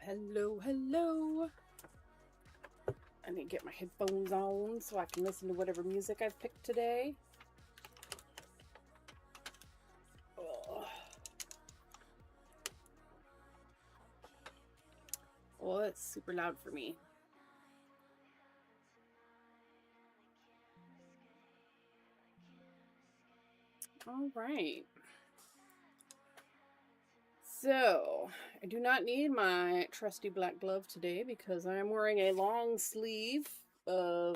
Hello, hello. I need to get my headphones on so I can listen to whatever music I've picked today. Oh. Well, it's super loud for me. All right. So, I do not need my trusty black glove today because I am wearing a long sleeve of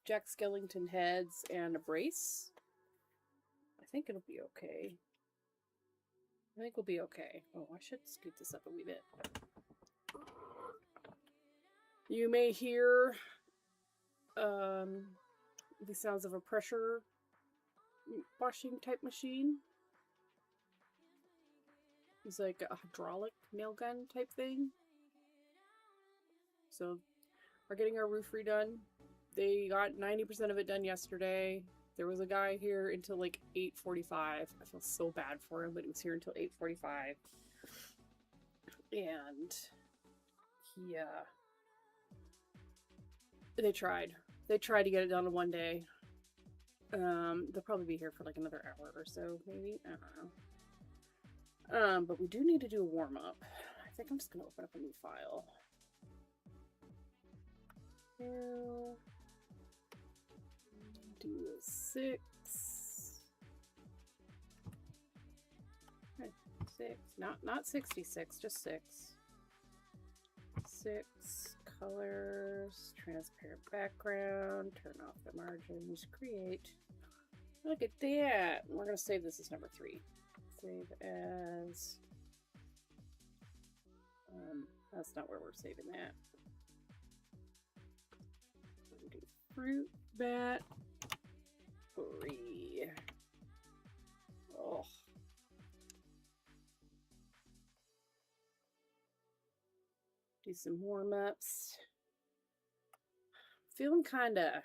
Jack Skellington heads and a brace. I think it'll be okay. I think we'll be okay. Oh, I should scoot this up a wee bit. You may hear the sounds of a pressure washing type machine. It's like a hydraulic nail gun type thing. So, we're getting our roof redone. They got 90% of it done yesterday. There was a guy here until like 8:45. I feel so bad for him, but he was here until 8:45. And yeah, they tried. They tried to get it done in one day. They'll probably be here for like another hour or so, maybe. I don't know. But we do need to do a warm-up. I think I'm just gonna open up a new file. Do a 6. 6. Not 66, just 6. 6 colors, transparent background, turn off the margins, create. Look at that. We're going to save this as number 3. Save as, that's not where we're saving that. We're going to do fruit bat 3. Oh. Do some warm-ups. Feeling kind of,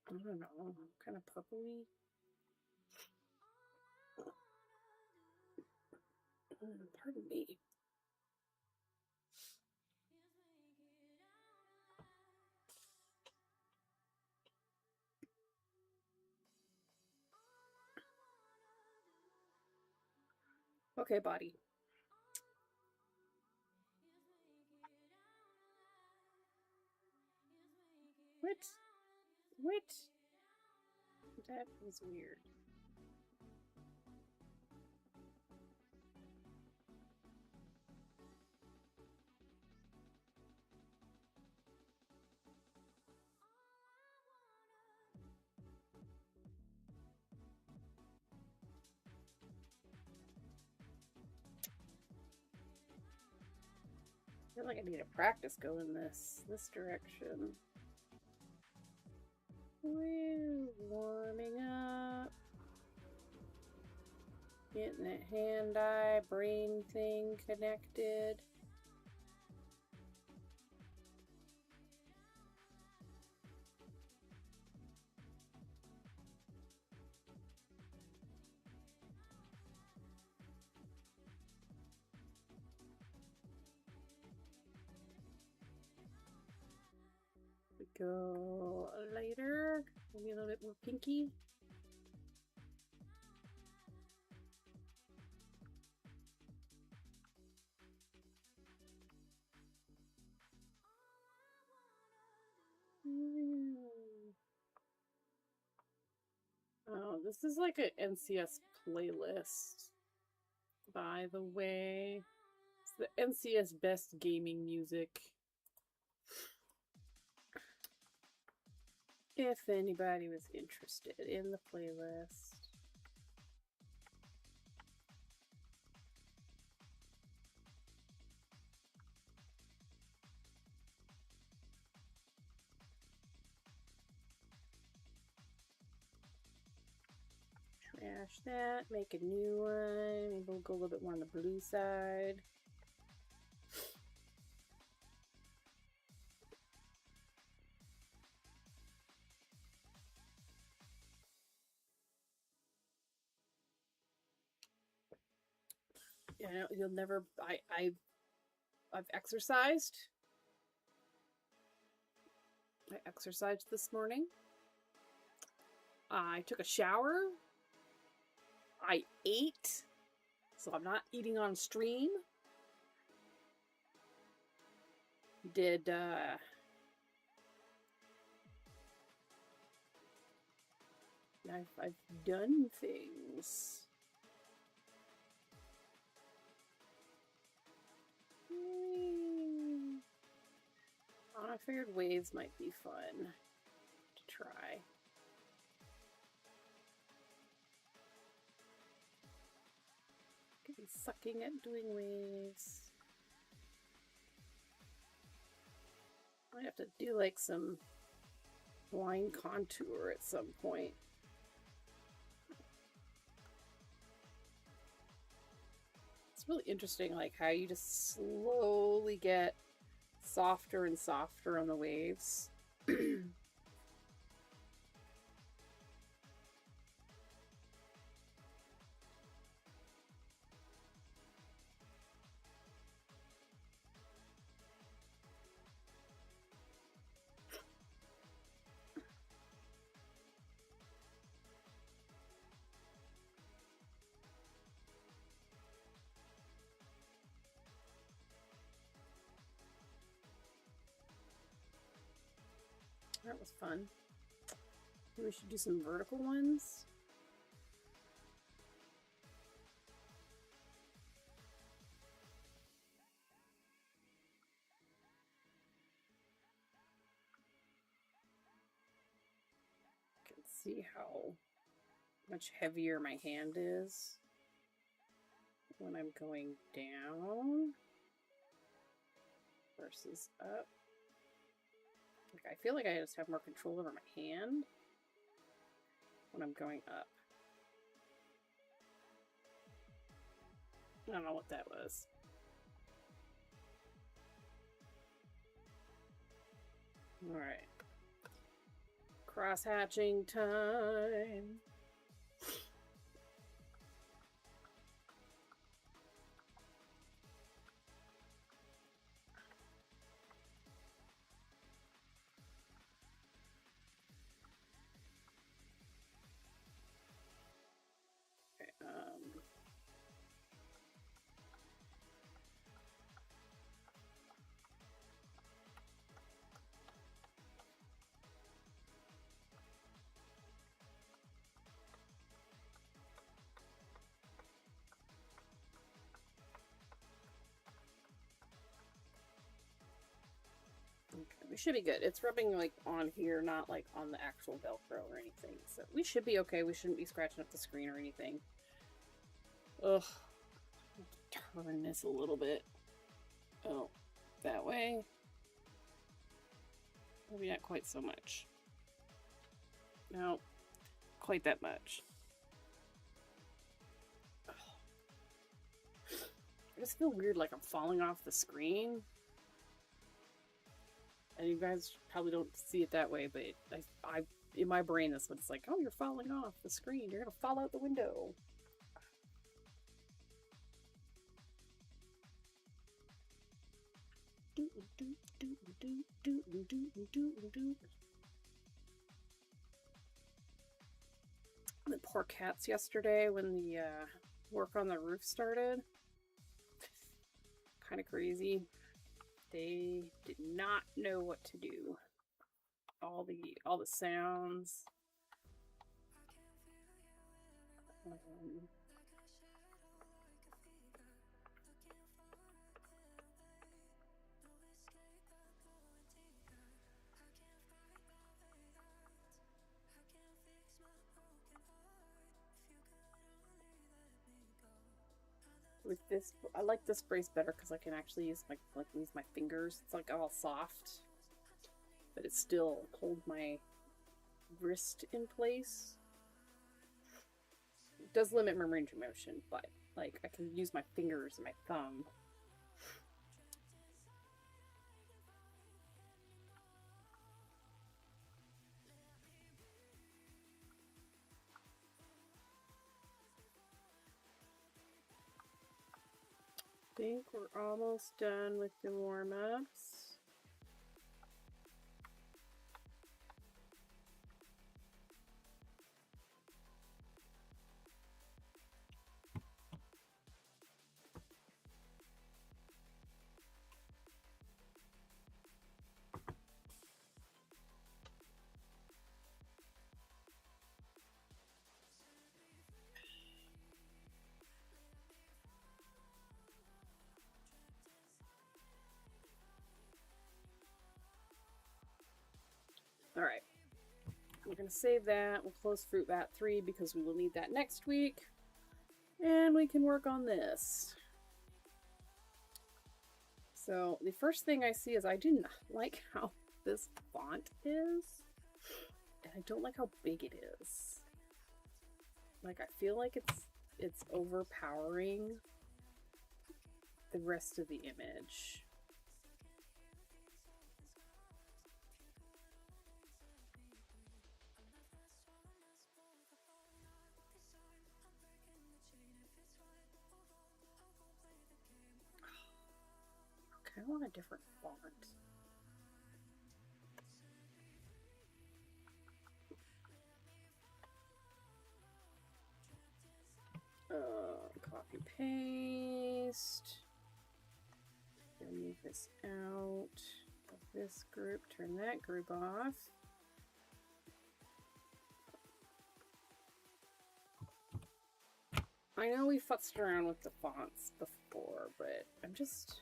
I don't know, kind of purpley. Pardon me. Okay, body. What? That was weird. I feel like I need to practice going this direction. Woo, warming up. Getting that hand-eye brain thing connected. We go lighter, maybe a little bit more pinky. Oh, this is like an NCS playlist, by the way. It's the NCS Best Gaming Music. If anybody was interested in the playlist. Trash that, make a new one. Maybe we'll go a little bit more on the blue side. You know, you'll never. I've exercised. I exercised this morning. I took a shower. I ate, so I'm not eating on stream. Did I've done things. I figured waves might be fun to try. Could be sucking at doing waves. I have to do like some line contour at some point. It's really interesting, like how you just slowly get softer and softer on the waves. That was fun. Maybe we should do some vertical ones. see how much heavier my hand is when I'm going down versus up. Like, I feel like I just have more control over my hand when I'm going up. I don't know what that was. All right. Cross-hatching time. Okay, okay, we should be good. It's rubbing like on here, not like on the actual Velcro or anything. So we should be okay. We shouldn't be scratching up the screen or anything. Ugh. Turn this a little bit. Oh, that way. Maybe not quite so much. No, quite that much. Ugh. I just feel weird, like I'm falling off the screen. And you guys probably don't see it that way, but I in my brain, that's what it's like. Oh, you're falling off the screen. You're gonna fall out the window. The poor cats yesterday when the work on the roof started. Kind of crazy. They did not know what to do. All the sounds. With this, I like this brace better because I can actually use my fingers. It's like all soft, but it still holds my wrist in place. It does limit my range of motion, but like I can use my fingers and my thumb. I think we're almost done with the warm-ups. All right, we're going to save that. We'll close Fruit Bat 3 because we will need that next week. And we can work on this. So the first thing I see is I do not like how this font is. And I don't like how big it is. Like, I feel like it's overpowering the rest of the image. I want a different font. Copy paste. Move this out of this group. Turn that group off. I know we futzed around with the fonts before, but I'm just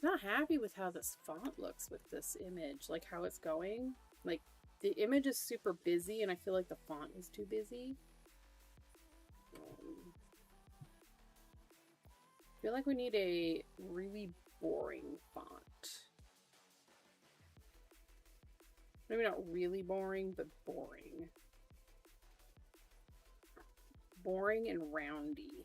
not happy with how this font looks with this image, like how it's going. Like, the image is super busy and I feel like the font is too busy. I feel like we need a really boring font. Maybe not really boring, but boring. Boring and roundy.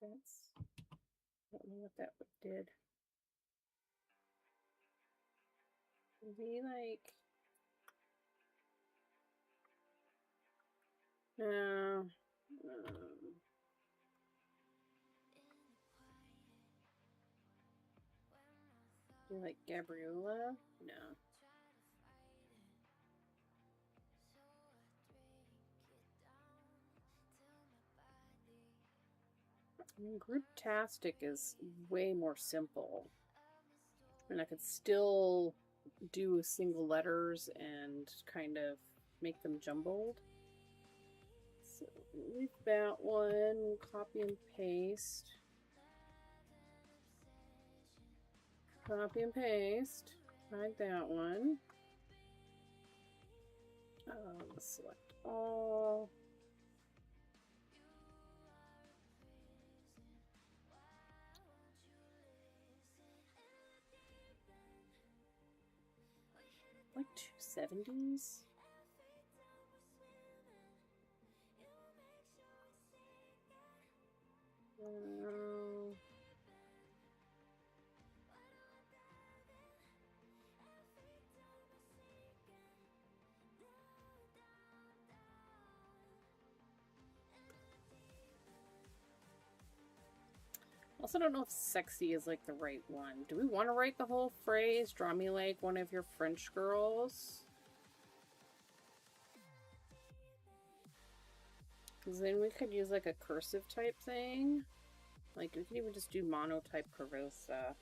I don't know what that did. Maybe like, do like Gabriella? No. I mean, Grouptastic is way more simple. And I could still do single letters and kind of make them jumbled. So leave that one, copy and paste. Copy and paste. Hide that one. Select all. Like 270s. Also don't know if sexy is like the right one. Do we want to write the whole phrase? Draw me like one of your French girls? Because then we could use like a cursive type thing. Like we could even just do monotype Corvosa.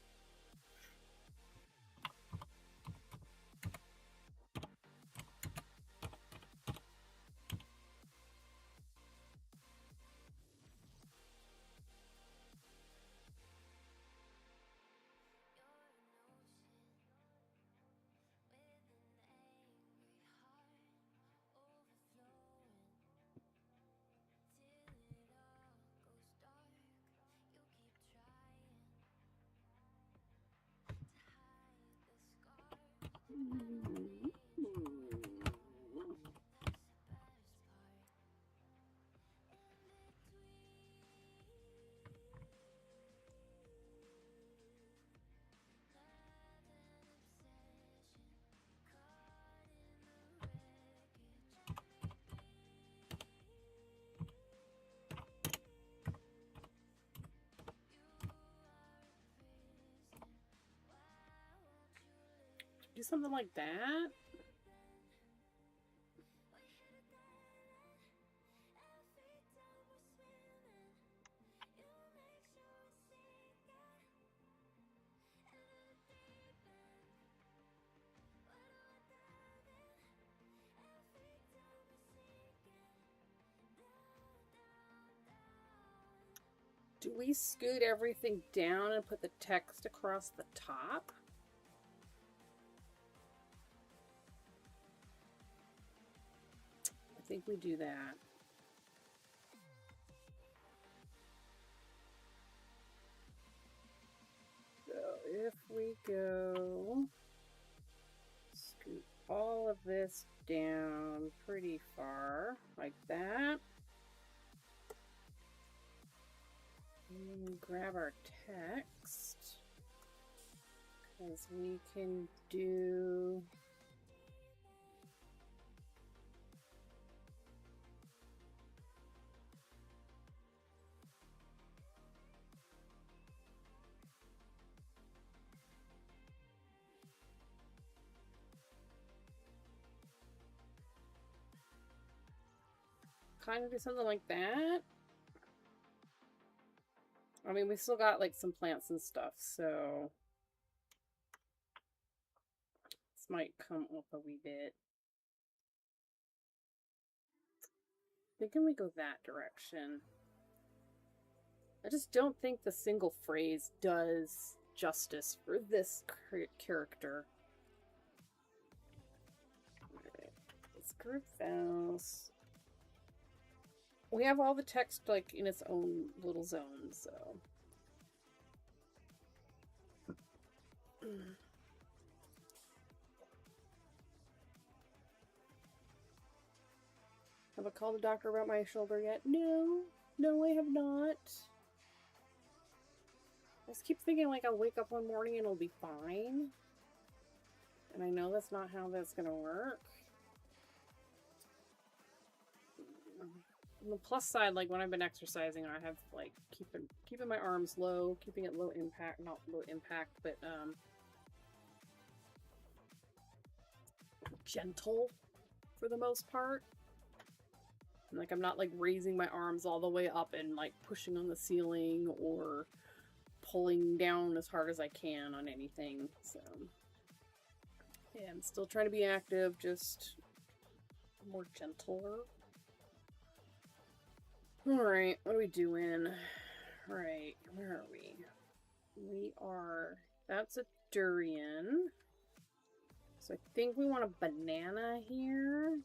Do something like that. Do we scoot everything down and put the text across the top? I think we do that. So if we go scoot all of this down pretty far, like that. And grab our text, because we can do kind of do something like that. I mean, we still got like some plants and stuff, so it's might come up a wee bit. Thinking we go that direction. I just don't think the single phrase does justice for this character. Alright, let's group those. We have all the text like in its own little zone, so. Have I called the doctor about my shoulder yet? No. No, I have not. I just keep thinking like I'll wake up one morning and it'll be fine. And I know that's not how that's gonna work. On the plus side, like when I've been exercising, I have like keeping my arms low, keeping it low impact, not low impact, but gentle for the most part. And, like I'm not like raising my arms all the way up and like pushing on the ceiling or pulling down as hard as I can on anything. So yeah, I'm still trying to be active, just more gentler. Alright, what are we doing? Alright, where are we? We are... That's a durian. So I think we want a banana here.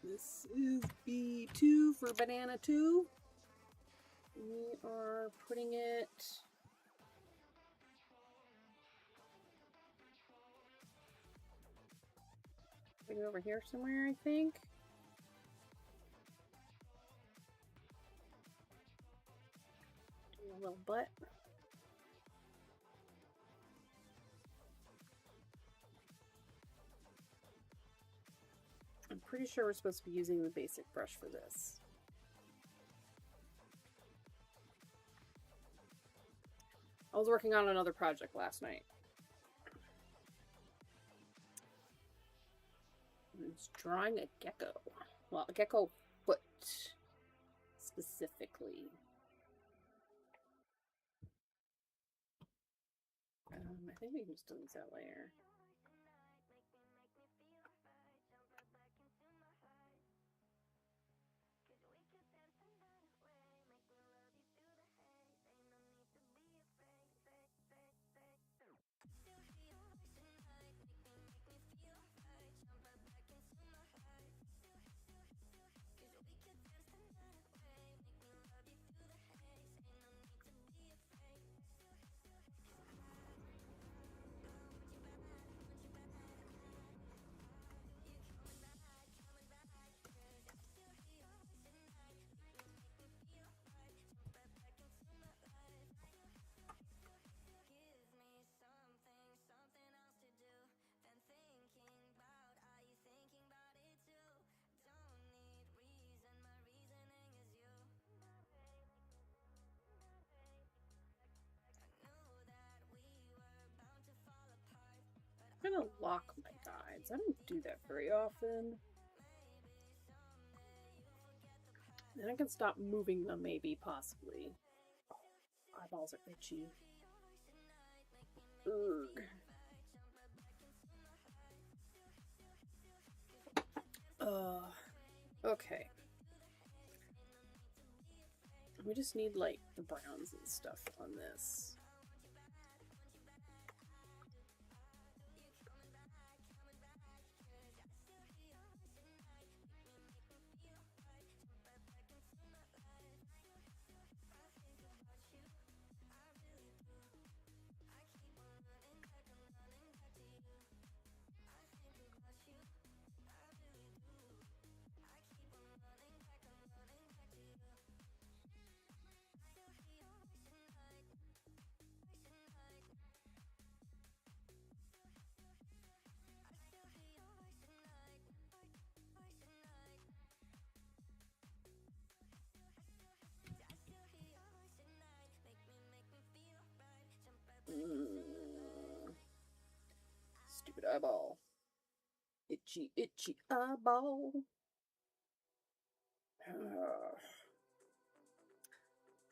This is B2 for banana 2. We are putting it maybe over here somewhere, I think. Do a little butt. I'm pretty sure we're supposed to be using the basic brush for this. I was working on another project last night. I was drawing a gecko. Well, a gecko foot, specifically. I think we can just delete that layer. I'm gonna lock my guides. I don't do that very often. Then I can stop moving them, maybe, possibly. Eyeballs are itchy. Ugh. Okay. We just need, like, the browns and stuff on this. eyeball. Itchy, itchy eyeball.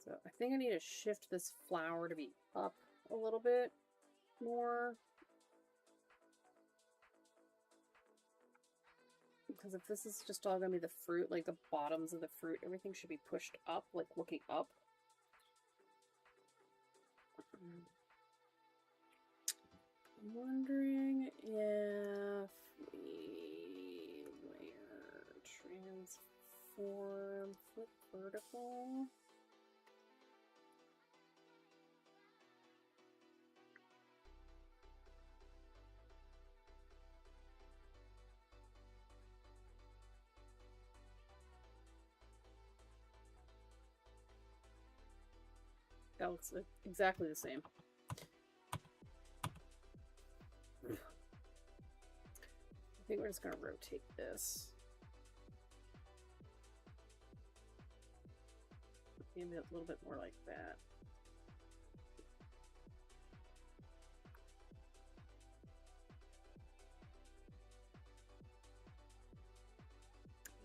So I think I need to shift this flower to be up a little bit more. Because if this is just all going to be the fruit, like the bottoms of the fruit, everything should be pushed up, like looking up. I'm wondering if we layer transform flip vertical. That looks exactly the same. I think we're just going to rotate this. Maybe a little bit more like that.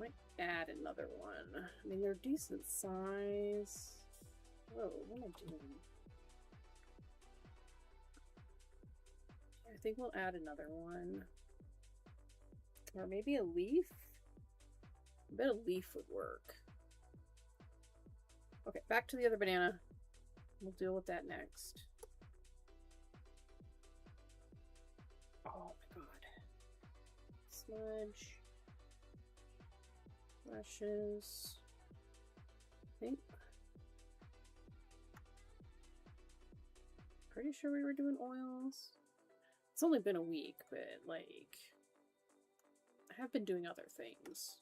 Might add another one. I mean, they're decent size. Whoa, what am I doing? I think we'll add another one. Or maybe a leaf? I bet a leaf would work. Okay, back to the other banana. We'll deal with that next. Oh my god. Smudge. Brushes. I think. Pretty sure we were doing oils. It's only been a week, but like, I have been doing other things.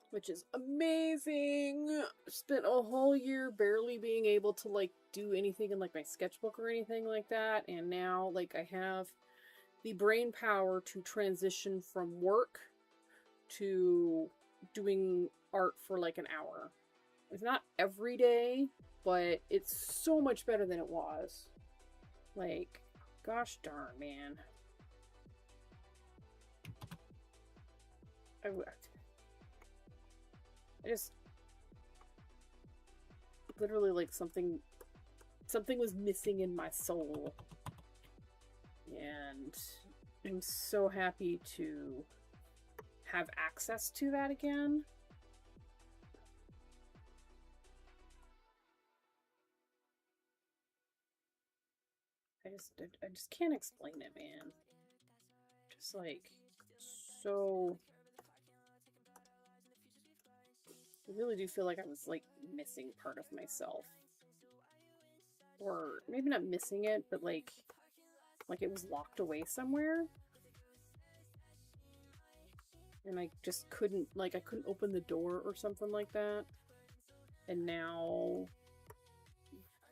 Which is amazing! Spent a whole year barely being able to like do anything in like my sketchbook or anything like that, and now like I have the brain power to transition from work to doing art for like an hour. It's not every day, but it's so much better than it was. Like, gosh darn, man. I just literally like something was missing in my soul, and I'm so happy to have access to that again. I just can't explain it, man. Just like so. I really do feel like I was like missing part of myself. Or maybe not missing it, but like it was locked away somewhere. And I just couldn't, like, I couldn't open the door or something like that. And now,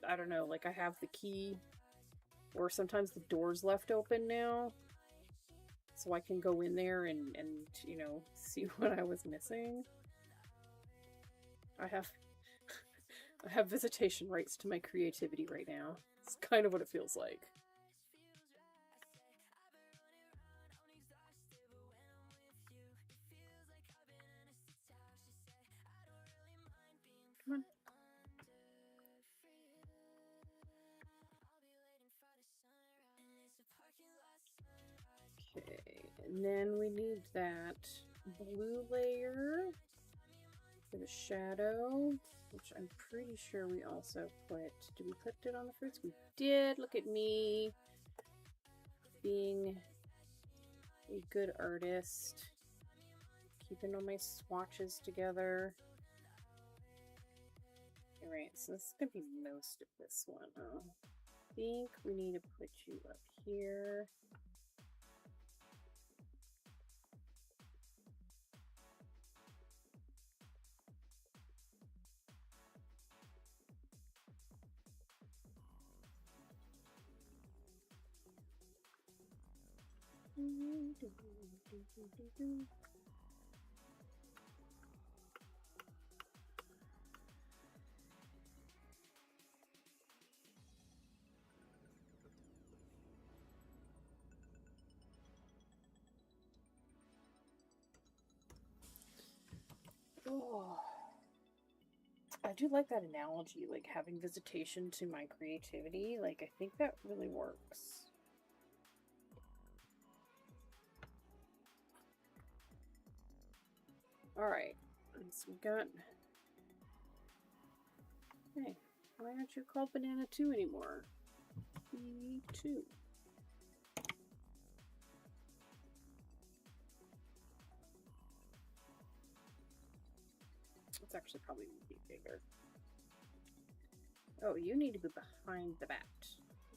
I don't know, like I have the key, or sometimes the door's left open now. So I can go in there and you know, see what I was missing. I have visitation rights to my creativity right now. It's kind of what it feels like. Come on. Okay, and then we need that blue layer for the shadow, which I'm pretty sure we also put. Did we put it on the fruits? We did. Look at me being a good artist. Keeping all my swatches together. Alright, so this is going to be most of this one. I think we need to put you up here. Oh, I do like that analogy, like having visitation to my creativity. Like, I think that really works. Alright, so we got... Hey, why aren't you called Banana 2 anymore? B2. It's actually probably be bigger. Oh, you need to be behind the bat.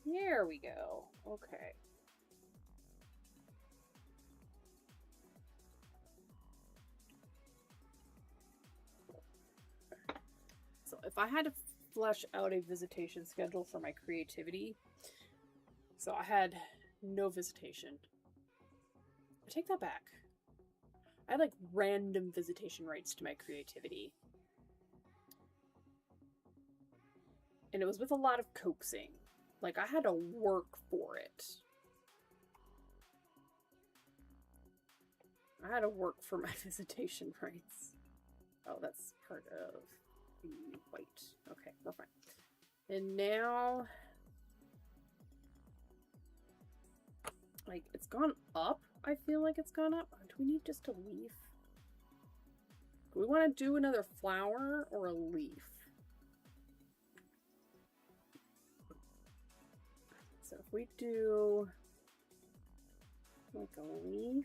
There we go. Okay. So if I had to flesh out a visitation schedule for my creativity, so I had no visitation. I take that back. I had like random visitation rights to my creativity. And it was with a lot of coaxing. Like, I had to work for it. I had to work for my visitation rights. Oh, that's part of the white. Okay, we're fine. And now... like, it's gone up. I feel like it's gone up. Do we need just a leaf? Do we want to do another flower or a leaf? So if we do like a leaf,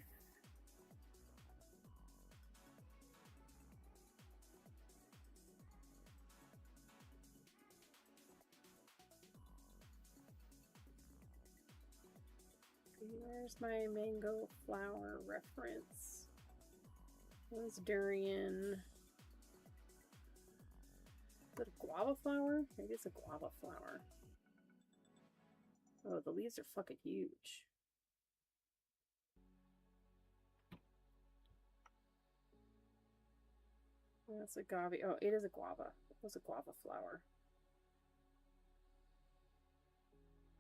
where's my mango flower reference? Where's durian? Is it a guava flower? Maybe it's a guava flower. Oh, the leaves are fucking huge. That's a agave. Oh, it is a guava. It was a guava flower.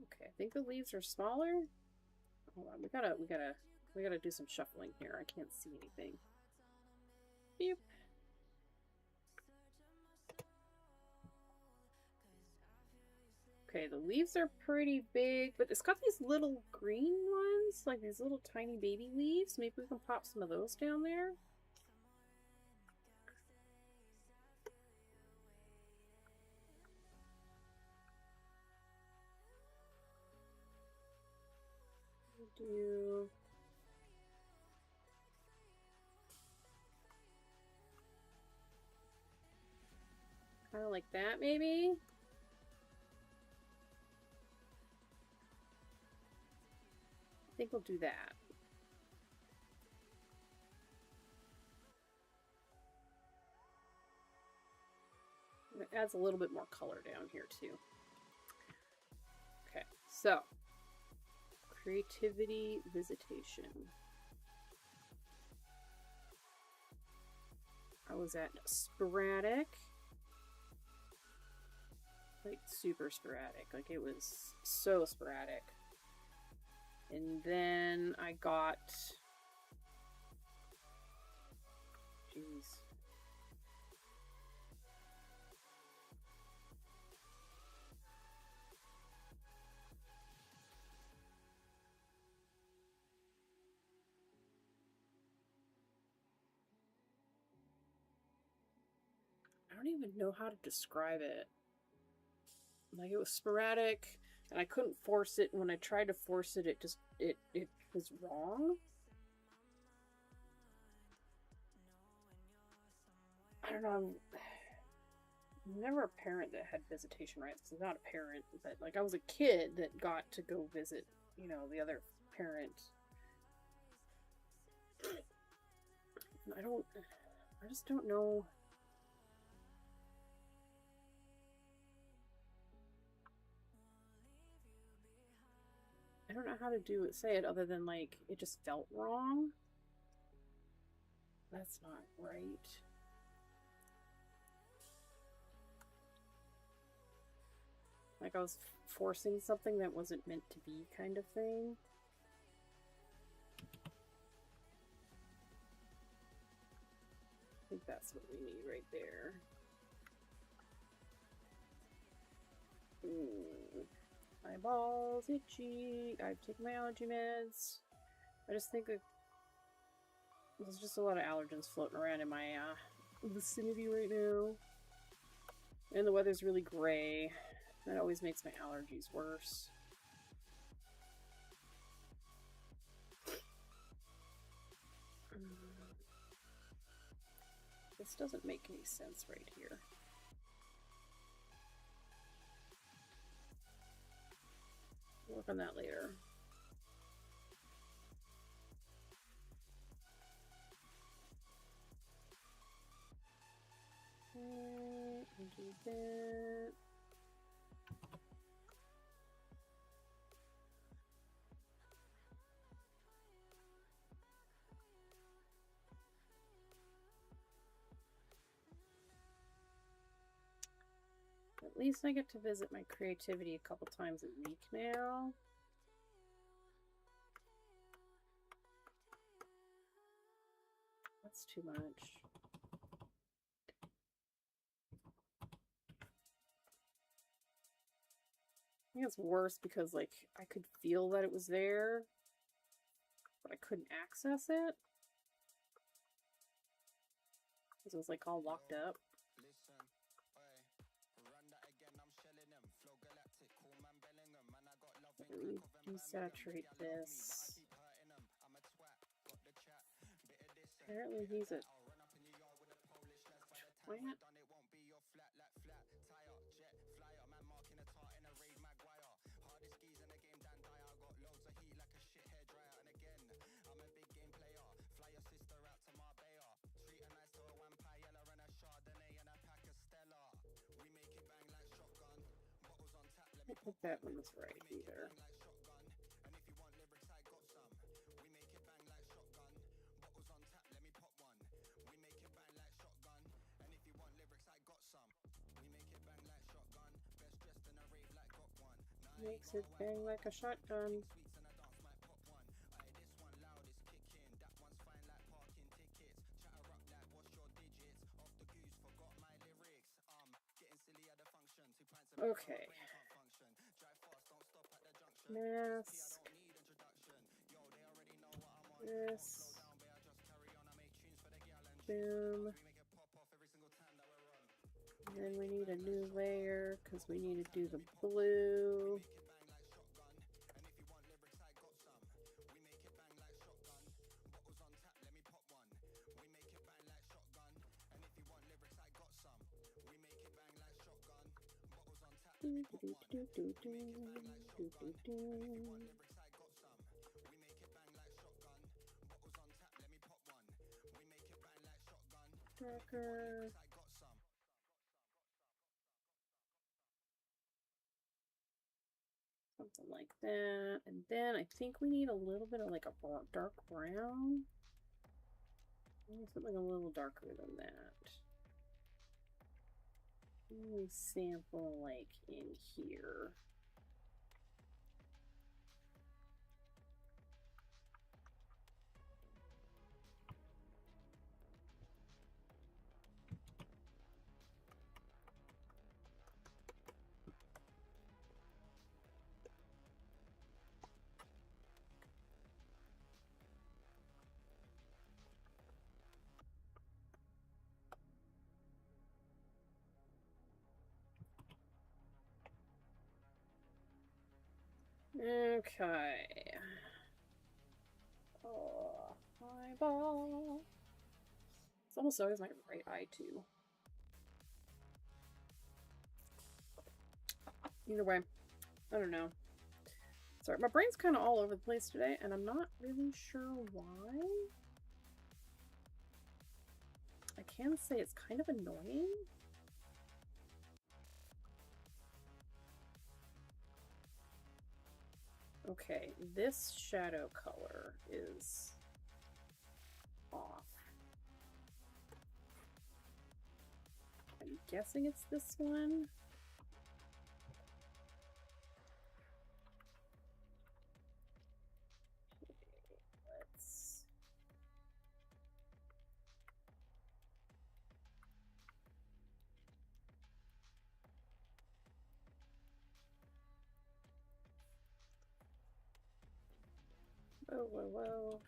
Okay, I think the leaves are smaller. Hold on, we gotta do some shuffling here. I can't see anything. Beep. Okay, the leaves are pretty big, but it's got these little green ones, like these little tiny baby leaves. Maybe we can pop some of those down there. Do kind of like that, maybe. I think we'll do that. It adds a little bit more color down here too. Okay, so creativity visitation. I was at sporadic, like super sporadic, like it was so sporadic. And then I got, jeez. I don't even know how to describe it. Like, it was sporadic, and I couldn't force it. When I tried to force it, it just, it was wrong. I don't know. I'm never a parent that had visitation rights. I'm not a parent, but, like, I was a kid that got to go visit, you know, the other parent. I just don't know. I don't know how to say it other than, like, it just felt wrong. That's not right. Like I was forcing something that wasn't meant to be, kind of thing. that's what we need right there. My balls itchy. I've taken my allergy meds. I just think that there's just a lot of allergens floating around in my vicinity right now. And the weather's really gray. That always makes my allergies worse. This doesn't make any sense right here. We'll work on that later. Do that. At least I get to visit my creativity a couple times a week now. That's too much. I think it's worse because, like, I could feel that it was there, but I couldn't access it. Because it was, like, all locked up. Desaturate this. Apparently he's a twat. I don't think that one was right either. Makes it bang like a shotgun. Okay. Mask. This. Boom. And then we need a new layer because we need to do the blue. Darker. Something like that. And then I think we need a little bit of like a dark brown. Maybe something a little darker than that. Let me sample like in here. Okay. Oh, my ball. It's almost always my right eye, too. Either way, I don't know. Sorry, my brain's kind of all over the place today, and I'm not really sure why. I can say it's kind of annoying. Okay, this shadow color is off. I'm guessing it's this one. Okay, let's... Whoa, whoa, whoa.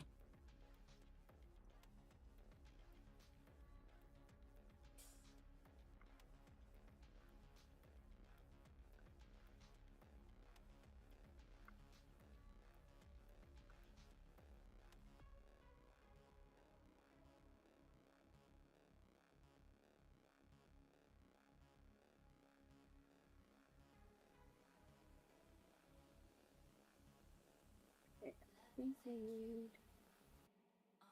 Okay, I think we need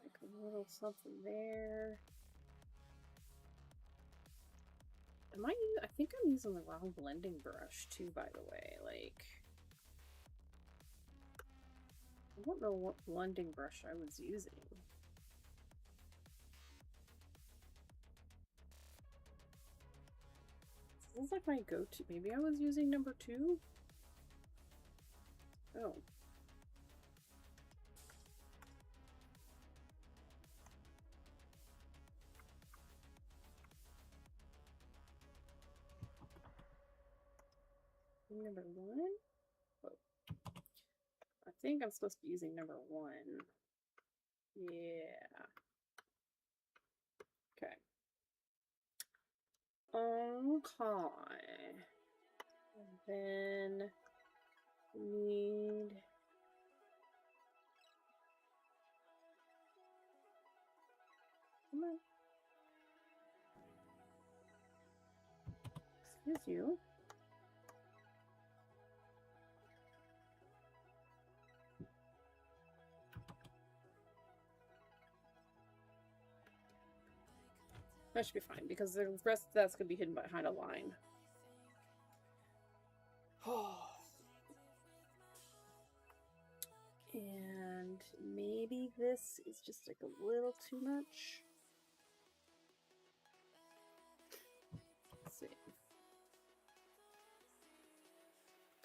like a little something there. I think I'm using the wrong blending brush too, by the way. Like, I don't know what blending brush I was using. This is like my go-to. Maybe I was using number 2? Oh. Number 1? Oh. I think I'm supposed to be using number 1. Yeah. Okay. Okay. And then we need... Come on. Excuse you. That should be fine because the rest of that's going to be hidden behind a line. And maybe this is just like a little too much. Let's see.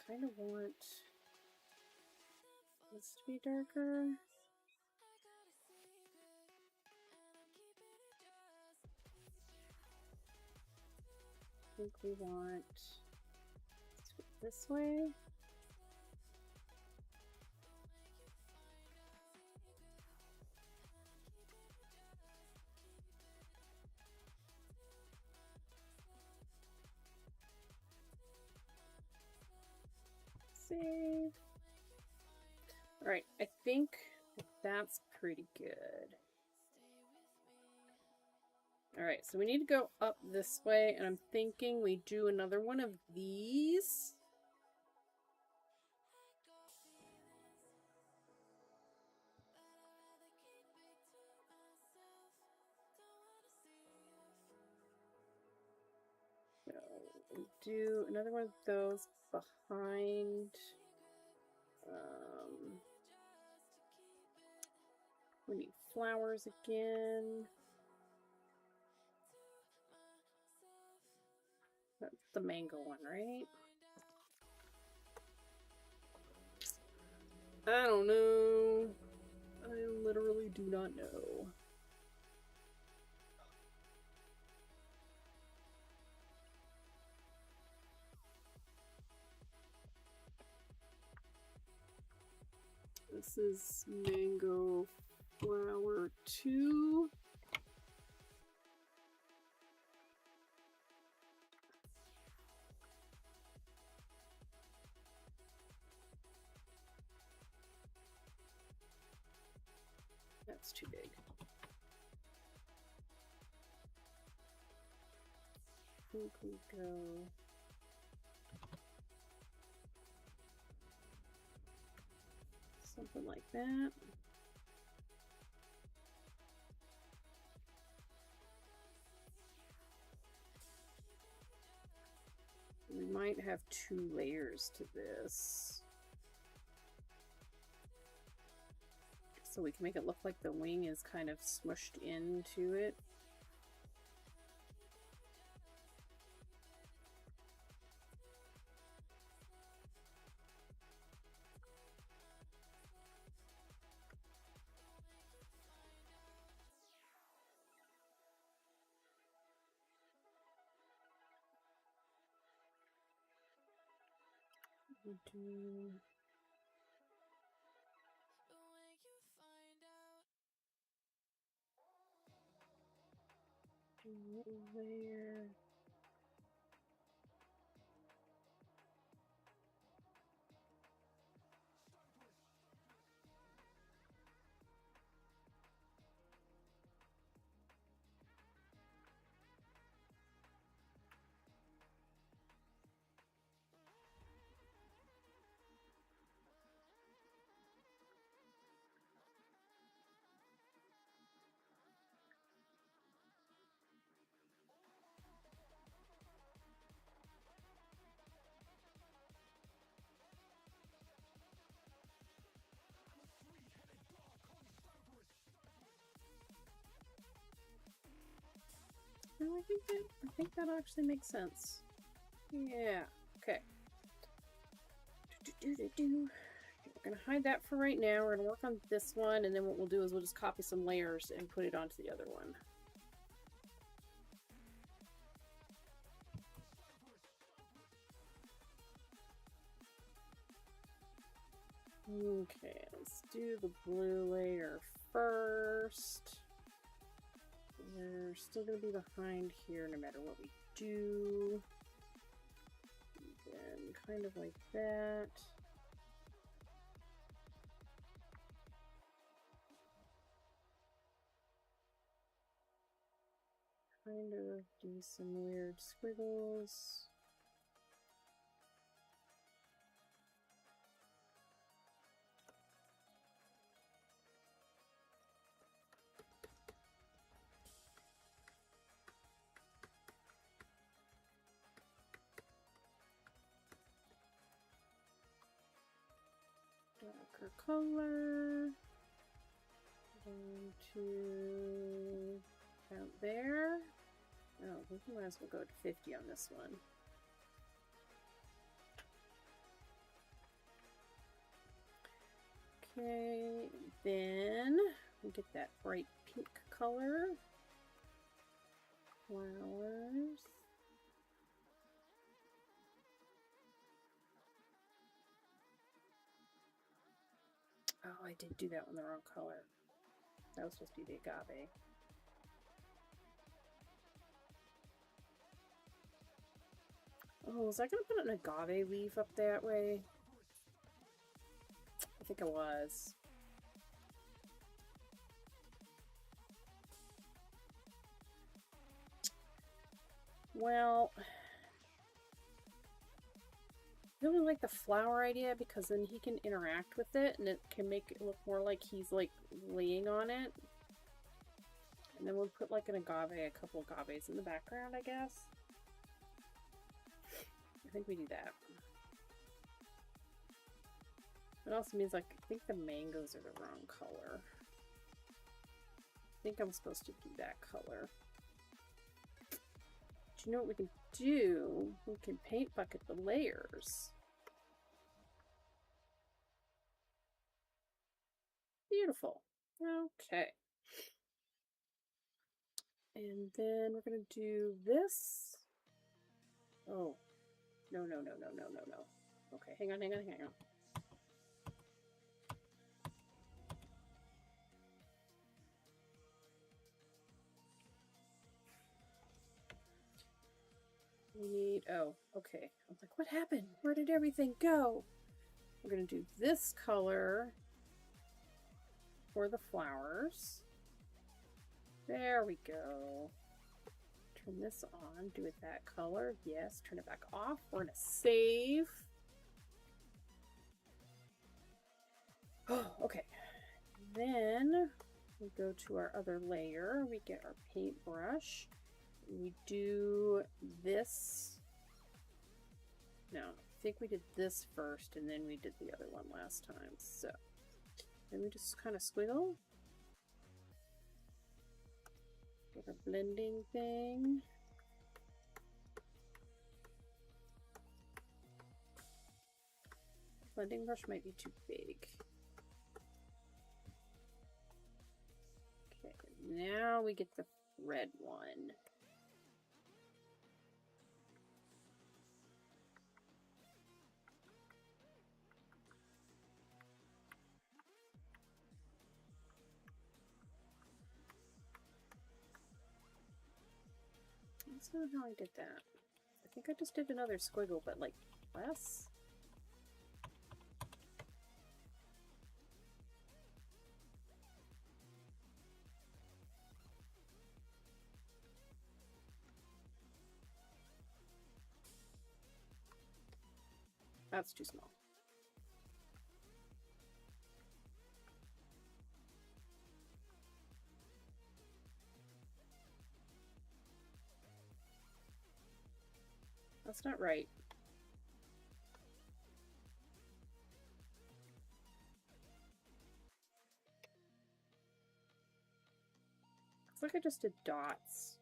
Kind of want this to be darker. I think we want this way. Save. All right, I think that's pretty good. All right, so we need to go up this way, and I'm thinking we do another one of these. So we do another one of those behind. We need flowers again. That's the mango one, right? I don't know. I literally do not know. This is mango flower 2. That's too big. I think we go something like that. We might have 2 layers to this. So we can make it look like the wing is kind of smushed into it. We do Layer. No, I think that actually makes sense. Yeah. Okay. We're gonna hide that for right now. We're gonna work on this one, and then what we'll do is we'll just copy some layers and put it onto the other one. Okay, let's do the blue layer first. They're still gonna be behind here no matter what we do. And then kind of like that. Kind of do some weird squiggles. Darker color. Going to out there. Oh, we might as well go to 50 on this one. Okay, then we get that bright pink color. Flowers. Oh, I did do that one the wrong color. That was supposed to be the agave. Oh, was I gonna put an agave leaf up that way? I think I was. Well, I really like the flower idea because then he can interact with it and it can make it look more like he's like laying on it. And then we'll put like an agave, a couple agaves in the background, I guess. I think we do that. It also means like, I think the mangoes are the wrong color. I think I'm supposed to do that color. But you know what we can do? We can paint bucket the layers. Beautiful. Okay. And then we're going to do this. Oh. No. Okay, hang on. We need, oh, okay. I was like, what happened? Where did everything go? We're going to do this color for the flowers. There we go. Turn this on, do it that color. Yes, turn it back off. We're going to save. Oh, okay. Then we go to our other layer. We get our paintbrush. We do this. No, I think we did this first and then we did the other one last time. So then we just kind of squiggle. Get a blending thing. Blending brush might be too big. Okay, now we get the red one. That's not how I did that. I think I just did another squiggle, but like less. That's too small. That's not right. Looks like I just did dots.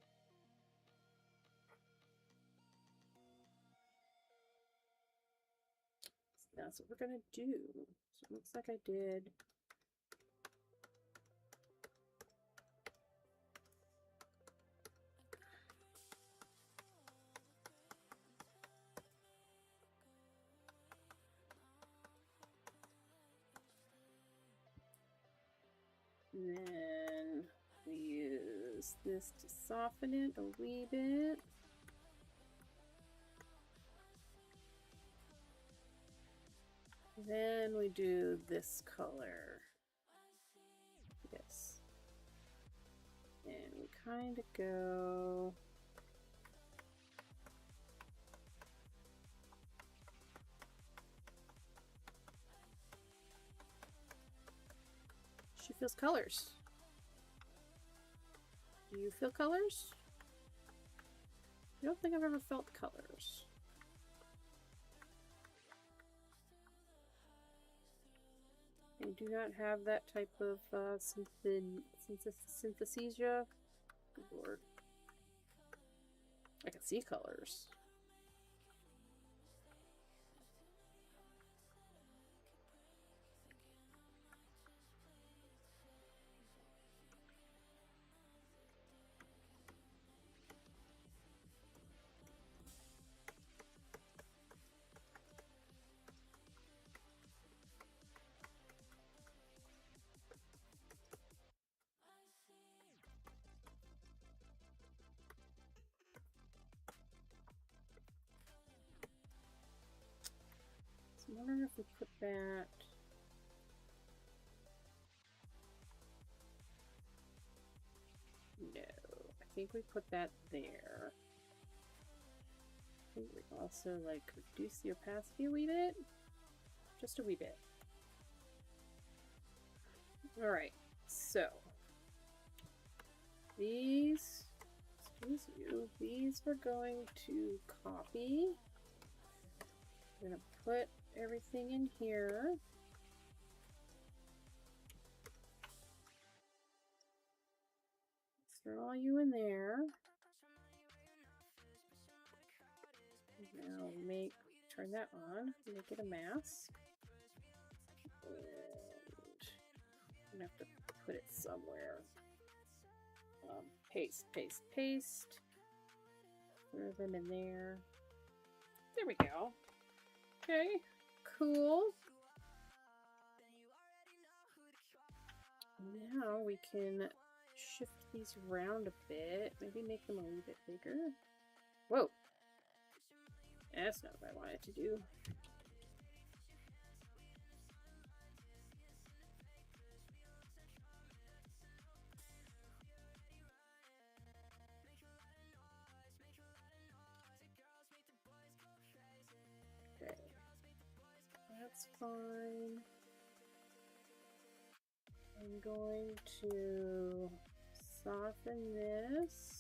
That's what we're gonna do. So it looks like I did. And then we use this to soften it a wee bit. Then we do this color. Yes. And we kind of go... She feels colors. Do you feel colors? I don't think I've ever felt colors. I do not have that type of synesthesia. Good lord. I can see colors. I'm wondering if we put that... No, I think we put that there. I think we also like reduce the opacity a wee bit. Just a wee bit. Alright, so these, excuse you, these we're going to copy. We're going to put everything in here. Throw you in there. Now turn that on, make it a mask. And I'm gonna have to put it somewhere. Paste, paste, paste. Throw them in there. There we go. Okay, cool. Now we can shift these around a bit. Maybe make them a little bit bigger. Whoa. That's not what I wanted to do. Okay. That's fine. I'm going to soften this.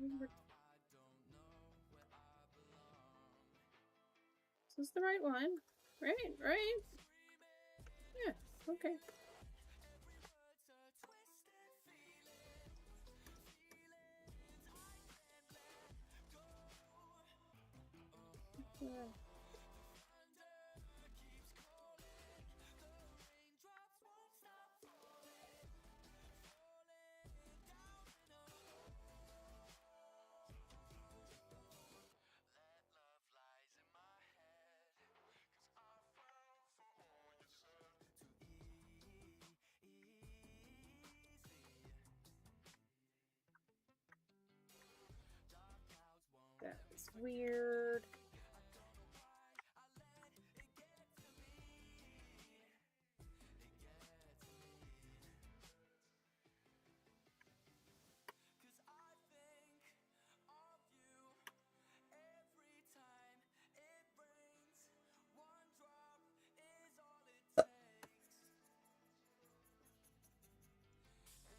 Is this the right one? Right, right? Yeah, okay. Yeah. That is weird.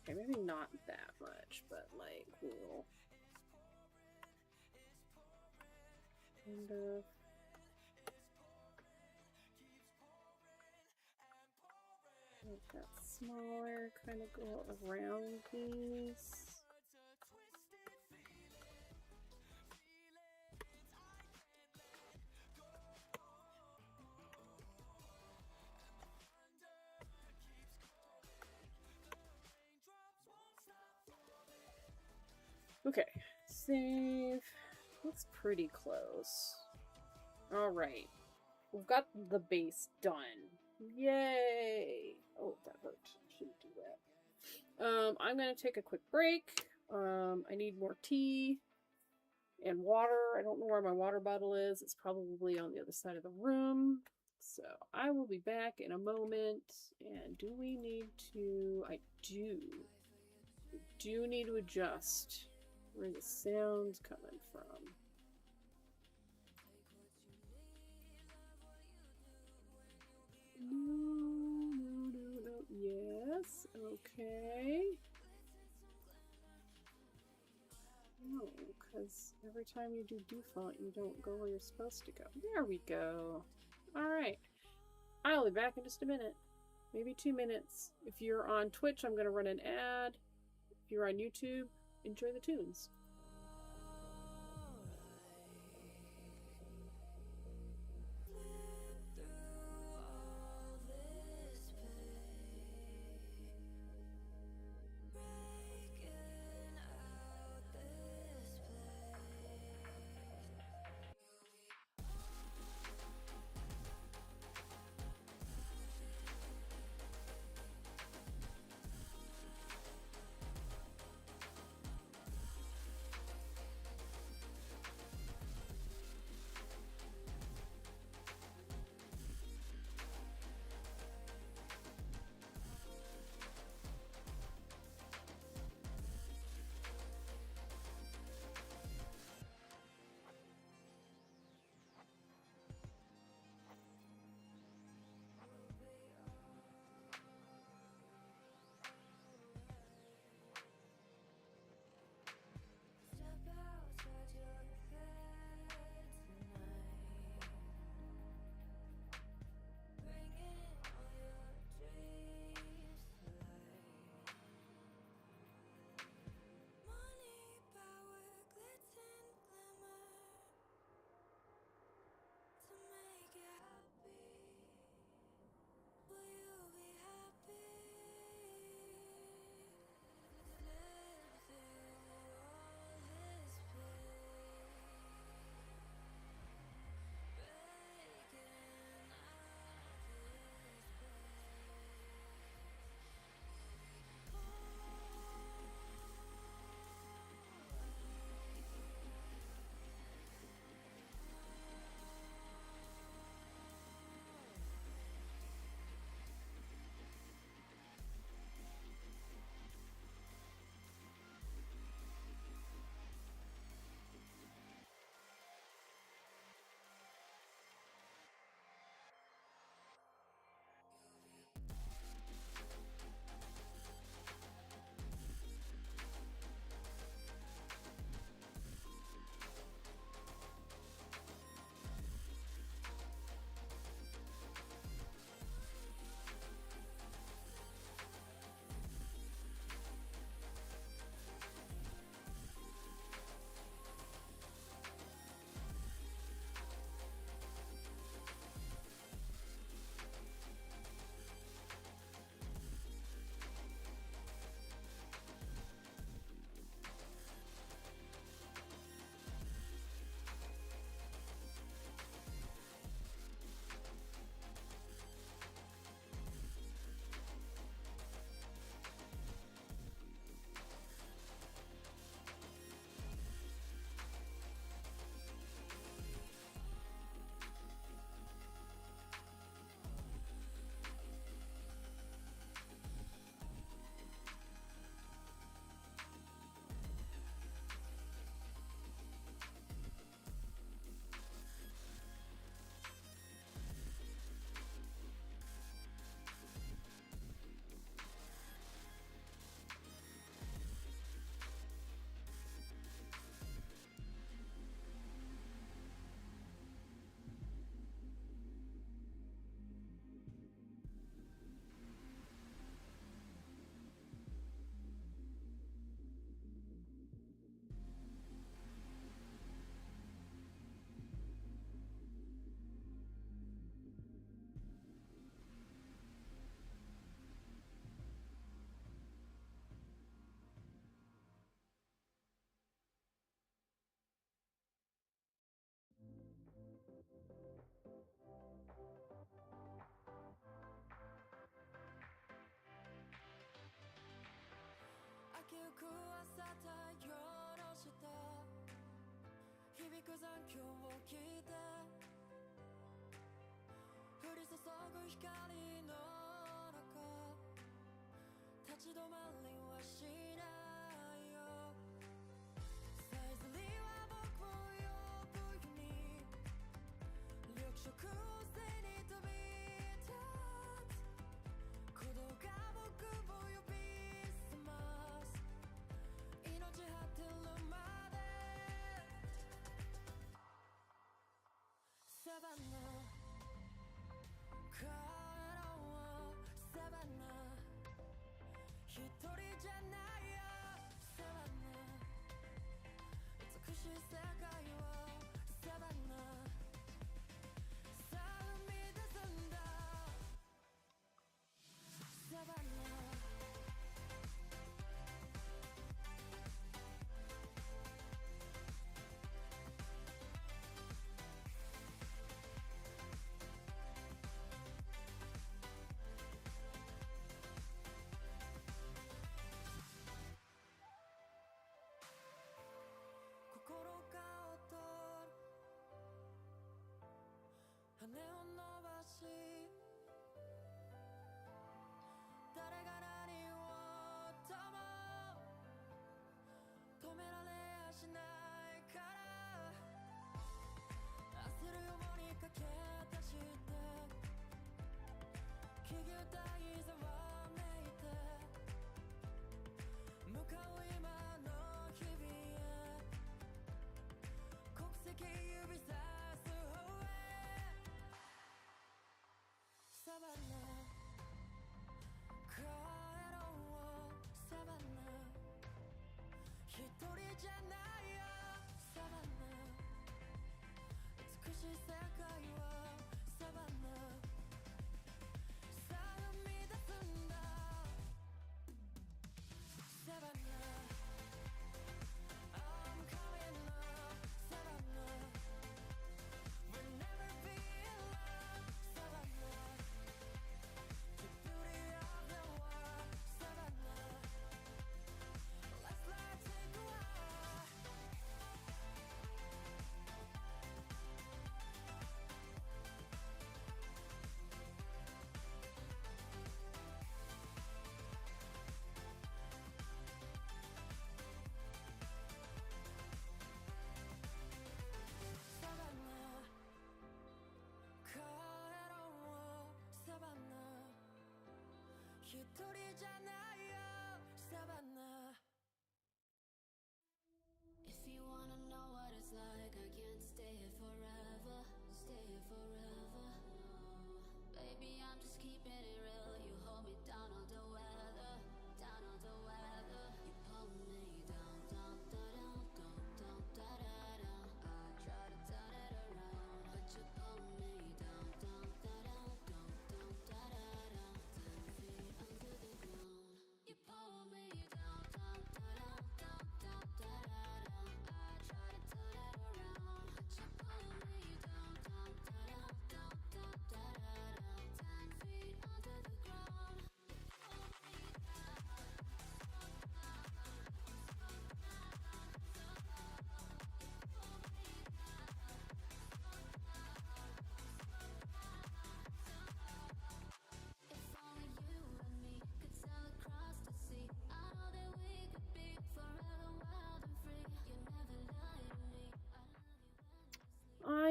Okay, maybe not that much, but like we'll kind of make that smaller, kind of go around these. Okay, save. Looks pretty close. Alright. We've got the base done. Yay! Oh, that hurt. Shouldn't do that. I'm gonna take a quick break. I need more tea and water. I don't know where my water bottle is. It's probably on the other side of the room. So I will be back in a moment. And do we need to... I do. We do need to adjust where the sound's coming from. No. Yes, okay. No, because every time you do default, you don't go where you're supposed to go. There we go. Alright. I'll be back in just a minute. Maybe 2 minutes. If you're on Twitch, I'm going to run an ad. If you're on YouTube, enjoy the tunes.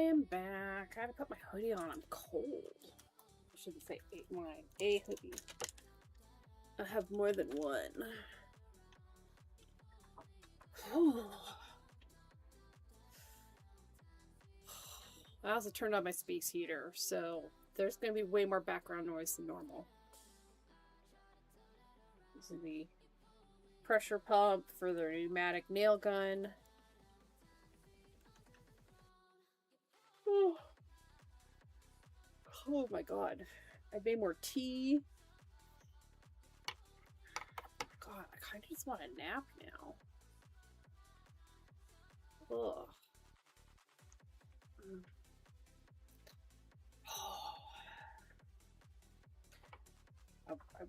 I am back. I had to put my hoodie on. I'm cold. I shouldn't say a hoodie. I have more than one. I also turned on my space heater, so there's going to be way more background noise than normal. This is the pressure pump for the pneumatic nail gun. Oh my god. I made more tea. God, I kind of just want a nap now. Ugh.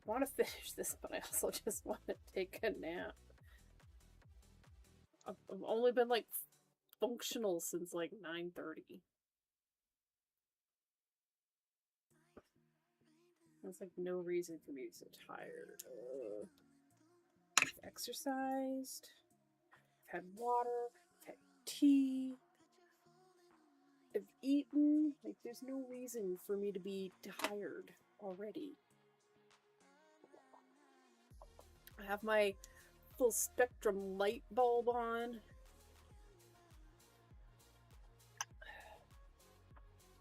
want to finish this, but I also just want to take a nap. I've only been like functional since like 9:30. There's like no reason for me to be so tired. I've exercised. I've had water. I've had tea. I've eaten. Like, there's no reason for me to be tired already. I have my full spectrum light bulb on.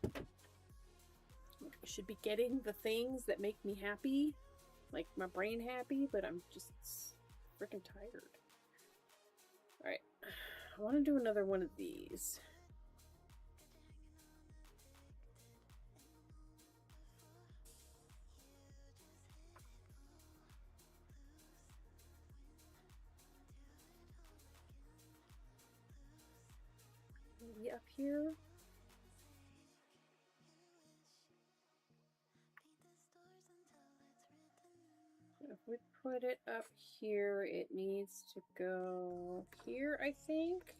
I should be getting the things that make me happy, like my brain happy, but I'm just freaking tired. Alright, I want to do another one of these. Maybe up here. If we put it up here, it needs to go here, I think.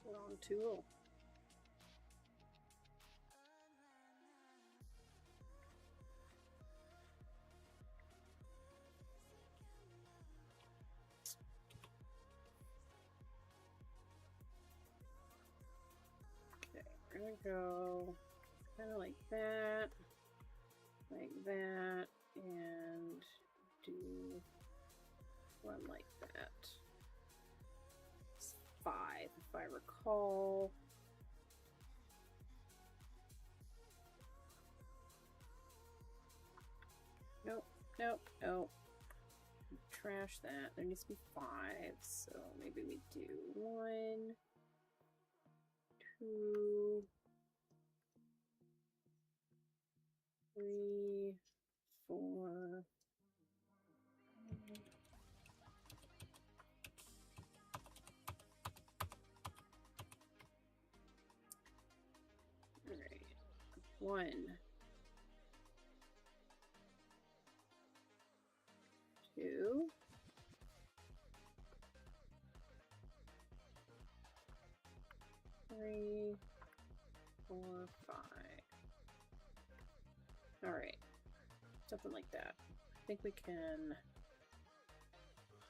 Wrong tool. Okay, we're gonna go kind of like that, and do one like that. It's 5, if I recall. Nope, nope, nope. Trash that. There needs to be 5, so maybe we do 1, 2, 3, 4. All right, 1, 2, 3, 4, 5. All right, something like that. I think we can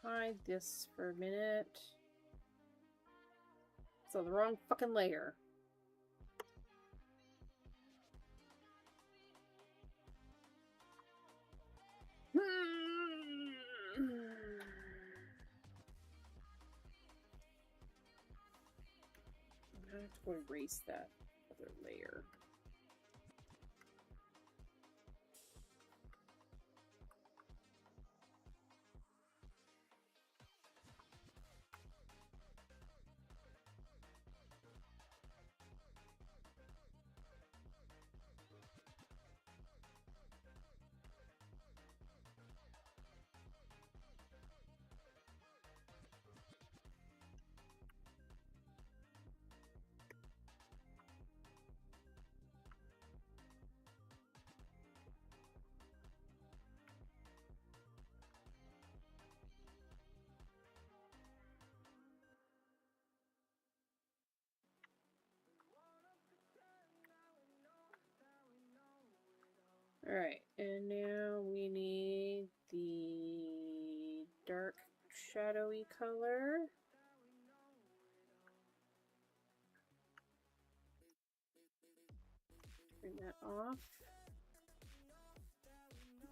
hide this for a minute. It's on the wrong fucking layer. I'm gonna have to go erase that other layer. Alright, and now we need the dark shadowy color. Turn that off.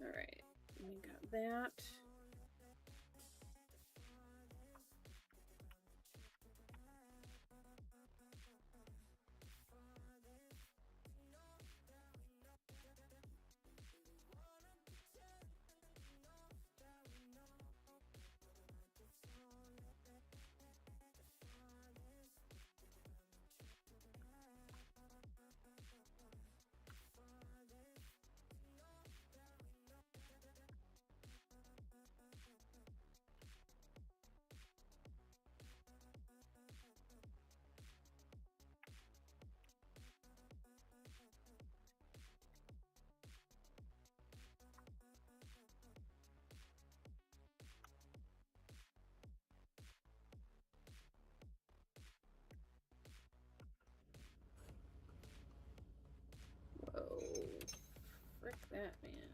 Alright, we got that. Batman.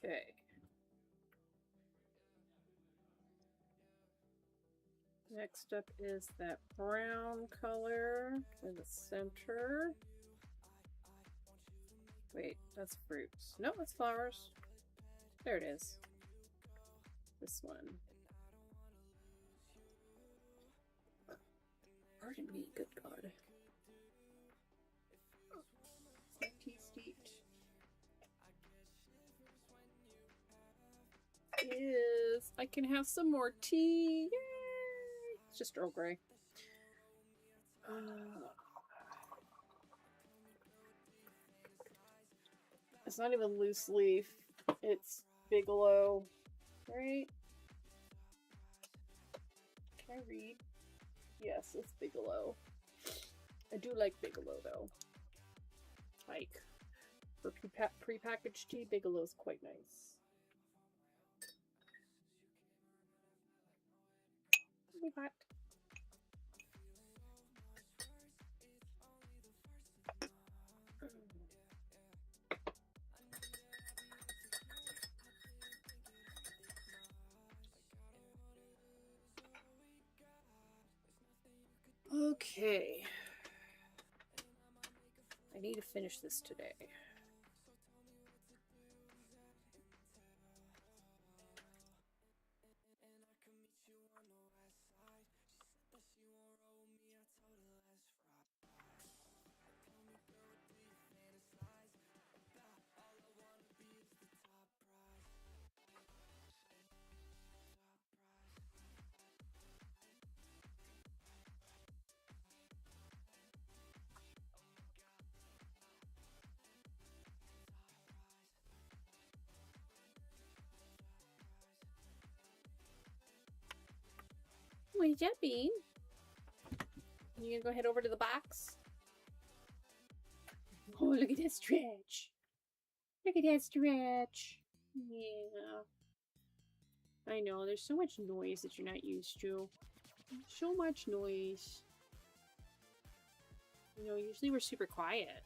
Okay. Next up is that brown color in the center. Wait, that's fruits. No, that's flowers. There it is. This one. Pardon me, good God. My tea steeped. Yes, I can have some more tea. Yay! It's just Earl Grey. It's not even loose leaf. It's Bigelow, right? Can I read? Yes, it's Bigelow. I do like Bigelow though. Like for pre-packaged tea, Bigelow's quite nice. Hot. Okay. I need to finish this today. What does that mean? You gonna go head over to the box? Oh, look at that stretch. Look at that stretch. Yeah. I know, there's so much noise that you're not used to. So much noise. You know, usually we're super quiet.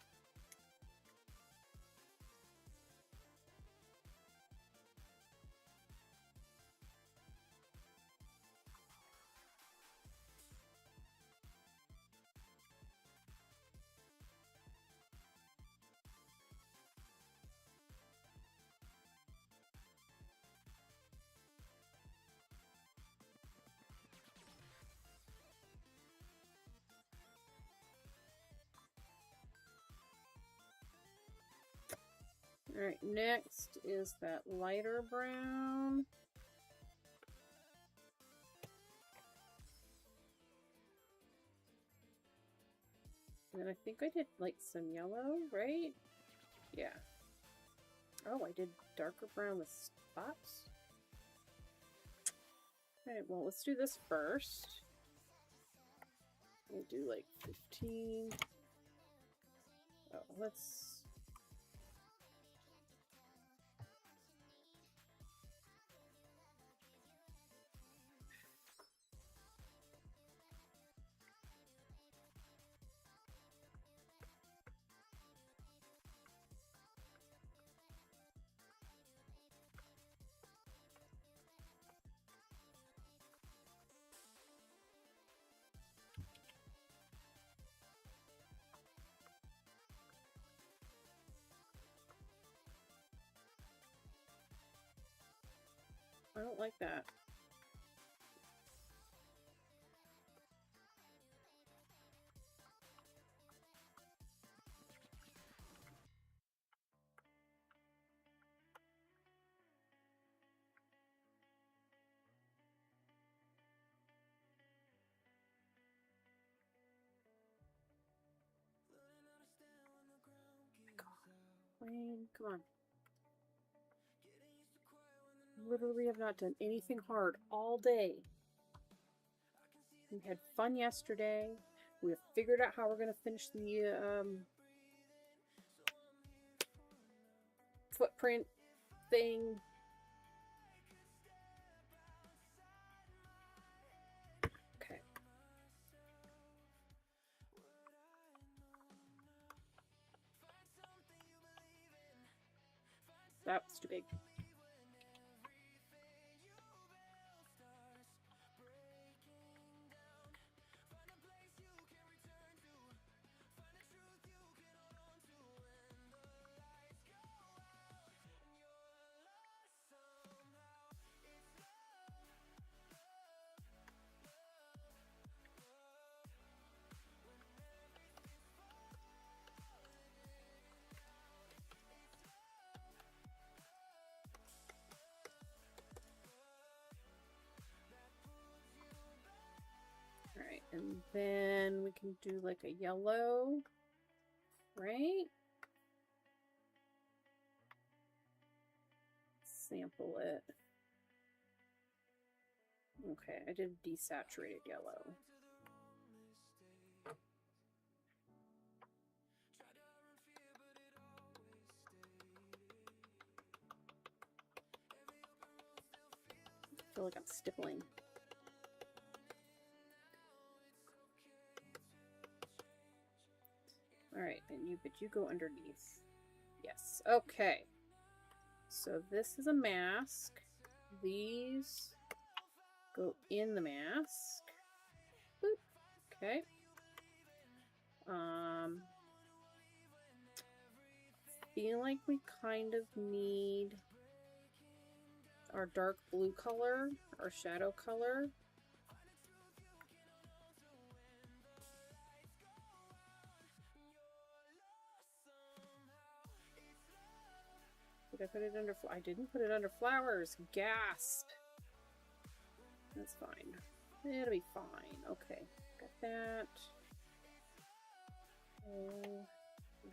Alright, next is that lighter brown. And then I think I did like some yellow, right? Yeah. Oh, I did darker brown with spots. Alright, well, let's do this first. We'll do like 15. Oh, let's... I don't like that. Wayne, come on. Literally have not done anything hard all day. We had fun yesterday. We have figured out how we're going to finish the footprint thing. Okay. That was too big. Alright, and then we can do like a yellow, right? Sample it. Okay, I did desaturated yellow. I feel like I'm stippling. Alright, but you go underneath. Yes, okay. So this is a mask. These go in the mask. Boop. Okay. Feel like we kind of need our dark blue color, our shadow color. Did I put it under? I didn't put it under flowers. Gasp. That's fine. It'll be fine. Okay, got that.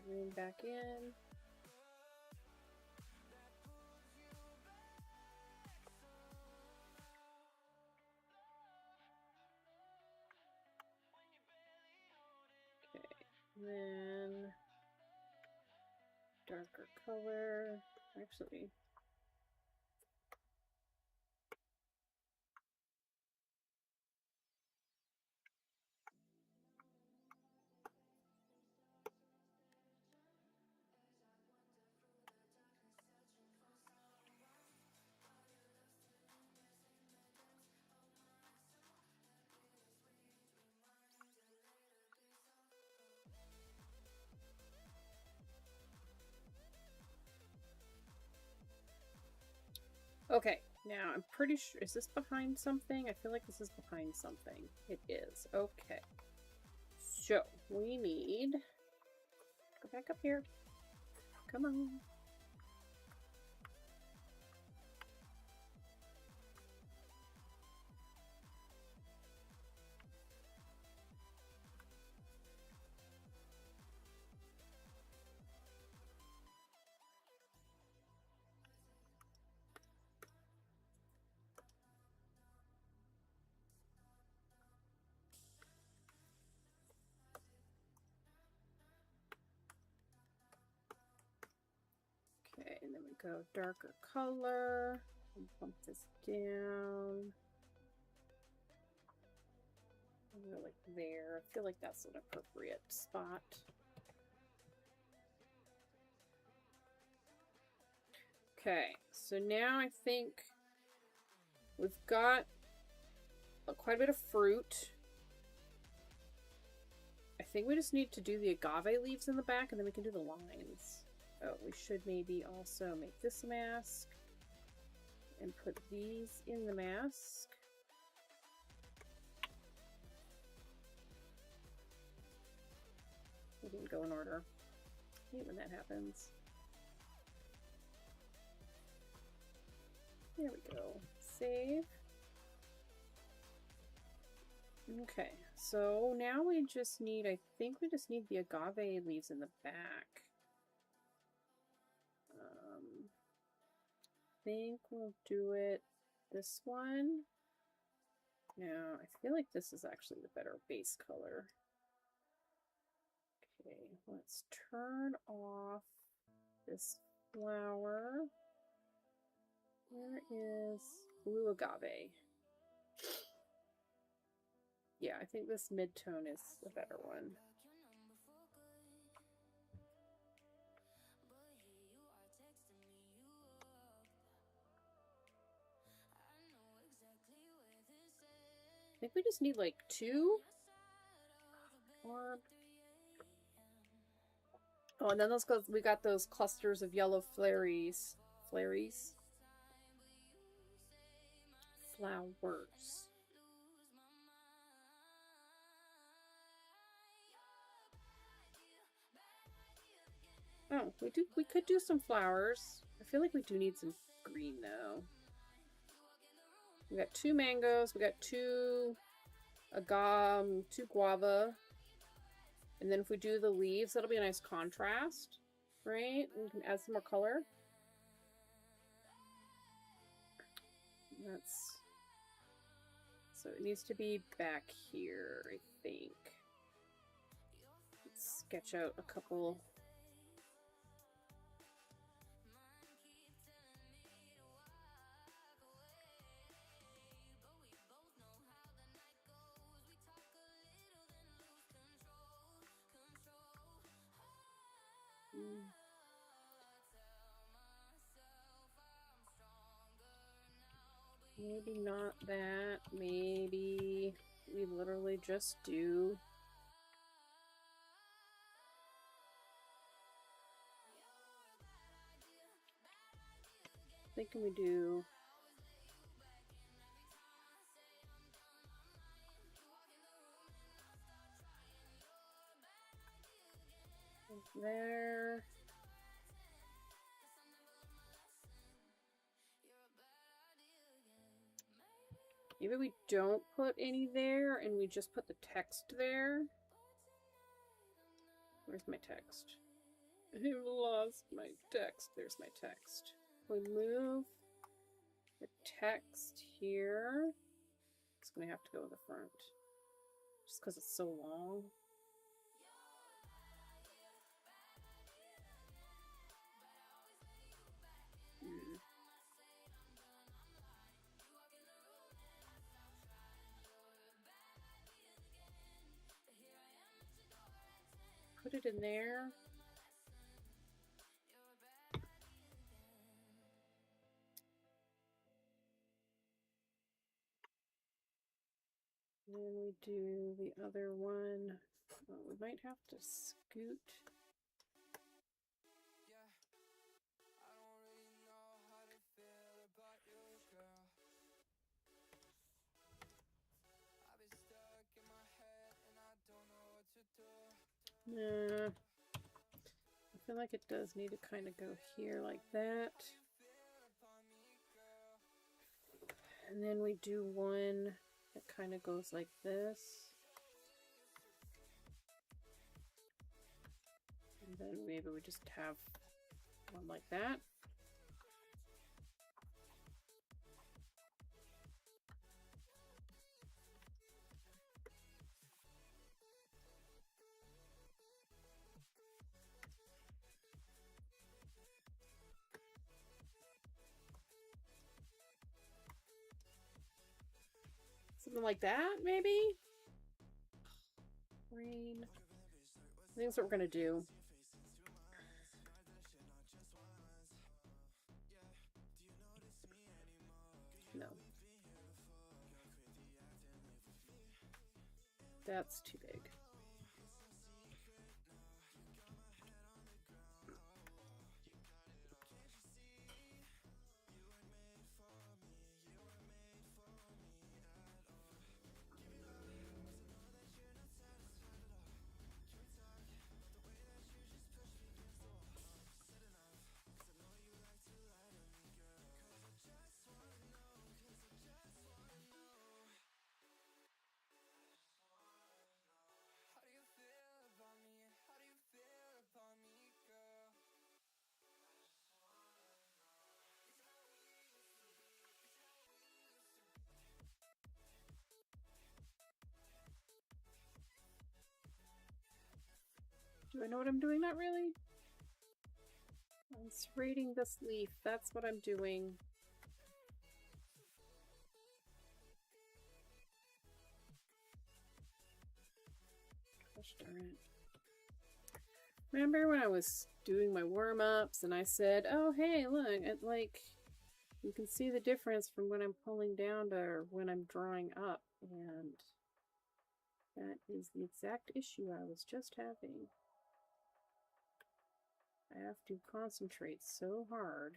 Zoom back in. Okay, then darker color. Actually, okay, now I'm pretty sure, is this behind something? I feel like this is behind something. It is. Okay. So, we need, go back up here. Come on. Okay, and then we go darker color. And bump this down. Like there. I feel like that's an appropriate spot. Okay, so now I think we've got quite a bit of fruit. I think we just need to do the agave leaves in the back and then we can do the lines. Oh, we should maybe also make this mask and put these in the mask. We didn't go in order. I hate when that happens. There we go. Save. Okay, so now we just need, I think we just need the agave leaves in the back. think we'll do it this one. No, I feel like this is actually the better base color. Okay, let's turn off this flower. Where is blue agave? Yeah, I think this mid-tone is the better one. I think we just need like 2 or oh, and then those go, we got those clusters of yellow flowers. Flowers. Oh, we could do some flowers. I feel like we do need some green though. We got 2 mangoes, we got 2 agave, 2 guava. And then if we do the leaves, that'll be a nice contrast, right? We can add some more color. That's so it needs to be back here, I think. Let's sketch out a couple. Maybe not that. Maybe we literally just do I think we do there. Maybe we don't put any there and we just put the text there. Where's my text? I lost my text. There's my text. We move the text here. It's going to have to go in the front. Just because it's so long. Put it in there. And then we do the other one. Oh, we might have to scoot. Yeah, I feel like it does need to kind of go here like that. And then we do one that kind of goes like this. And then maybe we just have one like that. Something like that, maybe? Green. I think that's what we're gonna do. No. That's too big. Do I know what I'm doing? Not really. I'm serrating this leaf. That's what I'm doing. Gosh darn it. Remember when I was doing my warm-ups and I said, oh, hey, look, like, you can see the difference from when I'm pulling down to when I'm drawing up. And that is the exact issue I was just having. I have to concentrate so hard.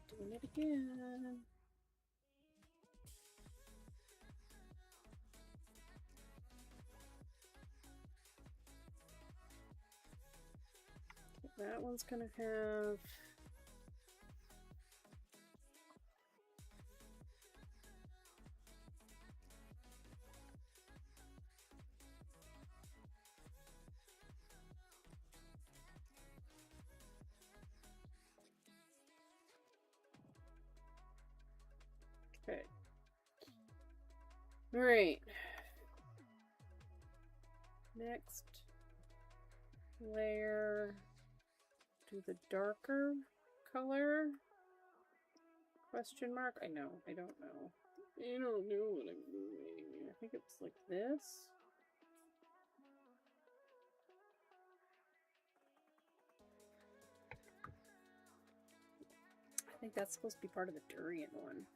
Doing it again. That one's gonna have okay. All right. Next layer. Do the darker color? Question mark? I know. I don't know. I don't know what I'm doing. I think it's like this. I think that's supposed to be part of the durian one.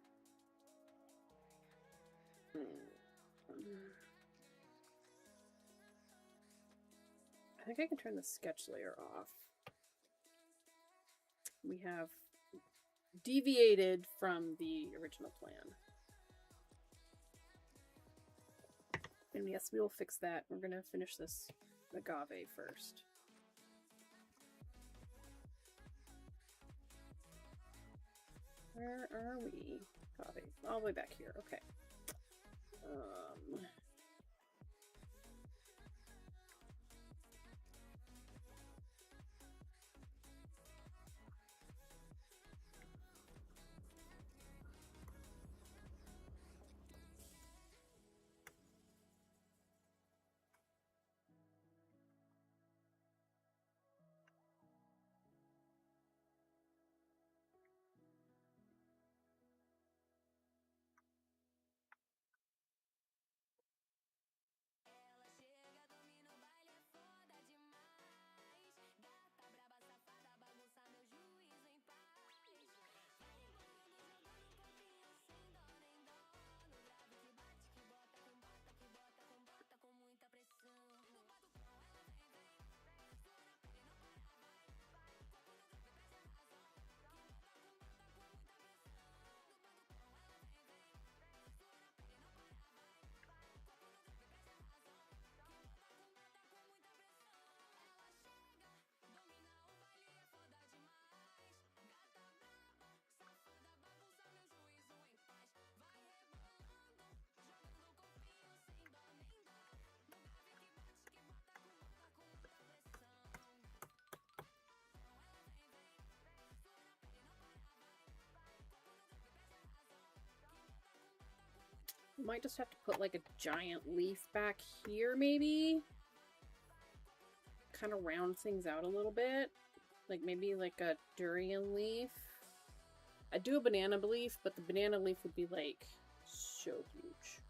I think I can turn the sketch layer off. We have deviated from the original plan. And yes, we will fix that. We're going to finish this agave first. Where are we? Agave. All the way back here. Okay. Might just have to put like a giant leaf back here, maybe. Kind of round things out a little bit. Like maybe like a durian leaf. I'd do a banana leaf, but the banana leaf would be like so huge.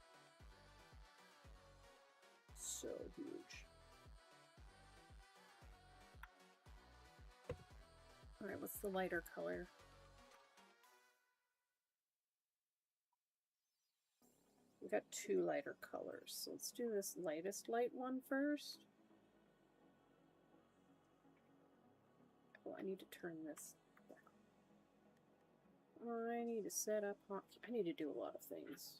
So huge. Alright, what's the lighter color? We got two lighter colors. So let's do this lightest light one first. Oh, I need to turn this back. I need to set up hotkey. I need to do a lot of things.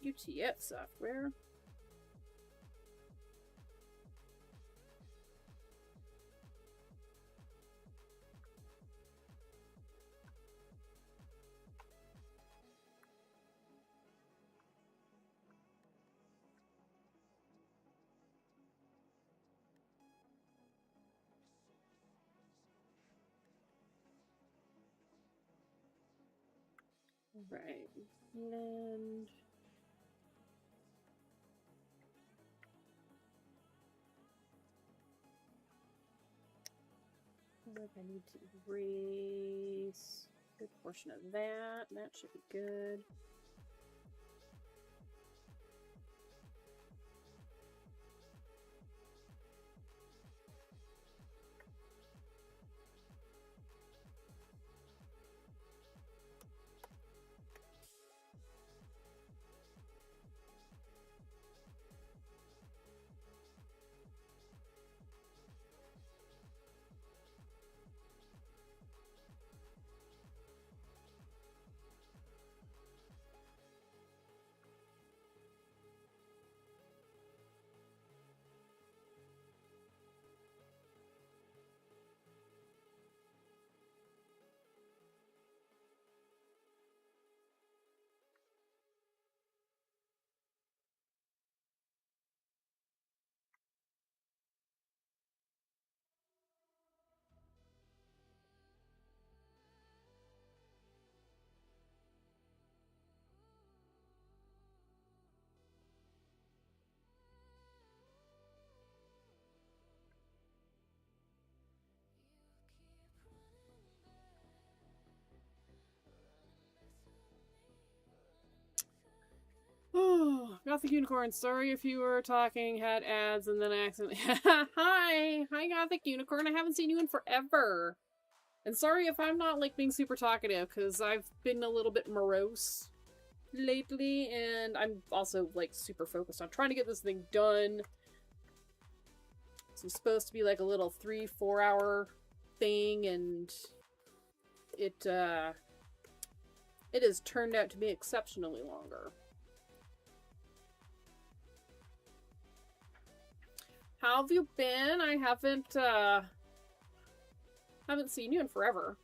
UTF software. Right, and I need to erase a good portion of that. That should be good. Oh, Gothic Unicorn, sorry if you were talking, had ads, and then I accidentally... Hi! Hi, Gothic Unicorn, I haven't seen you in forever! And sorry if I'm not, like, being super talkative, because I've been a little bit morose lately, and I'm also, like, super focused on trying to get this thing done. It's supposed to be, like, a little 3-4 hour thing, and it has turned out to be exceptionally longer. How have you been? I haven't seen you in forever.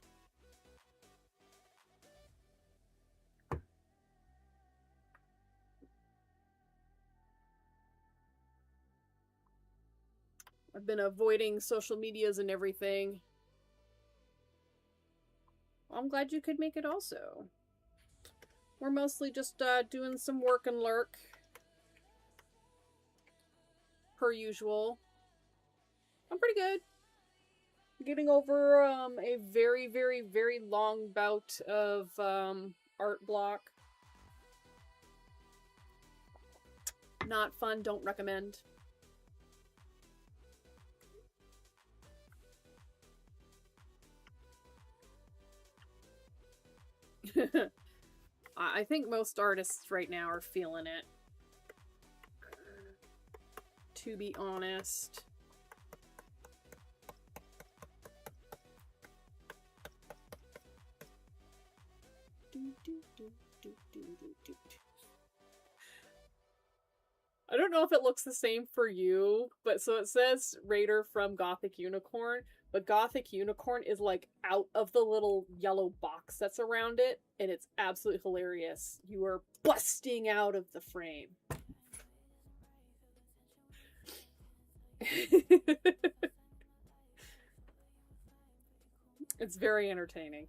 I've been avoiding social medias and everything. Well, I'm glad you could make it also. We're mostly just doing some work and lurk. Per usual. I'm pretty good. Getting over a very, very, very long bout of art block. Not fun, don't recommend. I think most artists right now are feeling it. To be honest. I don't know if it looks the same for you, but so it says Raider from Gothic Unicorn, but Gothic Unicorn is like out of the little yellow box that's around it, and it's absolutely hilarious. You are busting out of the frame. It's very entertaining.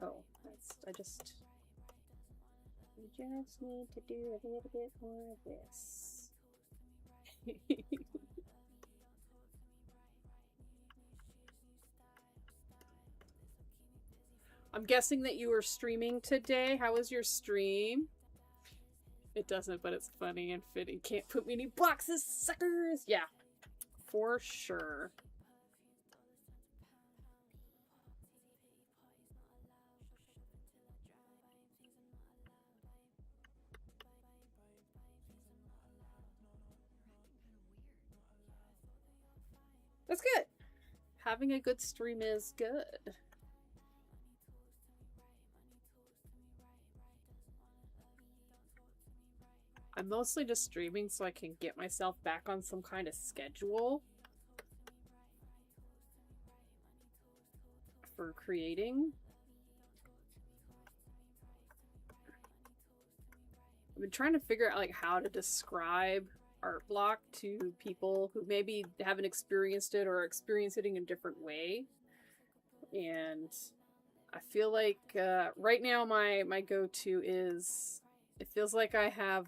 Oh, I just need to do a little bit more of this. I'm guessing that you were streaming today. How was your stream? It doesn't, but it's funny and fitting. Can't put me in any boxes, suckers! Yeah, for sure. That's good. Having a good stream is good. I'm mostly just streaming so I can get myself back on some kind of schedule for creating. I've been trying to figure out like how to describe art block to people who maybe haven't experienced it or experience it in a different way. And I feel like right now my go-to is, it feels like I have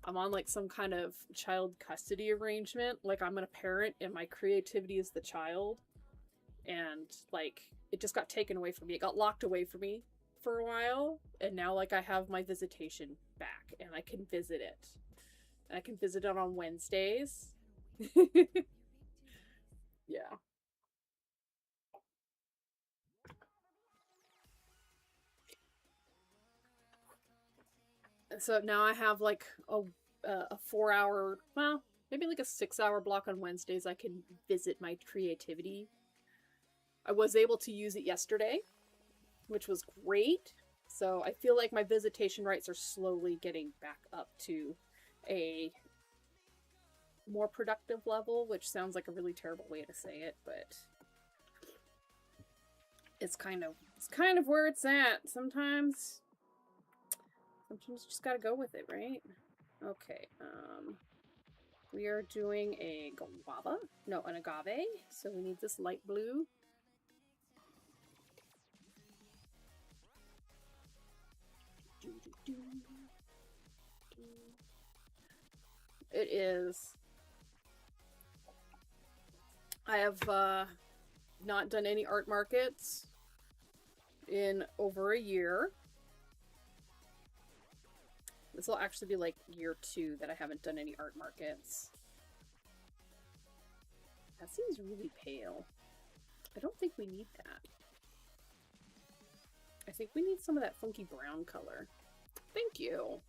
I'm on like some kind of child custody arrangement. Like I'm a parent and my creativity is the child. And like it just got taken away from me. It got locked away from me for a while. And now like I have my visitation back and I can visit it. And I can visit it on Wednesdays. Yeah. So now I have like a 4-hour, well, maybe like a 6-hour block on Wednesdays. I can visit my creativity. I was able to use it yesterday, which was great. So I feel like my visitation rights are slowly getting back up to a more productive level, which sounds like a really terrible way to say it, but it's kind of where it's at. Sometimes you just gotta go with it, right? Okay, we are doing a guava. No, an agave. So we need this light blue. It is. I have not done any art markets in over a year. This will actually be like year 2 that I haven't done any art markets. That seems really pale. I don't think we need that. I think we need some of that funky brown color. Thank you.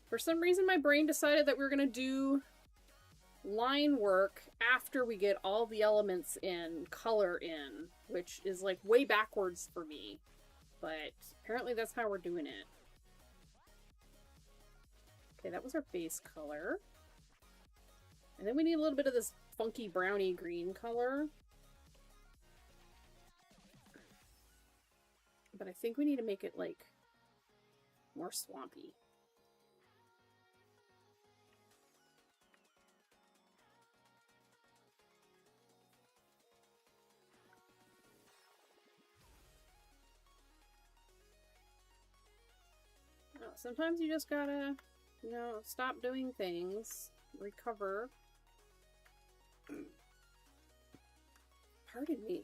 For some reason, my brain decided that we were going to do line work after we get all the elements in, color in, which is like way backwards for me. But apparently that's how we're doing it. Okay, that was our base color. And then we need a little bit of this funky browny green color. But I think we need to make it like more swampy. No, sometimes you just gotta, you know, stop doing things, recover. Pardon me.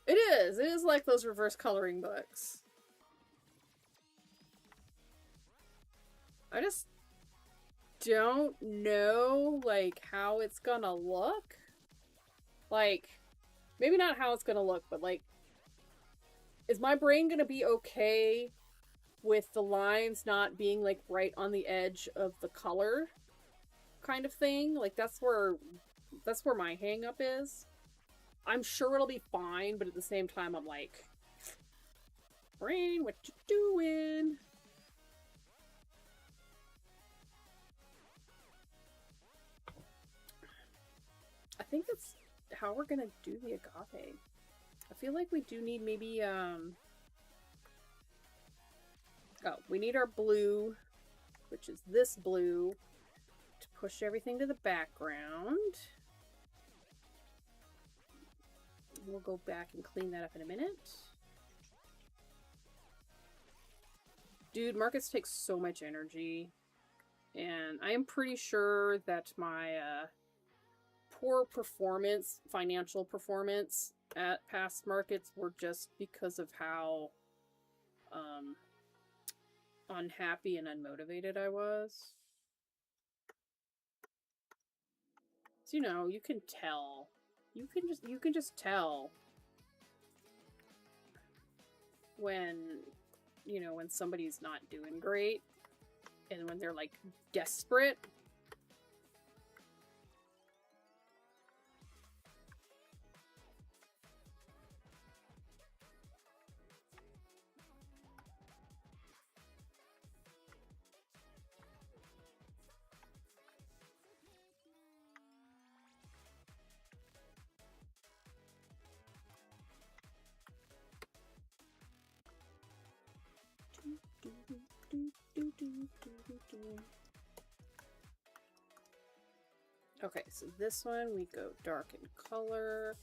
It is. It is like those reverse coloring books. I just don't know, like, how it's gonna look. Like, maybe not how it's gonna look, but, like, is my brain gonna be okay with the lines not being, like, right on the edge of the color kind of thing? Like, that's where my hang-up is. I'm sure it'll be fine, but at the same time, I'm like, brain, what you doing? I think that's how we're gonna do the agave. I feel like we do need maybe, oh, we need our blue, which is this blue, to push everything to the background. We'll go back and clean that up in a minute. Dude, markets take so much energy. And I am pretty sure that my poor performance, financial performance at past markets were just because of how unhappy and unmotivated I was. So, you know, you can tell. You can just tell when, you know, when somebody's not doing great and when they're like desperate. Okay, so this one we go dark in color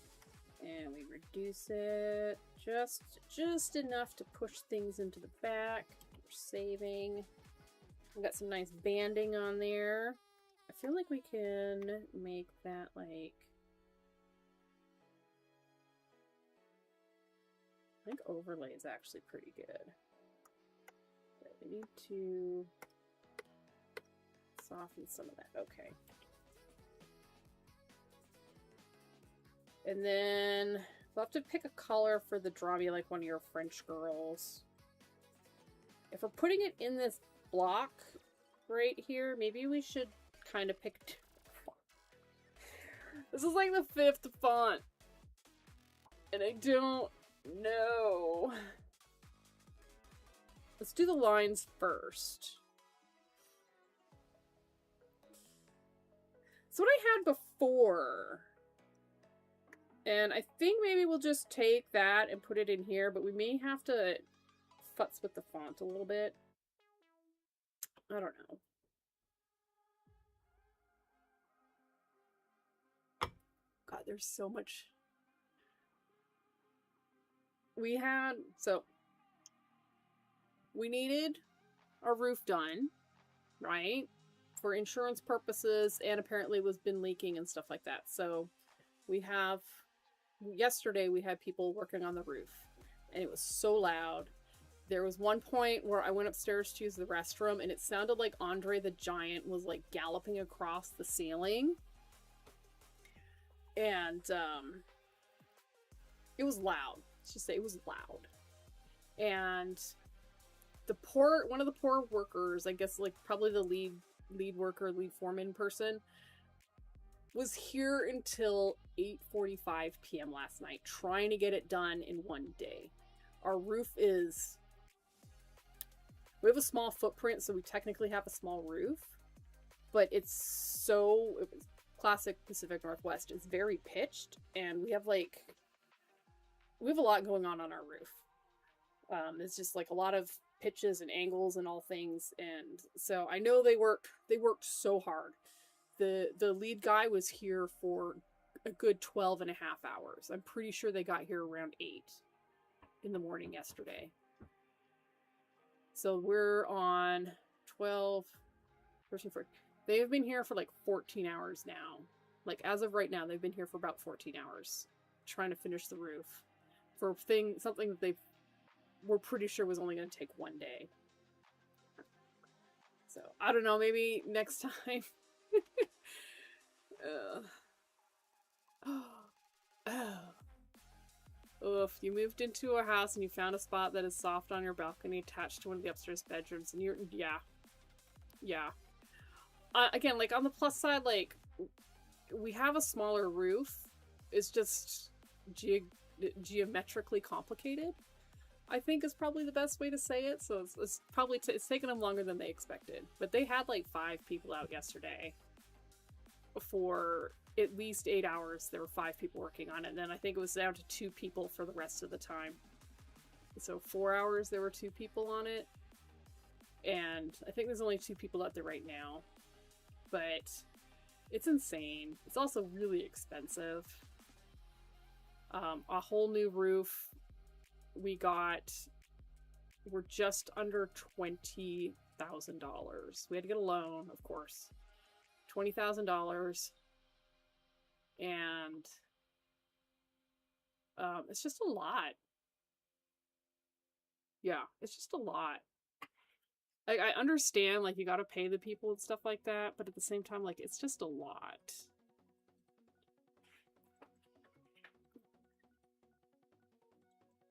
and we reduce it just enough to push things into the back. We're saving. We got some nice banding on there. I feel like we can make that like, I think overlay is actually pretty good. But I need to soften some of that. Okay. And then we'll have to pick a color for the draw me like one of your French girls. If we're putting it in this block right here, maybe we should kind of pick two. This is like the 5th font. And I don't know. Let's do the lines first. It's what I had before. And I think maybe we'll just take that and put it in here, but we may have to futz with the font a little bit. I don't know. God, there's so much. We needed our roof done, right? For insurance purposes, and apparently it was been leaking and stuff like that. So yesterday we had people working on the roof and it was so loud. There was one point where I went upstairs to use the restroom and it sounded like Andre the Giant was like galloping across the ceiling. And it was loud. Let's just say it was loud. And one of the poor workers, I guess like probably the lead worker, lead foreman person, was here until 8:45 p.m. last night trying to get it done in one day. Our roof we have a small footprint, so we technically have a small roof, but it was classic Pacific Northwest. It's very pitched, and we have a lot going on our roof. It's just like a lot of pitches and angles and all things, and so I know they worked so hard. The lead guy was here for a good 12 and a half hours. I'm pretty sure they got here around 8 in the morning yesterday. So we're on 12, 13, 14. They have been here for like 14 hours now. Like as of right now, they've been here for about 14 hours trying to finish the roof for something that they were pretty sure was only going to take one day. So I don't know, maybe next time. Oof, you moved into a house and you found a spot that is soft on your balcony attached to one of the upstairs bedrooms, and yeah. Again, like on the plus side, like we have a smaller roof. It's just geometrically complicated, I think is probably the best way to say it. So it's probably it's taken them longer than they expected. But they had like 5 people out yesterday. For at least 8 hours, there were 5 people working on it. And then I think it was down to 2 people for the rest of the time. So 4 hours, there were 2 people on it. And I think there's only 2 people out there right now. But it's insane. It's also really expensive. A whole new roof. We're just under $20,000. We had to get a loan, of course. $20,000. And it's just a lot. Yeah, it's just a lot. I understand, like, you gotta pay the people and stuff like that, but at the same time, like, it's just a lot.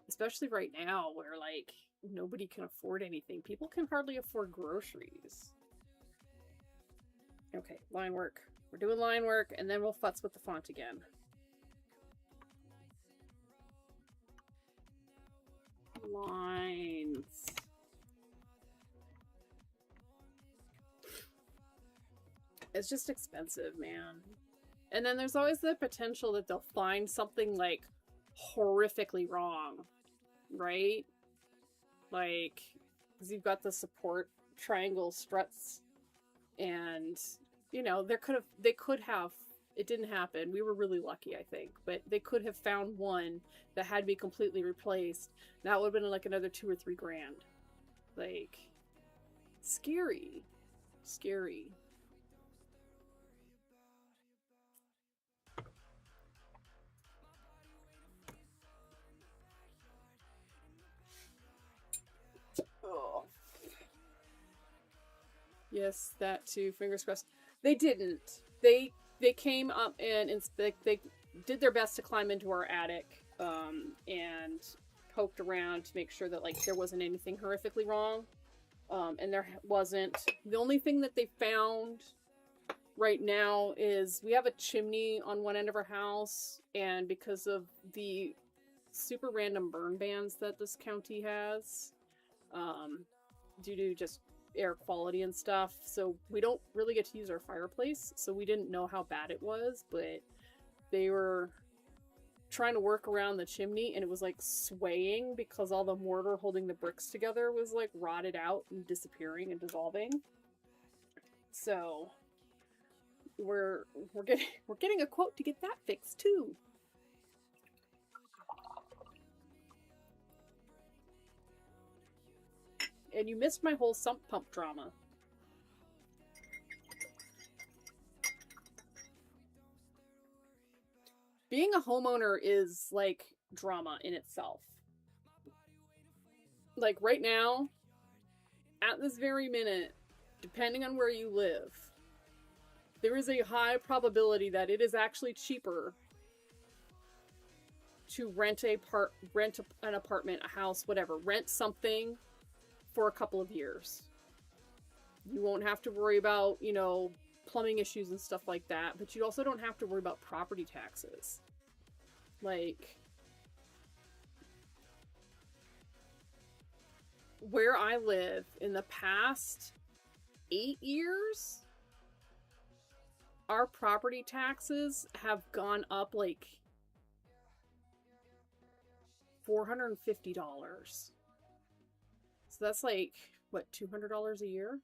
Especially right now, where, like, nobody can afford anything. People can hardly afford groceries. Okay, line work. We're doing line work, and then we'll futz with the font again. Lines. It's just expensive, man. And then there's always the potential that they'll find something, like, horrifically wrong, right? Like, because you've got the support triangle struts, and you know, it didn't happen. We were really lucky, I think, but they could have found one that had to be completely replaced. That would have been like another 2 or 3 grand. Like, scary. Scary. Oh. Yes, that too. Fingers crossed. They didn't. They came up and they did their best to climb into our attic, and poked around to make sure that like there wasn't anything horrifically wrong, and there wasn't. The only thing that they found right now is we have a chimney on one end of our house, and because of the super random burn bans that this county has, due to just air quality and stuff, so we don't really get to use our fireplace, so we didn't know how bad it was, but they were trying to work around the chimney and it was like swaying because all the mortar holding the bricks together was like rotted out and disappearing and dissolving. So we're getting a quote to get that fixed too. And you missed my whole sump pump drama. Being a homeowner is, like, drama in itself. Like, right now, at this very minute, depending on where you live, there is a high probability that it is actually cheaper to rent an apartment, a house, whatever. Rent something for a couple of years. You won't have to worry about, you know, plumbing issues and stuff like that, but you also don't have to worry about property taxes. Like, where I live, in the past 8 years, our property taxes have gone up like $450. So that's like, what, $200 a year?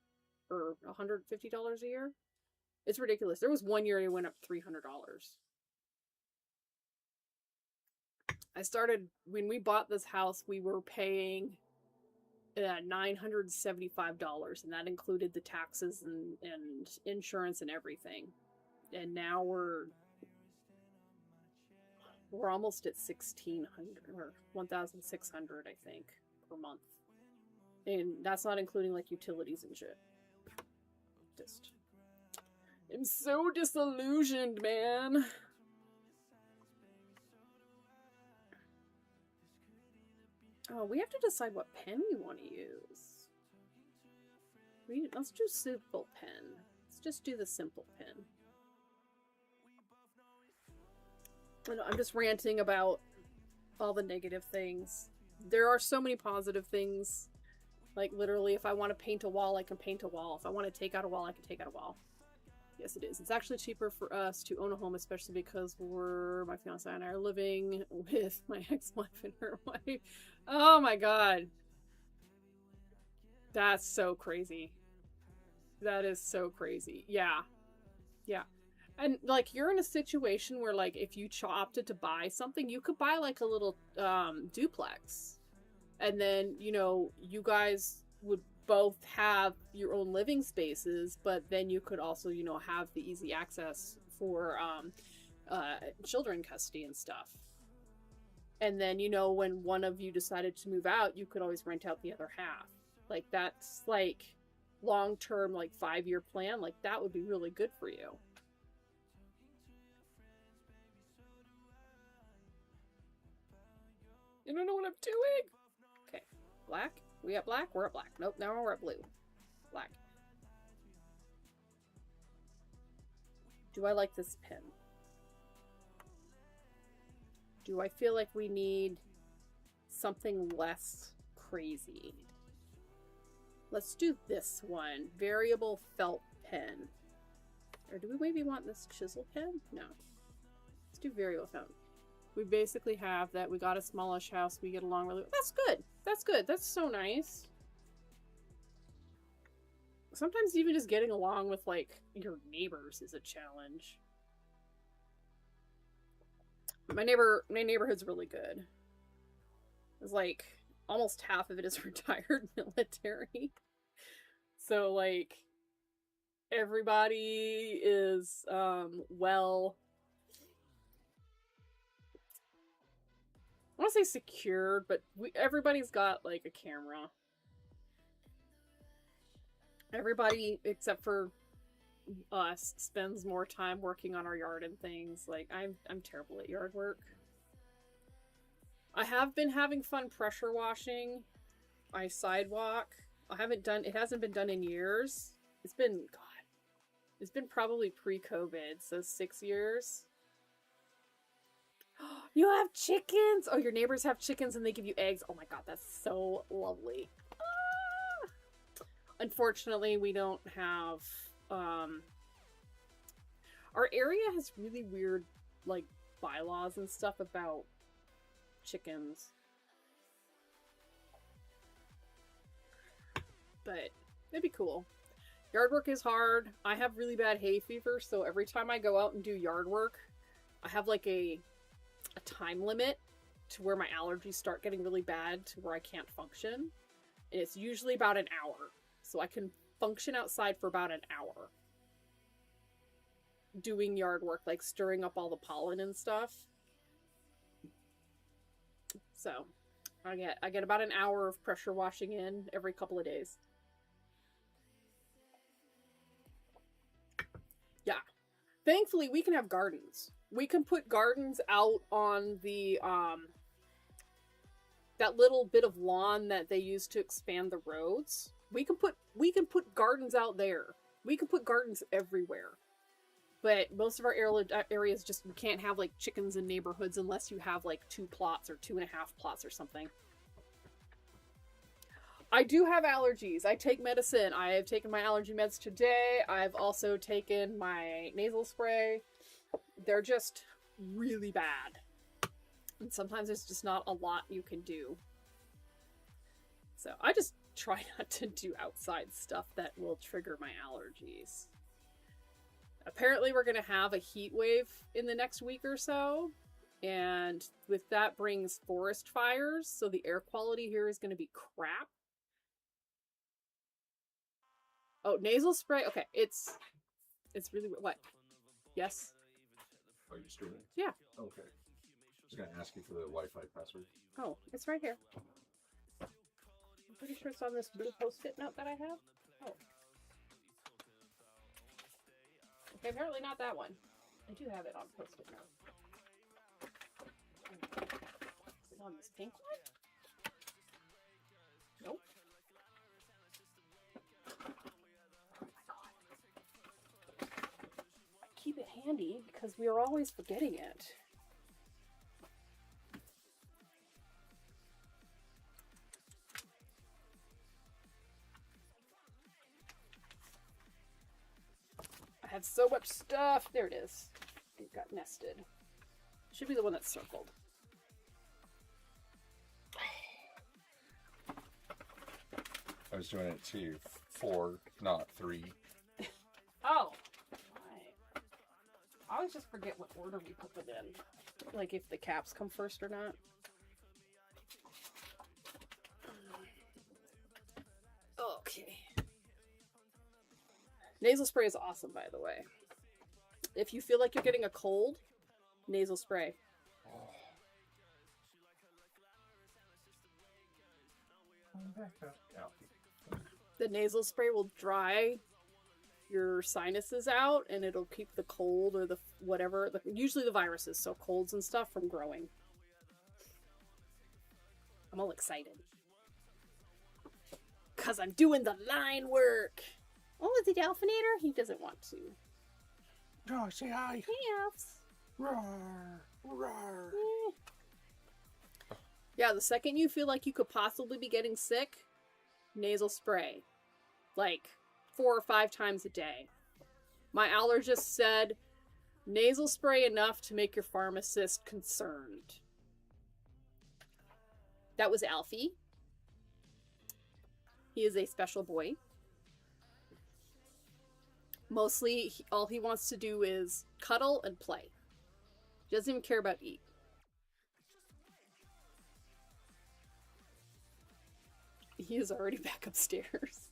Or $150 a year? It's ridiculous. There was one year it went up $300. When we bought this house, we were paying $975, and that included the taxes and insurance and everything. And now we're almost at $1,600 or $1,600, I think, per month. And that's not including like utilities and shit. I'm so disillusioned, man. Oh, we have to decide what pen we want to use. Let's do simple pen. Let's just do the simple pen. I'm just ranting about all the negative things. There are so many positive things. Like, literally, if I want to paint a wall, I can paint a wall. If I want to take out a wall, I can take out a wall. Yes, it is. It's actually cheaper for us to own a home, especially because my fiance and I are living with my ex-wife and her wife. Oh my god. That's so crazy. That is so crazy. Yeah. Yeah. And, like, you're in a situation where, like, if you opted to buy something, you could buy, like, a little duplex. And then, you know, you guys would both have your own living spaces, but then you could also, you know, have the easy access for children custody and stuff. And then, you know, when one of you decided to move out, you could always rent out the other half. Like, that's, like, long-term, like, 5-year plan. Like, that would be really good for you. I don't know what I'm doing. Okay, black. We at black? We're at black. Nope, now we're at blue. Black. Do I like this pen? Do I feel like we need something less crazy? Let's do this one. Variable felt pen. Or do we maybe want this chisel pen? No. Let's do variable felt. We basically have that. We got a smallish house. We get along really well. That's good. That's good. That's so nice. sometimes even just getting along with, like, your neighbors is a challenge. My neighborhood's really good. It's like almost half of it is retired military. So like everybody is well, I want to say secured, but everybody's got like a camera. Everybody except for us spends more time working on our yard and things. Like I'm terrible at yard work. I have been having fun pressure washing my sidewalk. It hasn't been done in years. It's been probably pre-COVID, so 6 years. You have chickens! Oh, your neighbors have chickens and they give you eggs. Oh my god, that's so lovely. Ah! Unfortunately, we don't have, our area has really weird, like, bylaws and stuff about chickens. But it'd be cool. Yard work is hard. I have really bad hay fever, so every time I go out and do yard work, I have like a time limit to where my allergies start getting really bad to where I can't function. And it's usually about an hour. So I can function outside for about an hour. Doing yard work, like stirring up all the pollen and stuff. So I get about an hour of pressure washing in every couple of days. Yeah. Thankfully, we can have gardens. We can put gardens out on the, that little bit of lawn that they use to expand the roads. We can put gardens out there. We can put gardens everywhere. But most of our areas just, you can't have, like, chickens in neighborhoods unless you have, like, 2 plots or 2.5 plots or something. I do have allergies. I take medicine. I have taken my allergy meds today. I've also taken my nasal spray. They're just really bad. And sometimes there's just not a lot you can do. So I just try not to do outside stuff that will trigger my allergies. Apparently we're going to have a heat wave in the next week or so. And with that brings forest fires. So the air quality here is going to be crap. Oh, nasal spray. Okay, it's really what? Yes. Are you streaming? Yeah. Okay. I was gonna ask you for the Wi-Fi password. Oh, it's right here. I'm pretty sure it's on this blue post-it note that I have. Oh. Okay, apparently not that one. I do have it on post-it note. Is it on this pink one? Nope. Keep it handy because we are always forgetting it. I have so much stuff. There it is. It got nested. It should be the one that's circled. I was doing it to 4, not 3. Oh. I always just forget what order we put them in. Like if the caps come first or not. Okay. Nasal spray is awesome, by the way. If you feel like you're getting a cold, nasal spray. The nasal spray will dry your sinuses out and it'll keep the cold or the whatever, usually the viruses, so colds and stuff, from growing. I'm all excited because I'm doing the line work. Oh, is it Alphinator? He doesn't want to. Oh, say hi. Hey, Alphs. Roar, roar. Yeah, the second you feel like you could possibly be getting sick, nasal spray. Like 4 or 5 times a day. My allergist said nasal spray enough to make your pharmacist concerned. That was Alfie. He is a special boy. Mostly, all he wants to do is cuddle and play. He doesn't even care about eat. He is already back upstairs.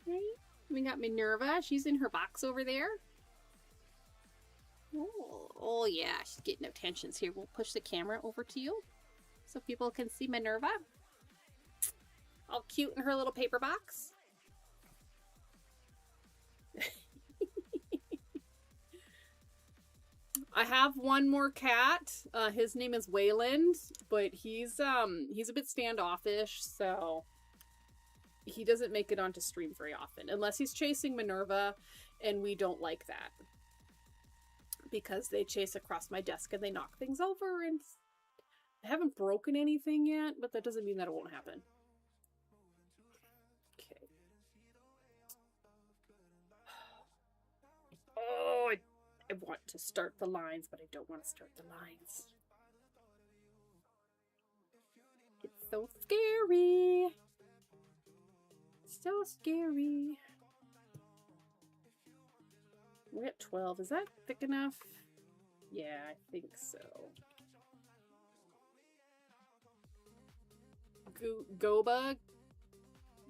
Right? We got Minerva. She's in her box over there. Oh yeah, she's getting attentions here. We'll push the camera over to you so people can see Minerva. All cute in her little paper box. I have one more cat. His name is Wayland, but he's a bit standoffish, so he doesn't make it onto stream very often unless he's chasing Minerva, and we don't like that because they chase across my desk and they knock things over, and I haven't broken anything yet, but that doesn't mean that it won't happen. Okay. Oh, I want to start the lines, but I don't want to start the lines. It's so scary. So scary. We're at 12. Is that thick enough? Yeah, I think so. Goba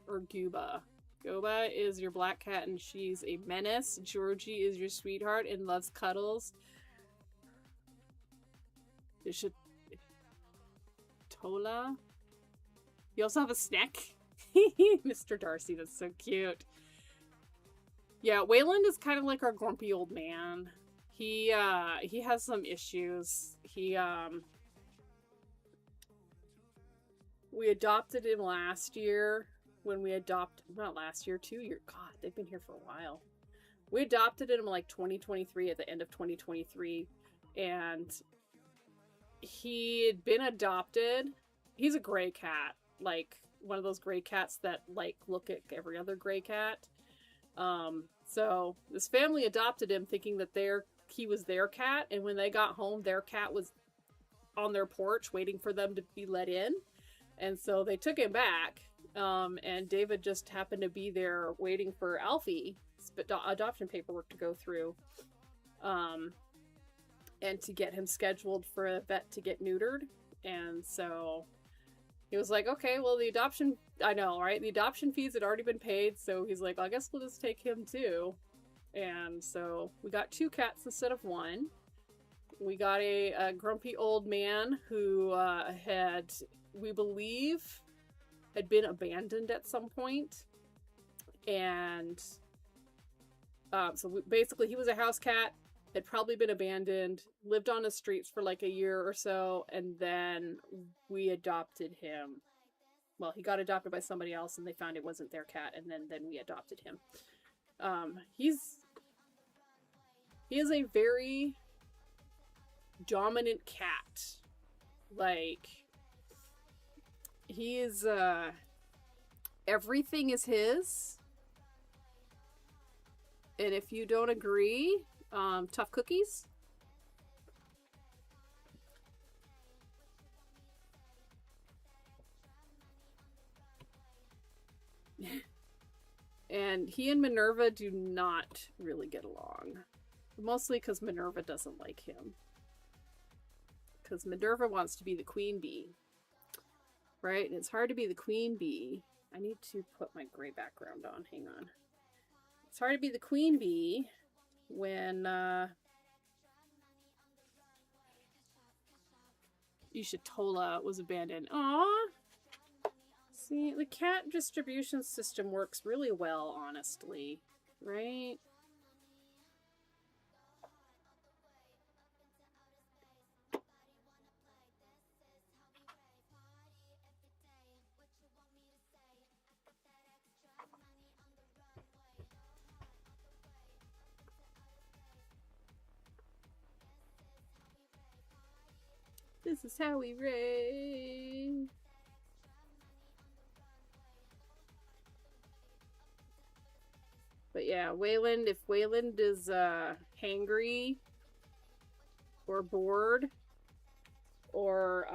or Gooba? Goba is your black cat and she's a menace. Georgie is your sweetheart and loves cuddles. You should... Tola? You also have a snack? Mr. Darcy, that's so cute. Yeah, Wayland is kind of like our grumpy old man. He has some issues. We adopted him last year. When we not last year, 2 years. God, they've been here for a while. We adopted him like 2023, at the end of 2023. And he had been adopted. He's a gray cat. Like, one of those gray cats that, like, look at every other gray cat. So this family adopted him thinking that he was their cat. And when they got home, their cat was on their porch waiting for them to be let in. And so they took him back. And David just happened to be there waiting for Alfie's adoption paperwork to go through. And to get him scheduled for a vet to get neutered. And so he was like, okay, well, the adoption, I know, right? The adoption fees had already been paid. So he's like, I guess we'll just take him too. And so we got 2 cats instead of 1. We got a grumpy old man who had, we believe, had been abandoned at some point. And so basically he was a house cat, had probably been abandoned, lived on the streets for like a year or so, and then we adopted him. Well, he got adopted by somebody else and they found it wasn't their cat, and then we adopted him. He is a very dominant cat. Like, he is, everything is his. And if you don't agree, tough cookies. And he and Minerva do not really get along. Mostly because Minerva doesn't like him. Because Minerva wants to be the queen bee. Right? And it's hard to be the queen bee. I need to put my gray background on. Hang on. It's hard to be the queen bee when Ishitola was abandoned. Aww. See, the cat distribution system works really well, honestly. Right? This is how we rave. But yeah, Wayland, if Wayland is hangry or bored or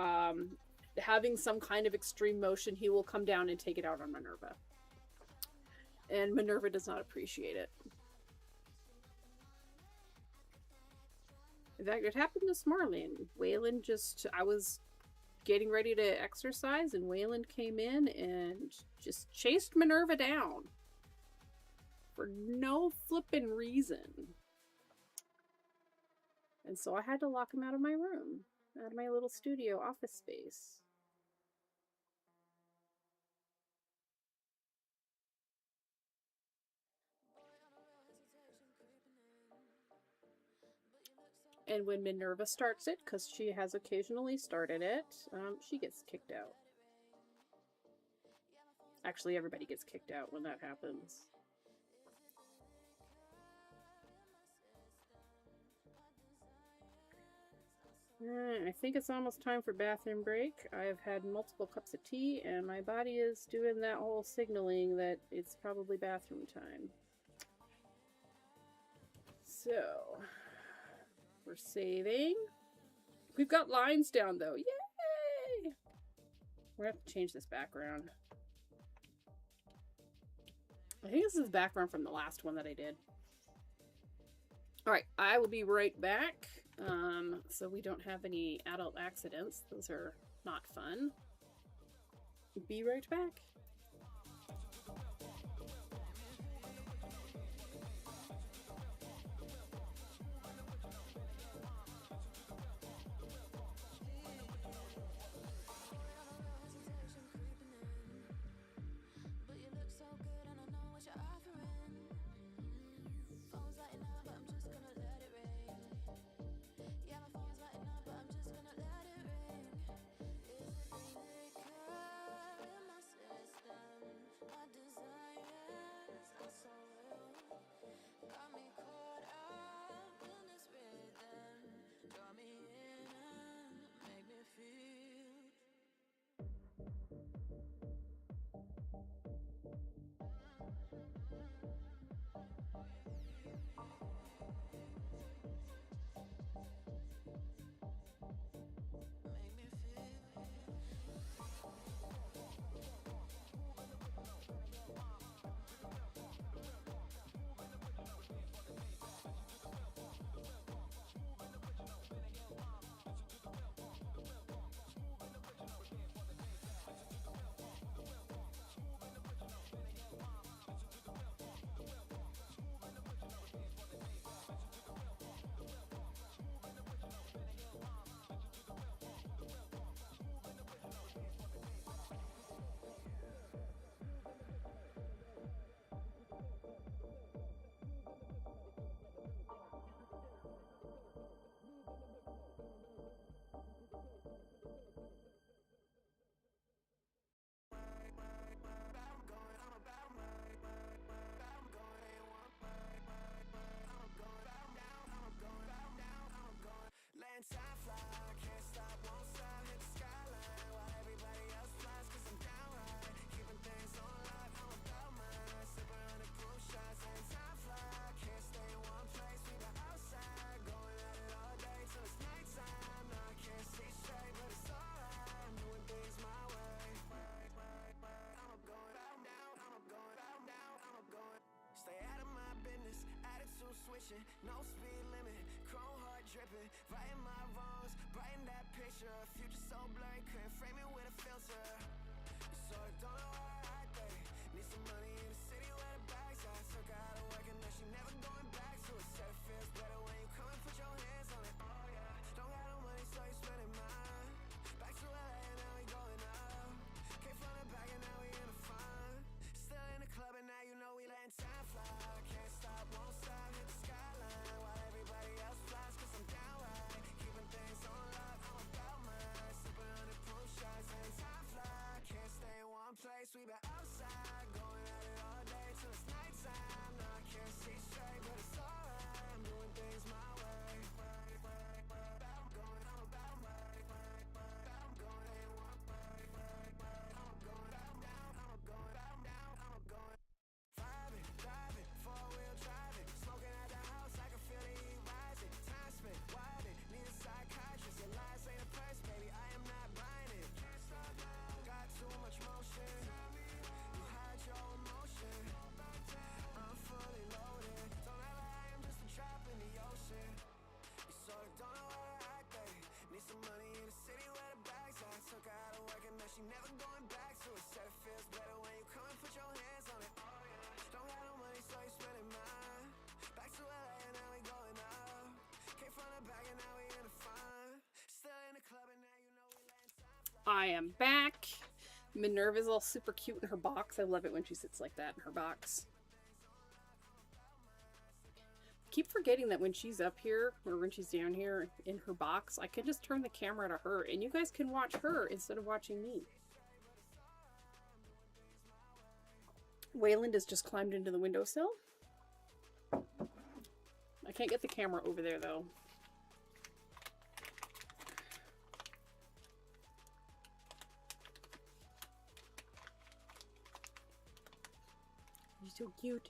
having some kind of extreme motion, he will come down and take it out on Minerva. And Minerva does not appreciate it. In fact, it happened this morning. Wayland I was getting ready to exercise, and Wayland came in and just chased Minerva down. For no flippin' reason. And so I had to lock him out of my room. Out of my little studio office space. And when Minerva starts it, because she has occasionally started it, she gets kicked out. Actually, everybody gets kicked out when that happens. I think it's almost time for bathroom break. I've had multiple cups of tea, and my body is doing that whole signaling that it's probably bathroom time. So, we're saving. We've got lines down, though. Yay! We're going to have to change this background. I think this is the background from the last one that I did. Alright, I will be right back. So we don't have any adult accidents. Those are not fun. Be right back. No speed limit, chrome heart dripping, writing my wrongs, writing that picture. Future so blurry, couldn't frame it with a filter. So I don't know why I think. Need some money in the city where the bags at. Took her out of work and now she never going back to it. Said it feels better when you come and put your hands on it. Oh yeah, don't got no money so you spending mine. Back to LA and now we going up. Came from the back and now we in the front. Still in the club and now you know we letting time fly. Can't stop, won't stop, hit the skyline. While everybody else flies cause I'm down right. Keeping things on lock, I'm about mine. Sipping on the proof shots and time fly. Can't stay in one place, we been outside. Going at it all day till it's nighttime. Now I can't see straight but it's alright. I'm doing things my way. I'm going, I'm about my I'm going in one way. I'm going out now, I'm going out now, I'm going. Driving, four-wheel driving. Smoking at the house, I can feel the heat rising. Time spent, wildin', need a psychiatrist. Your lies ain't a price, baby, I am not buying it. Can't stop now, got too much motion. You hide your emotion. I am back. Minerva's all super cute in her box. I love it when she sits like that in her box. Keep forgetting that when she's up here, or when she's down here in her box, I can just turn the camera to her, and you guys can watch her instead of watching me. Wayland has just climbed into the windowsill. I can't get the camera over there, though. You're so cute.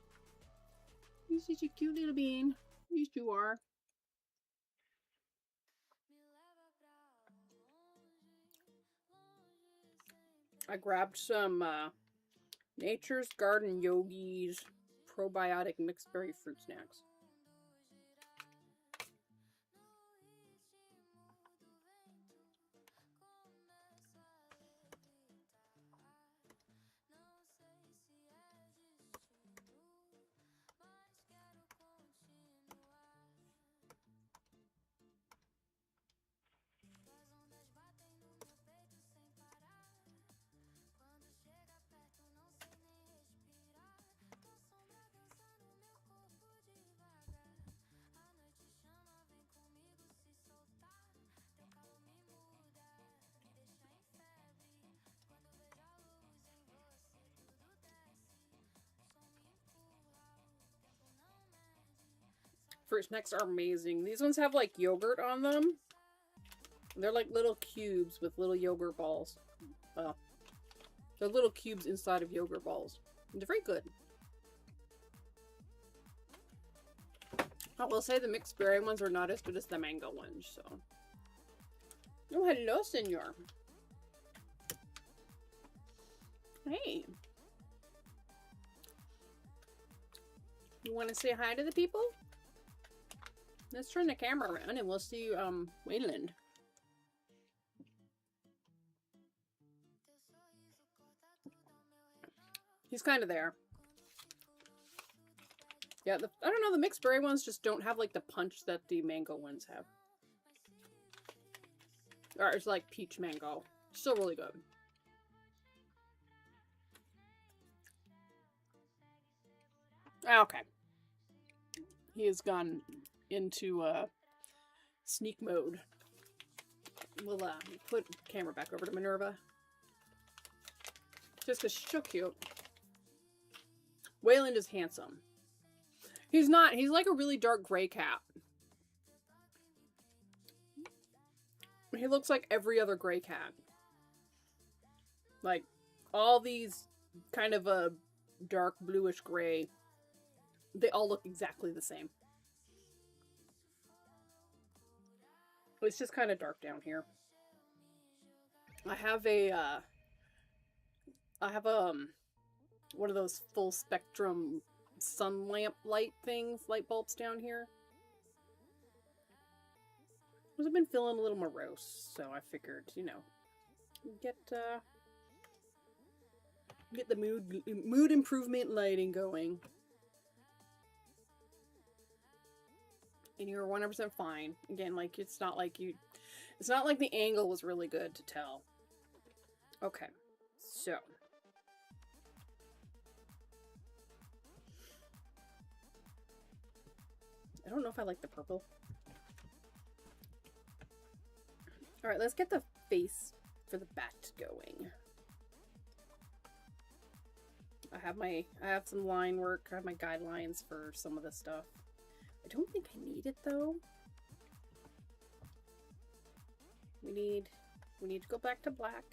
You're such a cute little bean. Yes, you are. I grabbed some Nature's Garden Yogi's probiotic mixed berry fruit snacks. Fruit snacks are amazing. These ones have like yogurt on them. They're like little cubes with little yogurt balls. They're little cubes inside of yogurt balls. They're very good. I will say the mixed berry ones are not as good as the mango ones, so. Oh, hello, senor. Hey. You want to say hi to the people? Let's turn the camera around and we'll see Wayland. He's kind of there. Yeah, I don't know, the mixed berry ones just don't have like the punch that the mango ones have. Or it's like peach mango. Still really good. Okay. He has gone into sneak mode. We'll put the camera back over to Minerva. Just because she's so cute. Wayland is handsome. He's not. He's like a really dark gray cat. He looks like every other gray cat. Like, all these kind of a dark bluish gray, they all look exactly the same. It's just kind of dark down here. I have one of those full spectrum sun lamp light things, light bulbs down here. I've been feeling a little morose, so I figured, you know, get the mood improvement lighting going. And you're 100% fine. Again, like, it's not like the angle was really good to tell. Okay, so. I don't know if I like the purple. Alright, let's get the face for the bat going. I have some line work. I have my guidelines for some of the stuff. I don't think I need it though. We need to go back to black.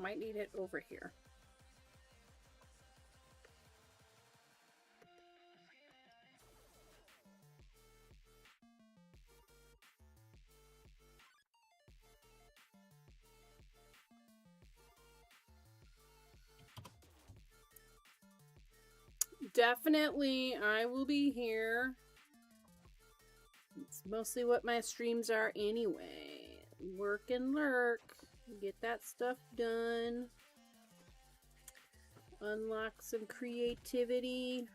might need it over here. Definitely, I will be here. It's mostly what my streams are anyway. Work and lurk. Get that stuff done. Unlock some creativity.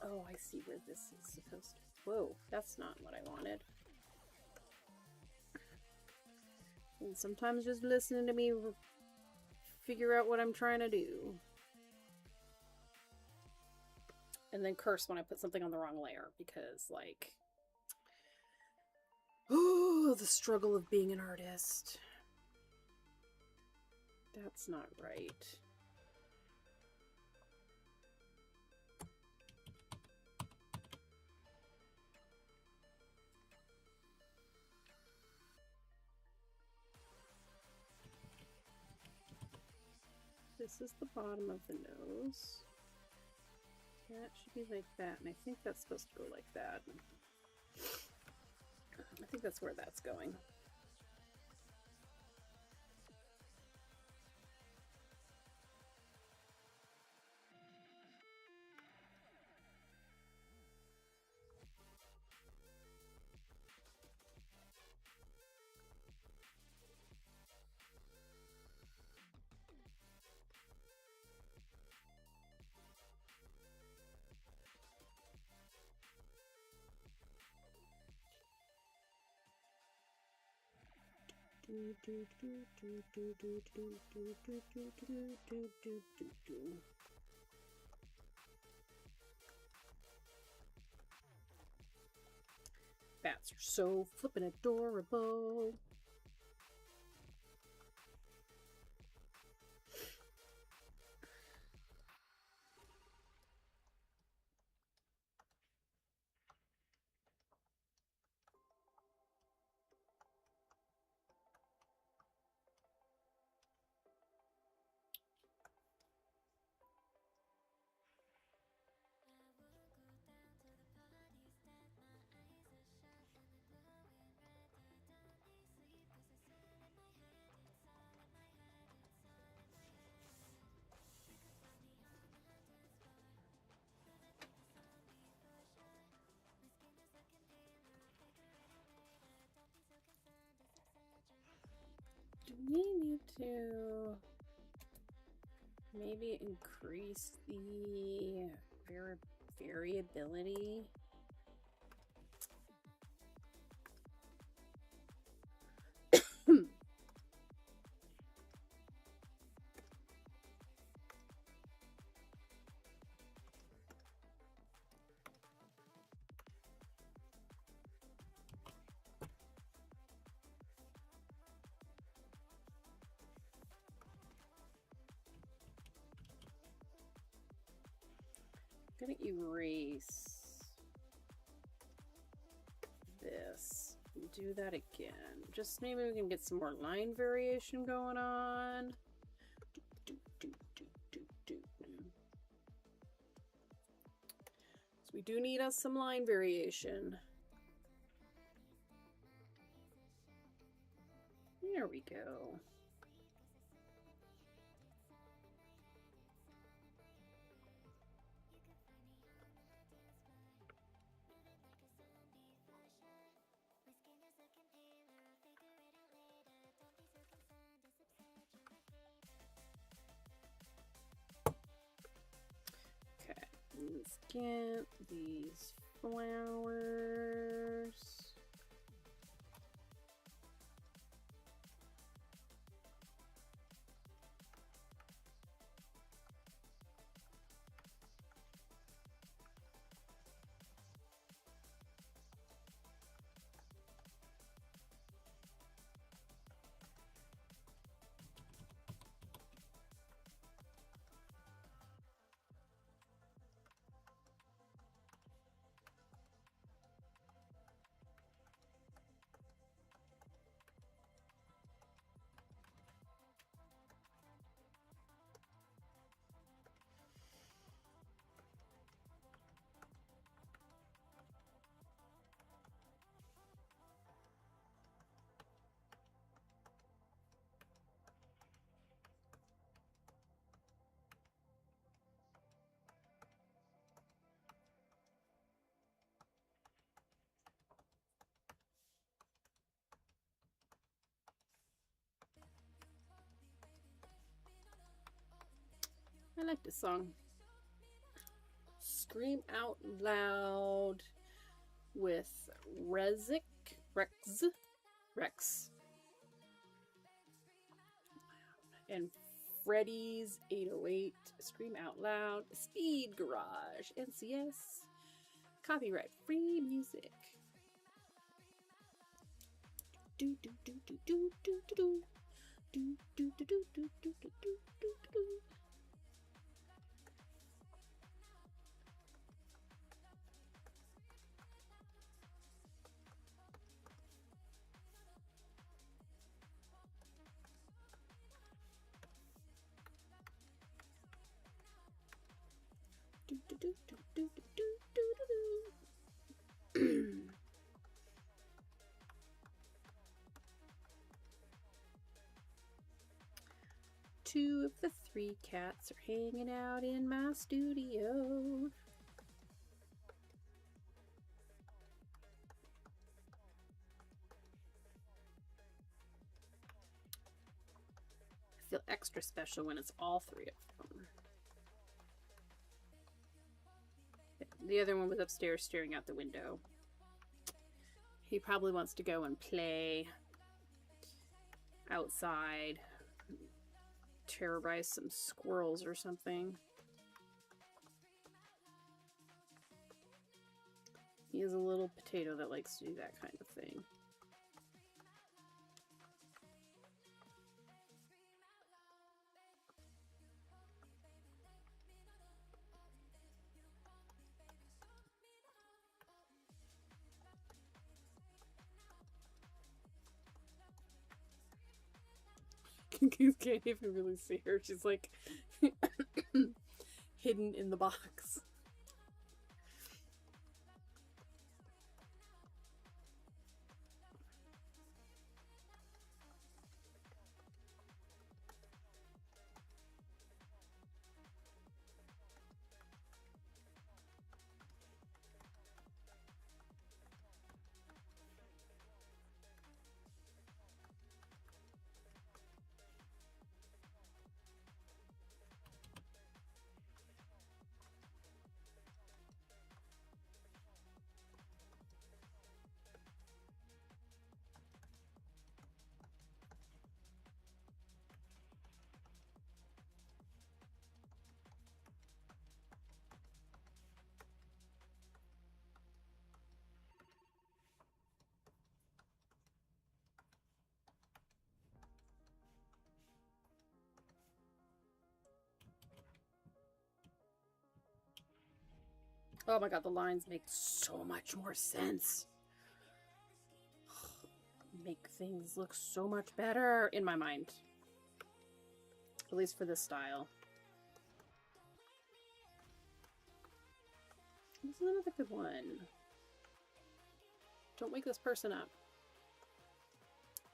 Oh, I see where this is supposed to... Whoa, that's not what I wanted. And sometimes just listening to me figure out what I'm trying to do. And then curse when I put something on the wrong layer, because, like... Oh, the struggle of being an artist. That's not right. This is the bottom of the nose. That should be like that, and I think that's supposed to go like that. I think that's where that's going. Bats are so flippin' adorable. Do we need to maybe increase the variability? I'm gonna erase this and do that again. Just maybe we can get some more line variation going on. So we do need us some line variation. There we go. Let's get these flowers. I like this song. Scream Out Loud with Rex. And Freddy's 808. Scream Out Loud. Speed Garage. NCS. Copyright free music. Do do do do do do do do do do do do do do do do do. Do do do do do do do do do. Two of the three cats are hanging out in my studio. I feel extra special when it's all three of them. The other one was upstairs staring out the window. He probably wants to go and play outside, terrorize some squirrels or something. He is a little potato that likes to do that kind of thing. You can't even really see her. She's like hidden in the box. Oh my god, the lines make so much more sense. Make things look so much better in my mind. At least for this style. This is another good one. Don't wake this person up.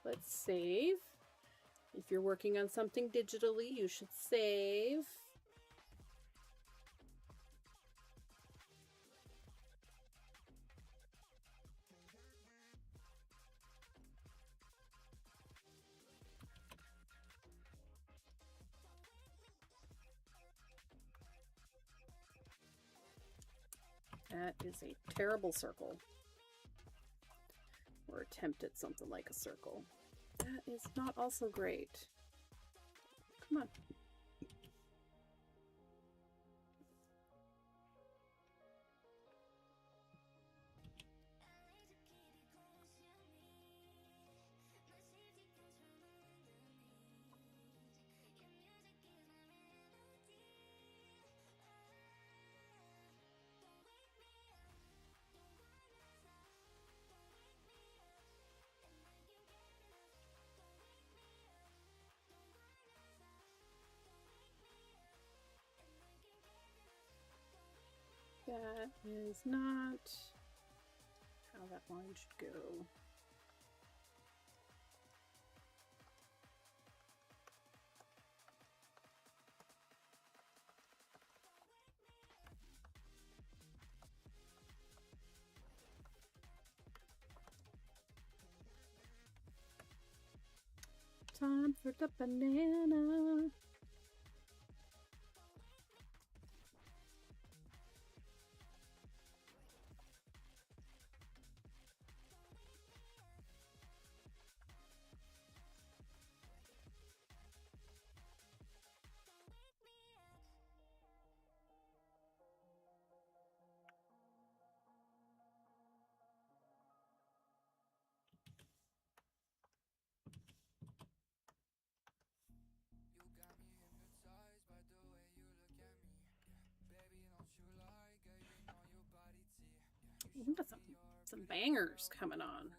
Let's save. If you're working on something digitally, you should save. That is a terrible circle. Or attempt at something like a circle. That is not also great. Come on. That is not how that line should go. Time for the banana. We got some bangers coming on.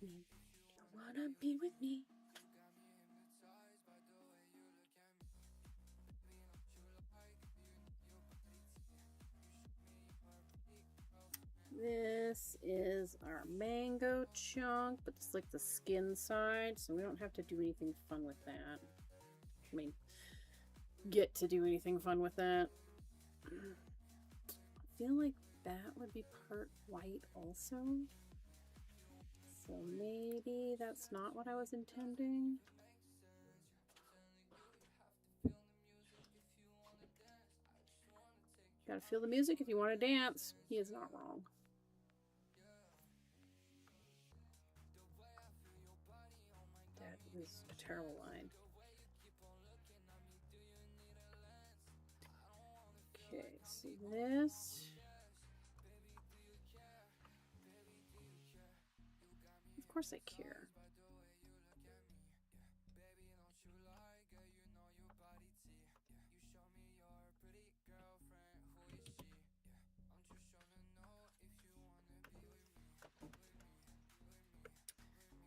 You wanna be with me? This is our mango chunk, but it's like the skin side, so we don't have to do anything fun with that. I mean, get to do anything fun with that. I feel like that would be part white also. So maybe that's not what I was intending. Gotta feel the music if you want to dance. He is not wrong. That is a terrible line. Okay, so this. Of course I care.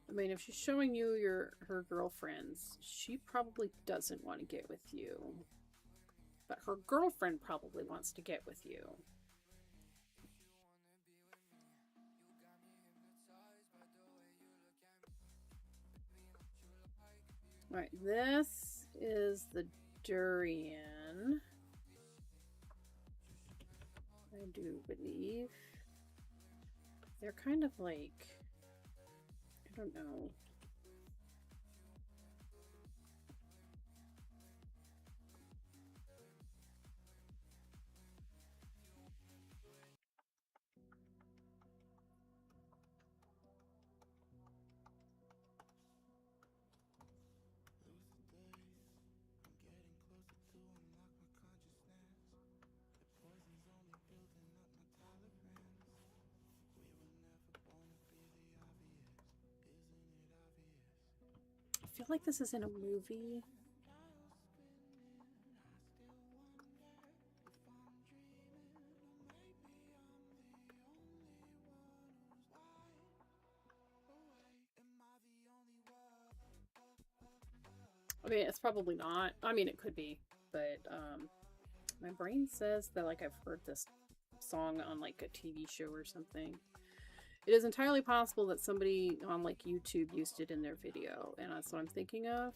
I mean, if she's showing you her girlfriends, she probably doesn't want to get with you. But her girlfriend probably wants to get with you. Alright, this is the durian. I do believe. They're kind of like, I don't know. I feel like this is in a movie. I mean, it's probably not. I mean, it could be, but my brain says that like I've heard this song on like a TV show or something. It is entirely possible that somebody on like YouTube used it in their video, and that's what I'm thinking of.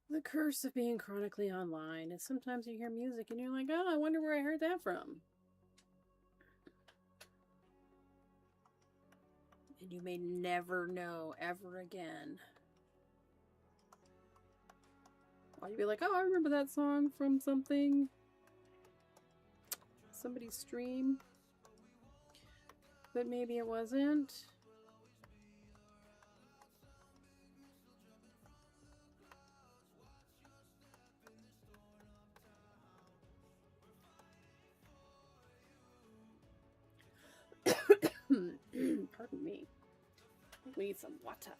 The curse of being chronically online is sometimes you hear music and you're like, oh, I wonder where I heard that from. And you may never know ever again. Or you'll be like, oh, I remember that song from something. Somebody's stream. But maybe it wasn't. Pardon me. We need some water.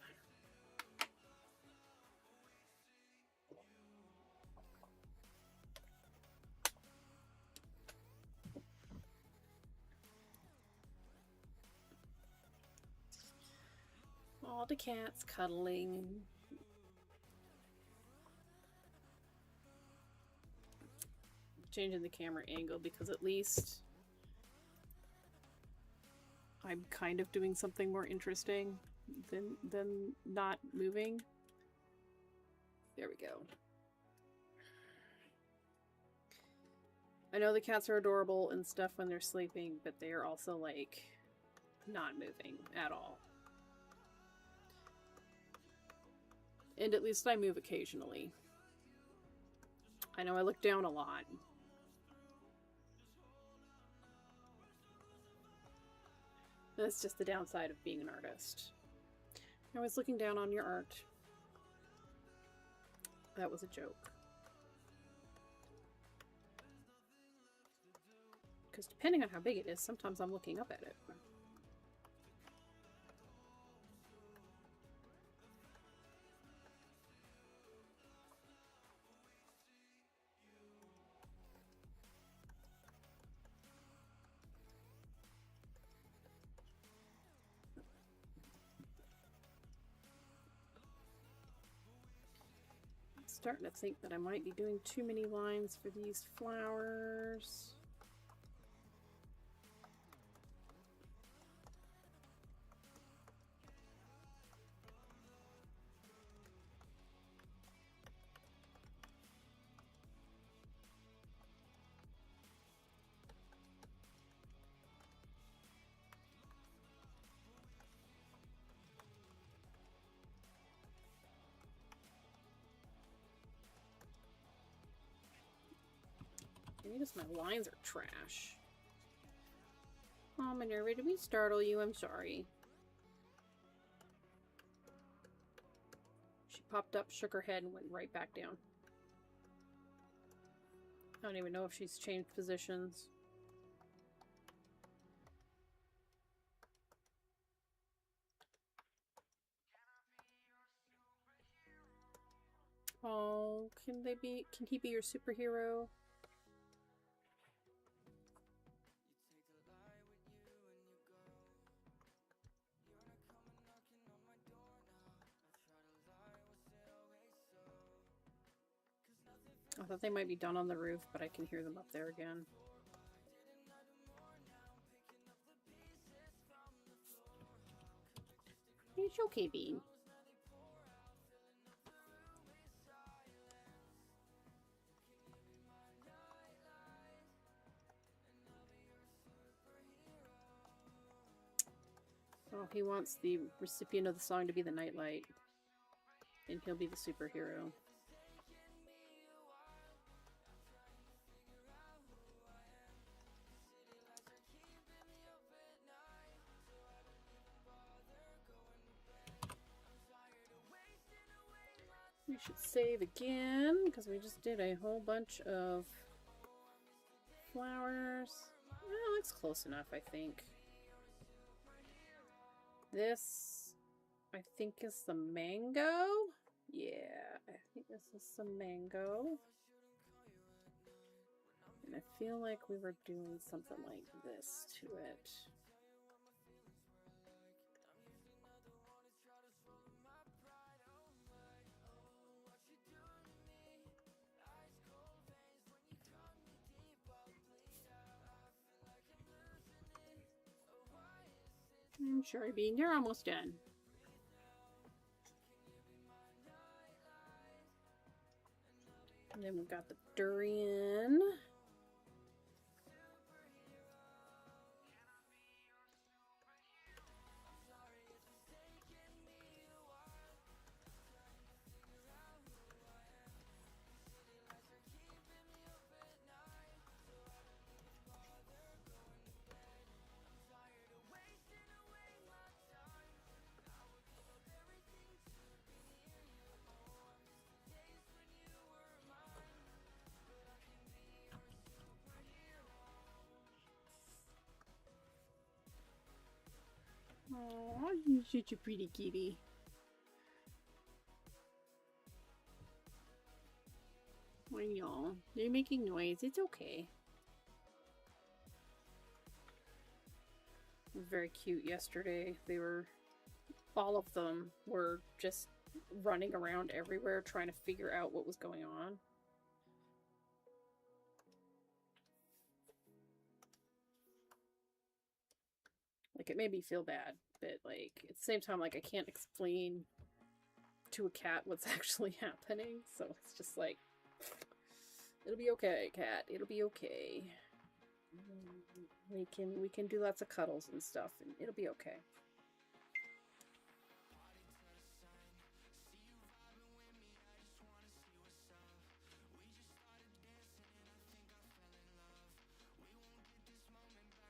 all the cats cuddling. Changing the camera angle because at least I'm kind of doing something more interesting than not moving. There we go. I know the cats are adorable and stuff when they're sleeping, but they are also like not moving at all. And at least I move occasionally. I know I look down a lot. That's just the downside of being an artist. I was looking down on your art. That was a joke. Because depending on how big it is, sometimes I'm looking up at it. Starting to think that I might be doing too many lines for these flowers. Maybe just my lines are trash. Oh, Minerva, did we startle you? I'm sorry. She popped up, shook her head, and went right back down. I don't even know if she's changed positions. Oh, can he be your superhero? I thought they might be done on the roof, but I can hear them up there again. It's okay, Bean. Oh, he wants the recipient of the song to be the nightlight. And he'll be the superhero. We should save again, because we just did a whole bunch of flowers. Well, it's close enough, I think. This, I think, is the mango. Yeah, I think this is some mango. And I feel like we were doing something like this to it. I'm sorry, Bean, you're almost done. And then we've got the durian. Oh, you're such a pretty kitty. I know. They're making noise. It's okay. It was very cute yesterday. They were all of them were just running around everywhere trying to figure out what was going on. Like, it made me feel bad, but, like, at the same time, like, I can't explain to a cat what's actually happening, so it's just like, it'll be okay, cat. It'll be okay. We can do lots of cuddles and stuff, and it'll be okay.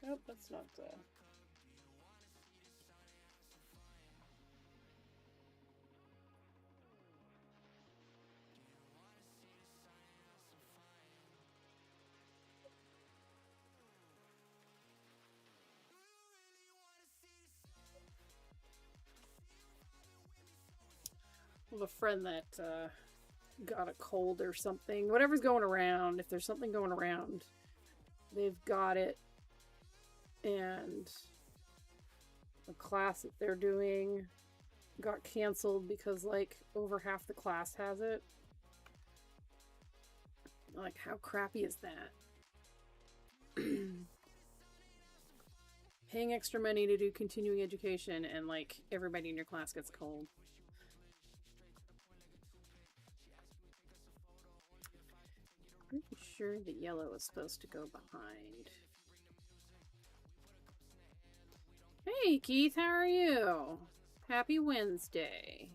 Nope, that's not I have a friend that got a cold or something. Whatever's going around, if there's something going around, they've got it. And the class that they're doing got canceled because, like, over half the class has it. Like, how crappy is that? Paying extra money to do continuing education and, like, everybody in your class gets a cold. Pretty sure the yellow is supposed to go behind. Hey, Keith, how are you? Happy Wednesday.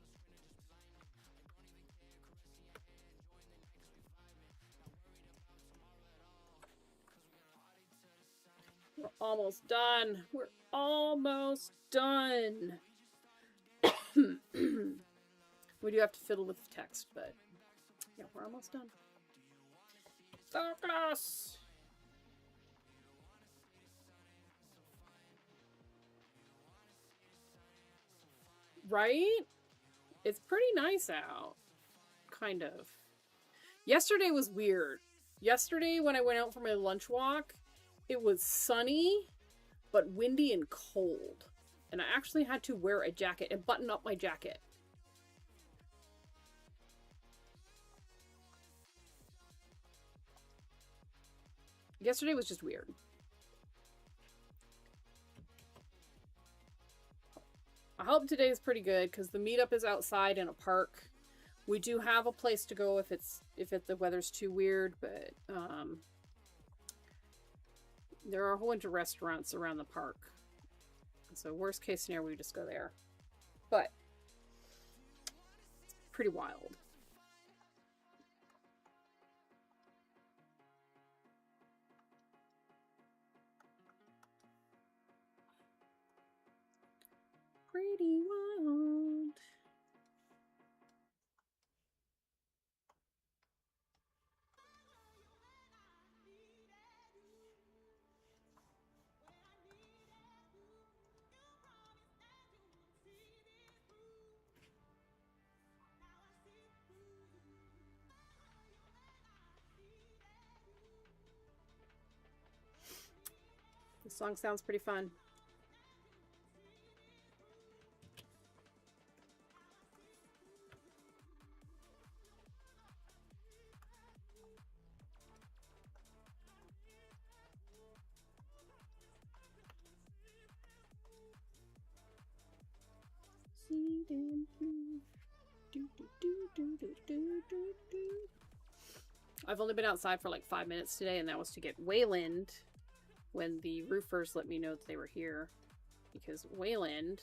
We're almost done. We're almost done. We do have to fiddle with the text, but yeah, we're almost done. So close. Right? It's pretty nice out. Kind of. Yesterday was weird. Yesterday when I went out for my lunch walk, it was sunny, but windy and cold. And I actually had to wear a jacket and button up my jacket. Yesterday was just weird. I hope today is pretty good because the meetup is outside in a park. We do have a place to go if the weather's too weird, but there are a whole bunch of restaurants around the park. So worst case scenario, we just go there. But it's pretty wild. Pretty wild. The song sounds pretty fun. I've only been outside for like 5 minutes today, and that was to get Wayland when the roofers let me know that they were here. Because Wayland,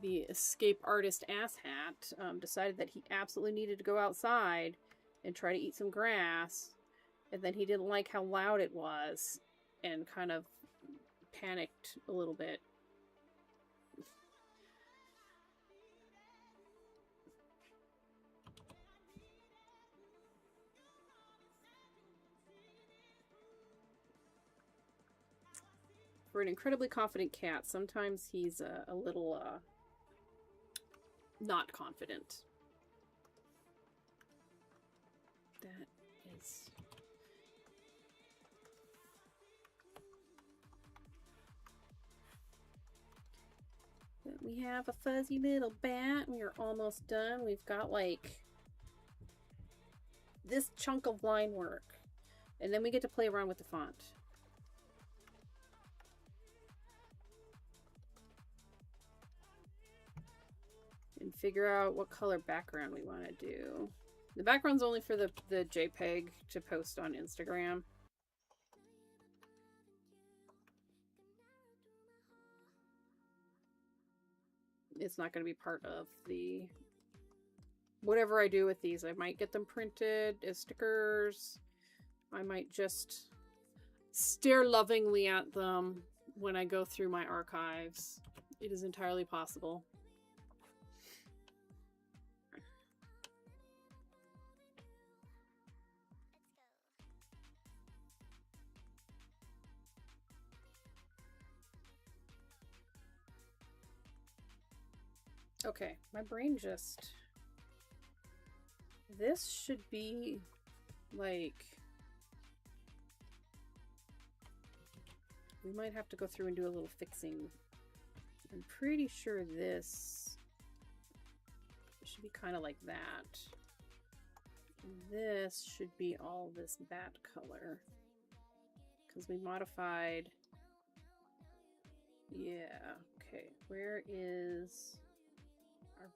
the escape artist asshat, decided that he absolutely needed to go outside and try to eat some grass, and then he didn't like how loud it was and kind of panicked a little bit. For an incredibly confident cat, sometimes he's a little not confident. That is... That We have a fuzzy little bat. We are almost done. We've got like this chunk of line work. And then we get to play around with the font. And figure out what color background we want to do. The background's only for the JPEG to post on Instagram. It's not going to be part of the... Whatever I do with these, I might get them printed as stickers. I might just stare lovingly at them when I go through my archives. It is entirely possible. Okay, my brain just... This should be, like... We might have to go through and do a little fixing. I'm pretty sure this should be kind of like that. This should be all this bat color. Because we modified... Yeah, okay. Where is... our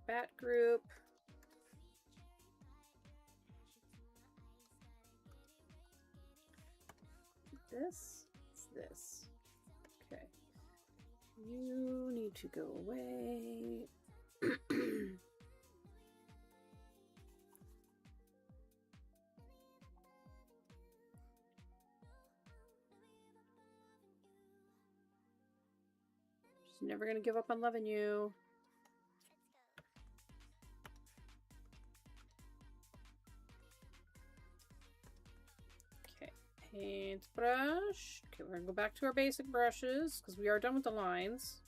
bat group? This is this. Okay. You need to go away. Just never gonna give up on loving you. Paintbrush. Okay, we're gonna go back to our basic brushes because we are done with the lines.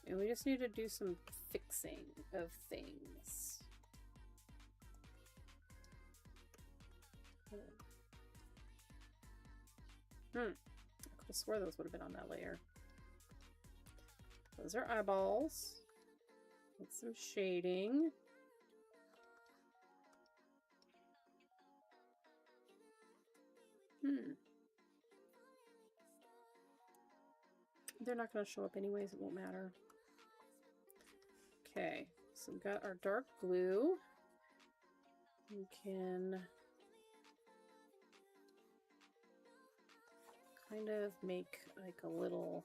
And we just need to do some fixing of things. I could have swore those would have been on that layer. Those are eyeballs. With some shading. They're not going to show up anyways, it won't matter. Okay, so we've got our dark blue. We can kind of make like a little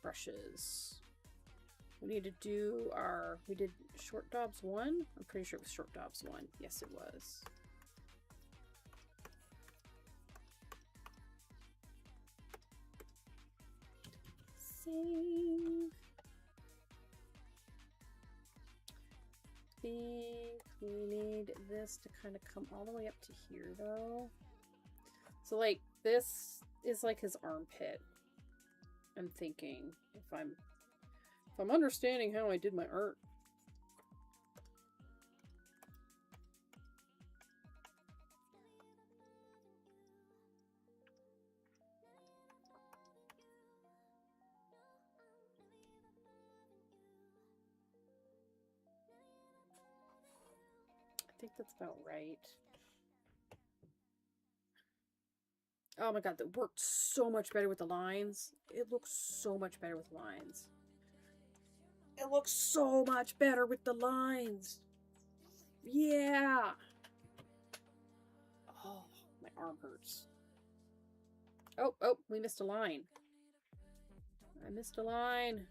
brushes. We need to do our, we did short daubs 1? I'm pretty sure it was short daubs 1. Yes, it was. Save. I think we need this to kind of come all the way up to here though. So like this is like his armpit. I'm thinking if I'm understanding how I did my art. I think that's about right. Oh my god, that worked so much better with the lines. It looks so much better with lines. It looks so much better with the lines. Yeah. Oh, my arm hurts. Oh, we missed a line. I missed a line.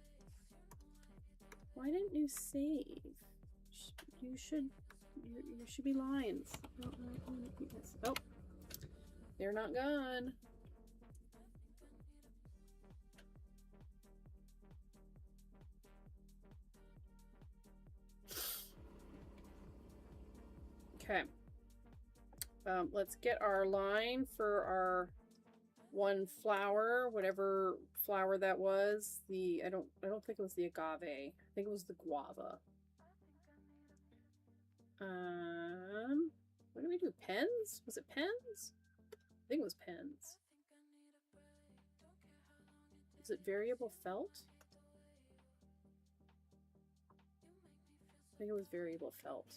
Why didn't you save? You should be lines. Oh, they're not gone. Okay. Let's get our line for our one flower, whatever flower that was. I don't think it was the agave. I think it was the guava. What did we do? Pens? Was it pens? I think it was pens. Is it variable felt? I think it was variable felt.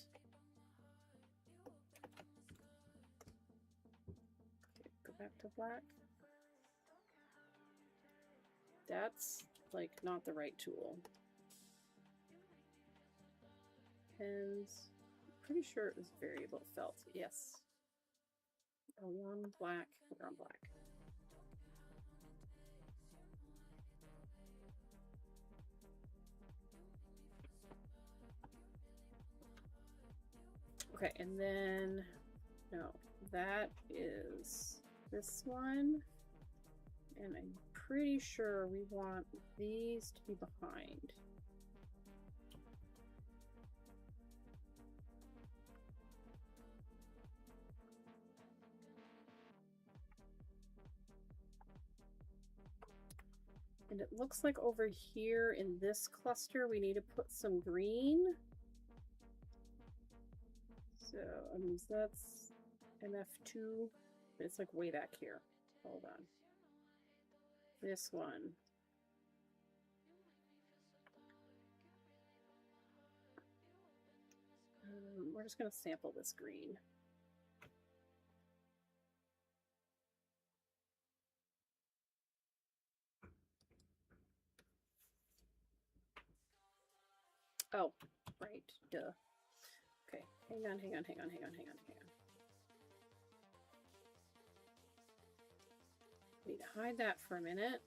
Okay, go back to black. That's like not the right tool. Pens. Pretty sure it was variable felt. Yes. Are we on black? We're on black. Okay, and then no, that is this one. And I'm pretty sure we want these to be behind. And it looks like over here in this cluster, we need to put some green. So, that's MF2. It's like way back here. Hold on. This one. We're just going to sample this green. Oh, right, duh. Okay, hang on. Need to hide that for a minute.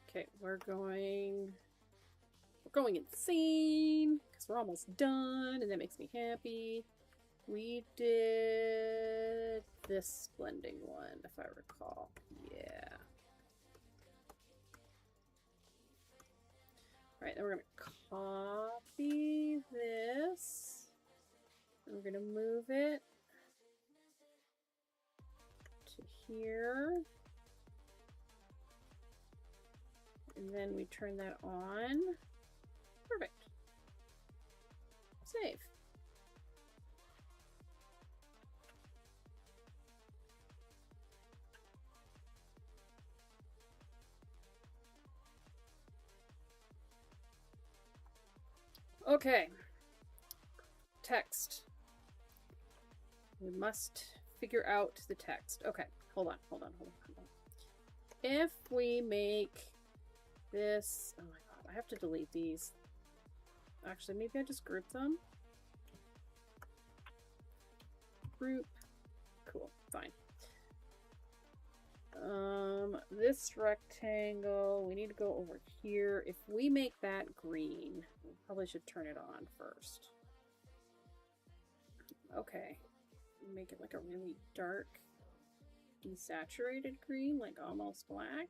Okay, we're going insane because we're almost done, and that makes me happy. We did this blending one, if I recall. Yeah. All right, then we're gonna copy this. And we're gonna move it to here. And then we turn that on. Perfect. Save. Okay. Text. We must figure out the text. Okay, hold on. If we make this, oh my god, I have to delete these. Actually, maybe I just group them. Group. Cool, fine. This rectangle, we need to go over here. If we make that green, we probably should turn it on first. Okay. Make it like a really dark, desaturated green, like almost black.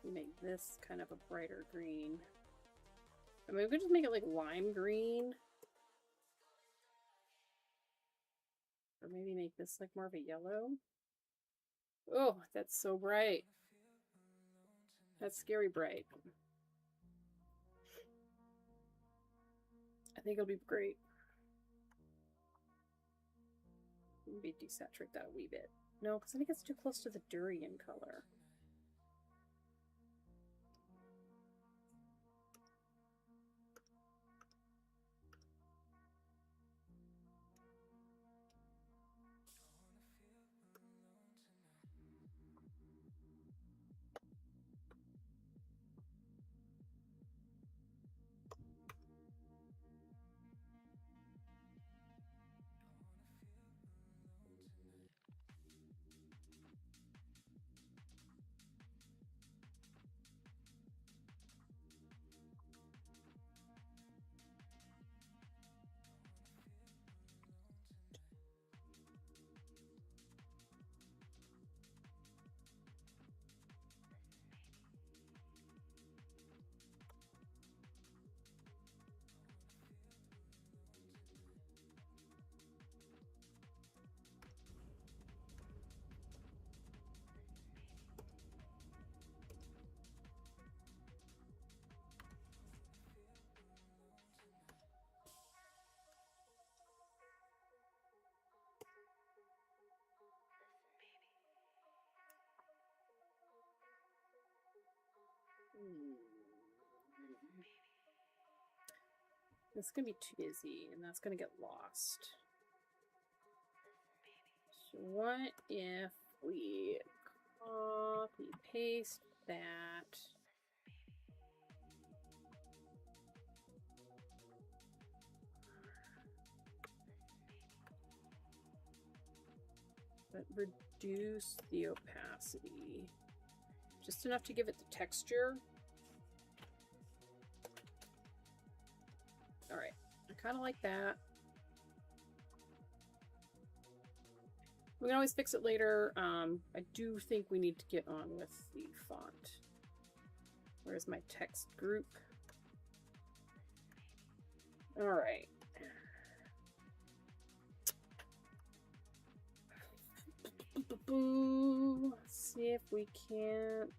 We make this kind of a brighter green. I mean, we could just make it like lime green. Or maybe make this like more of a yellow. Oh, that's so bright. That's scary bright. I think it'll be great. Maybe desaturate that a wee bit. No, because I think it's too close to the durian color. It's gonna be too busy, and that's gonna get lost. So what if we copy paste that? But reduce the opacity. Just enough to give it the texture. Alright, I kind of like that. We can always fix it later. I do think we need to get on with the font. Where's my text group? Alright. Let's see if we can't...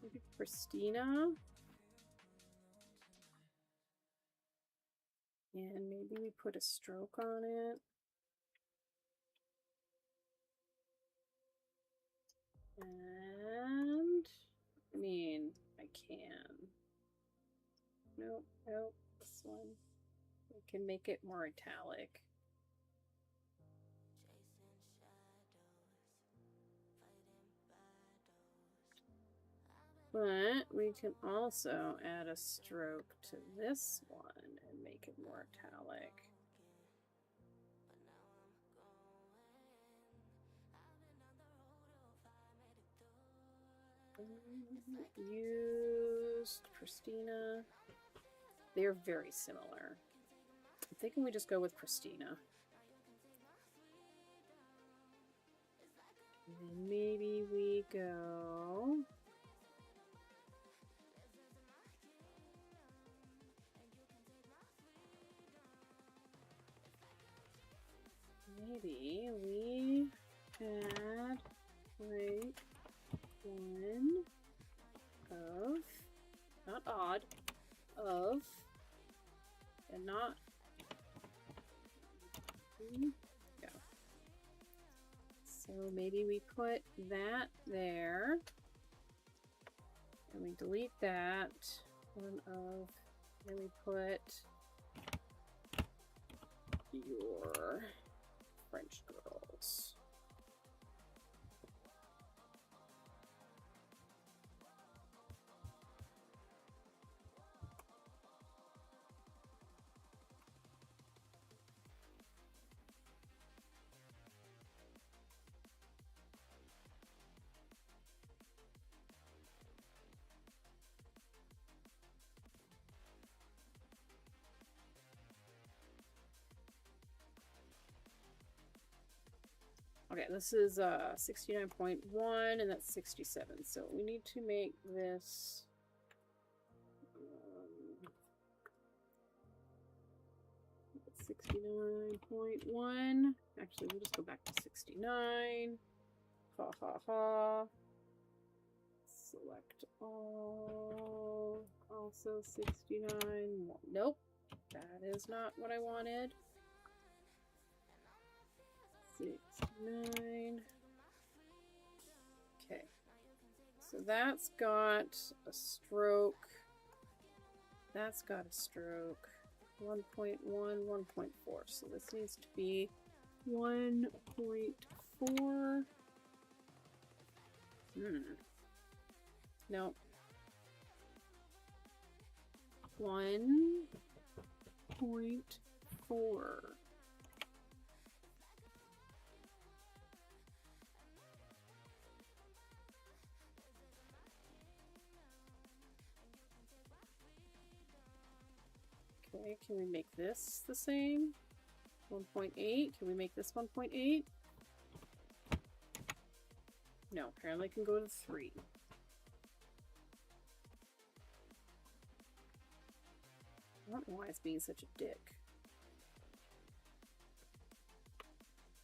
Maybe Christina? And maybe we put a stroke on it. And... I mean, I can. Nope, nope, this one. We can make it more italic. But we can also add a stroke to this one and make it more italic. Used Christina. They're very similar. I'm thinking we just go with Christina. And then maybe we go... Maybe we add like one of, not odd, of, and not, go. So maybe we put that there, and we delete that, one of, and we put your French girls. Okay, this is 69.1 and that's 67. So we need to make this 69.1. Actually, we'll just go back to 69. Ha ha ha. Select all. Also 69. Nope. That is not what I wanted. 69. Okay. So that's got a stroke. That's got a stroke. 1.1, 1.4. So this needs to be 1.4. Nope. 1.4. Okay, can we make this the same? 1.8. Can we make this 1.8? No, apparently I can go to 3. I don't know why it's being such a dick.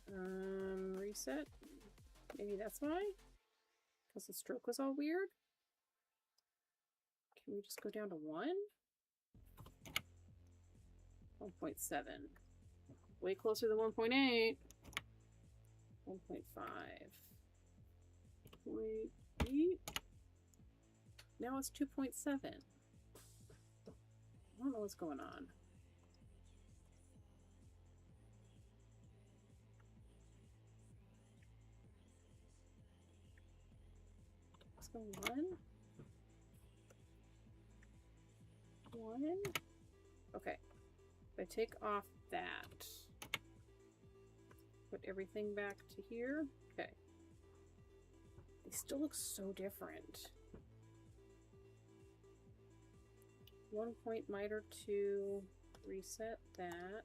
Reset. Maybe that's why? Because the stroke was all weird? Can we just go down to 1? 1.7. Way closer than 1.8. 1.5. 0.8. Now it's 2.7. I don't know what's going on. Let's go 1. 1. Okay. If I take off that, put everything back to here. Okay. They still look so different. 1 point miter 2, reset that.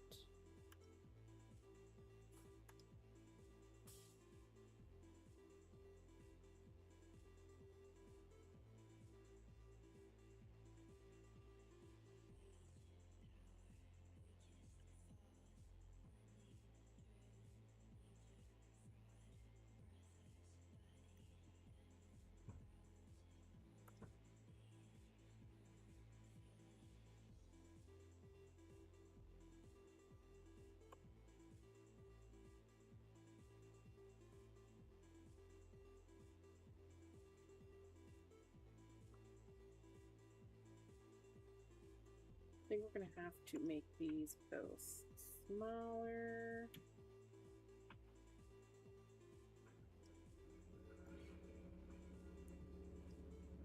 I think we're going to have to make these both smaller.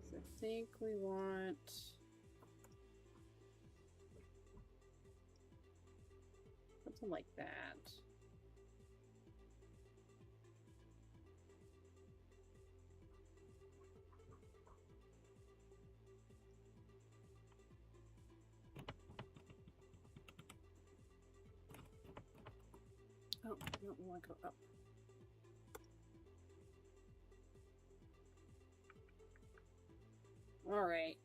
So I think we want something like that. Oh, no, we want to go up. All right.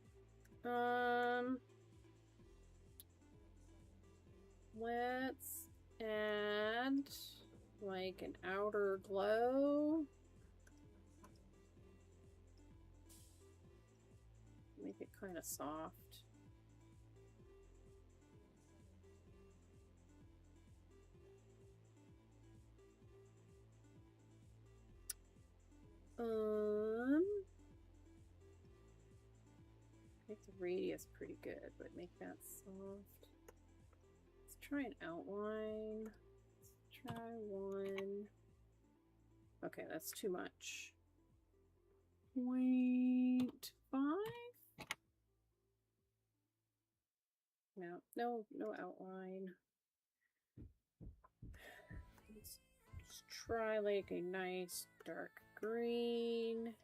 Let's add like an outer glow. Make it kind of soft. Make the radius pretty good, but make that soft. Let's try an outline. Let's try 1. Okay, that's too much. 0.5? No outline. Let's just try like a nice dark green.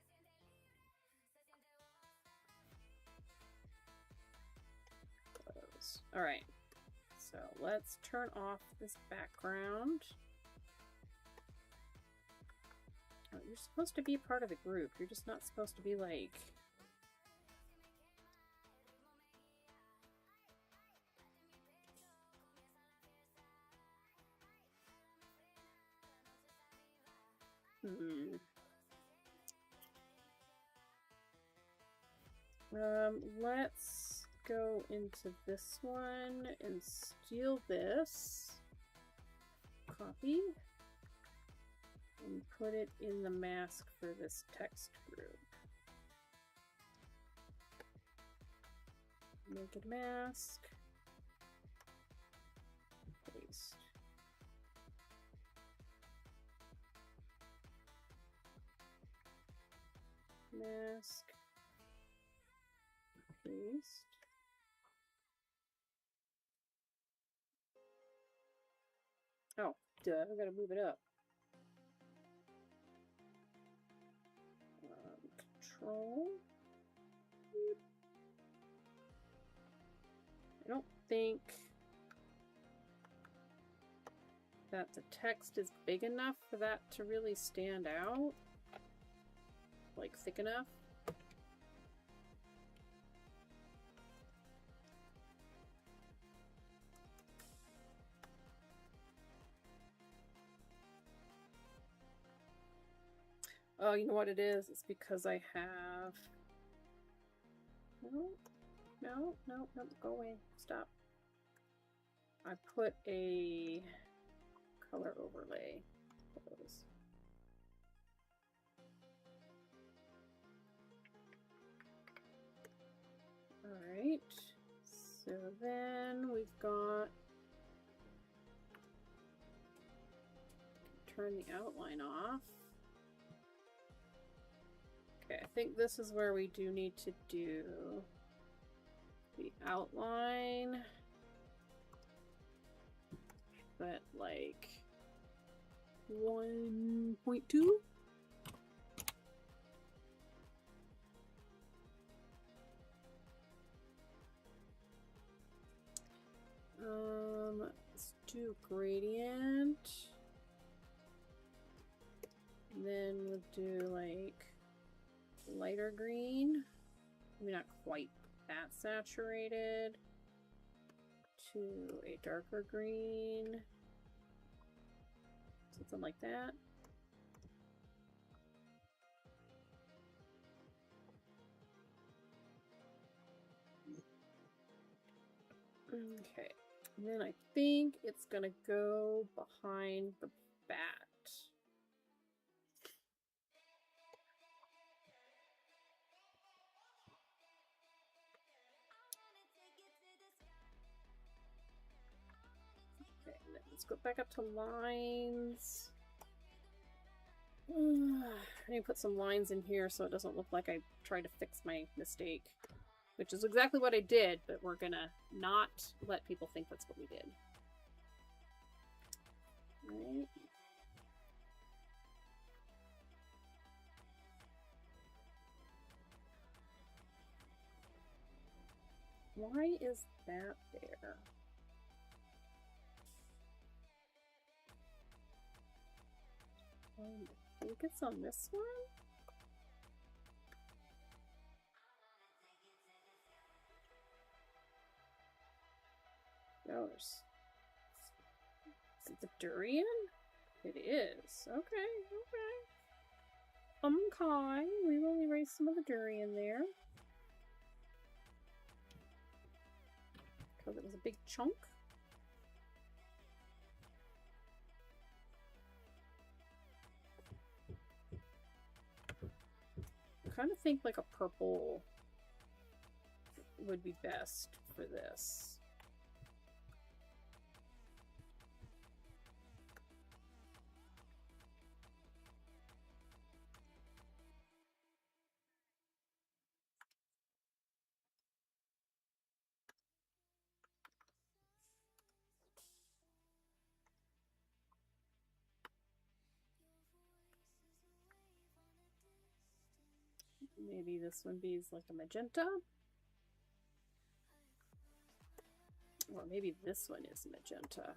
Close. All right. So let's turn off this background. Oh, you're supposed to be part of the group. You're just not supposed to be like... Let's go into this one and steal this. Copy. And put it in the mask for this text group. Make it mask. Paste. Mask. Paste. Oh, duh, I gotta move it up. Control. I don't think that the text is big enough for that to really stand out. Like, thick enough. Oh, you know what it is? It's because I have... No, no, no, no, go away. Stop. I put a color overlay. Close. Alright. So then we've got... Turn the outline off. Okay, I think this is where we do need to do the outline, but like 1.2. Let's do gradient, and then we'll do like lighter green, maybe not quite that saturated, to a darker green, something like that. Okay, and then I think it's gonna go behind the bat. Okay, let's go back up to lines. I need to put some lines in here so it doesn't look like I tried to fix my mistake. Which is exactly what I did, but we're gonna not let people think that's what we did. Right. Why is that there? I think it's on this one? No, is it the durian? It is. Okay, okay. Okay, we will erase some of the durian there. Because it was a big chunk. I kind of think like a purple would be best for this. Maybe this one be like a magenta. Or maybe this one is magenta.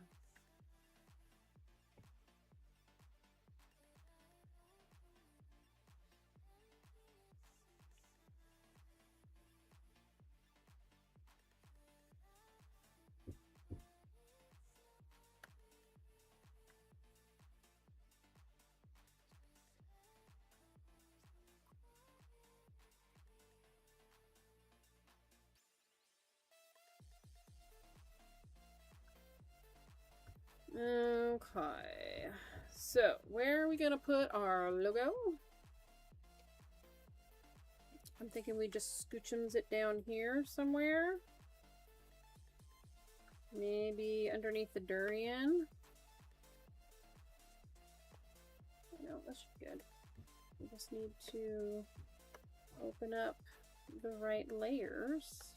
So, where are we gonna put our logo? I'm thinking we just scoochums it down here somewhere. Maybe underneath the durian. No, that should be good. We just need to open up the right layers.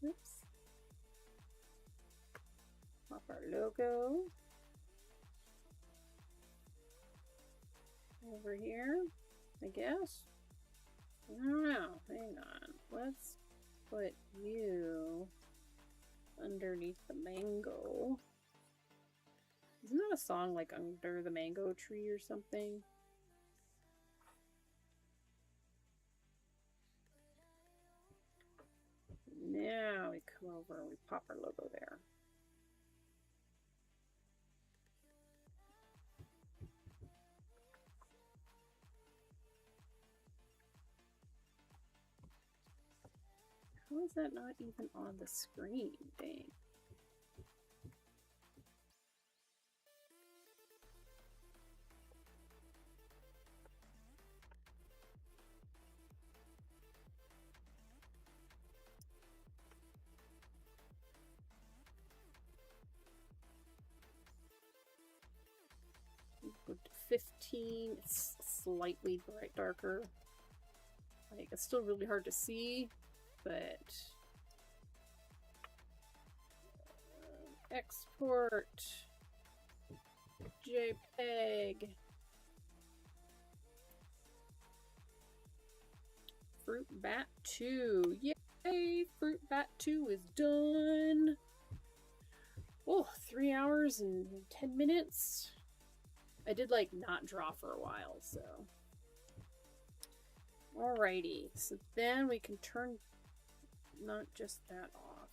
Oops. Pop our logo over here, I guess. I don't know. Hang on. Let's put you underneath the mango. Isn't that a song like Under the Mango Tree or something? Now we come over and we pop our logo there. How is that not even on the screen? Dang. Go to 15. It's slightly darker. Like, it's still really hard to see, but export JPEG. Fruit Bat 2. Yay! Fruit Bat 2 is done. Oh, 3 hours and 10 minutes. I did like not draw for a while, so. Alrighty, so then we can turn not just that off.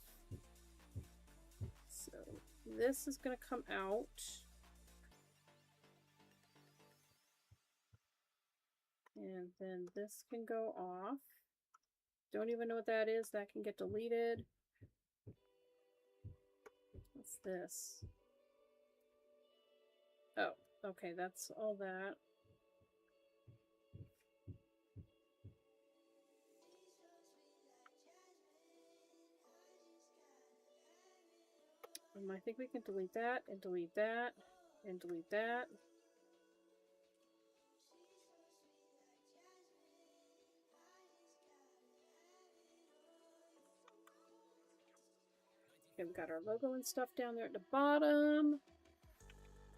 So this is gonna come out. And then this can go off. Don't even know what that is. That can get deleted. What's this? Oh, okay, that's all that. I think we can delete that, and delete that, and delete that. Okay, we got our logo and stuff down there at the bottom.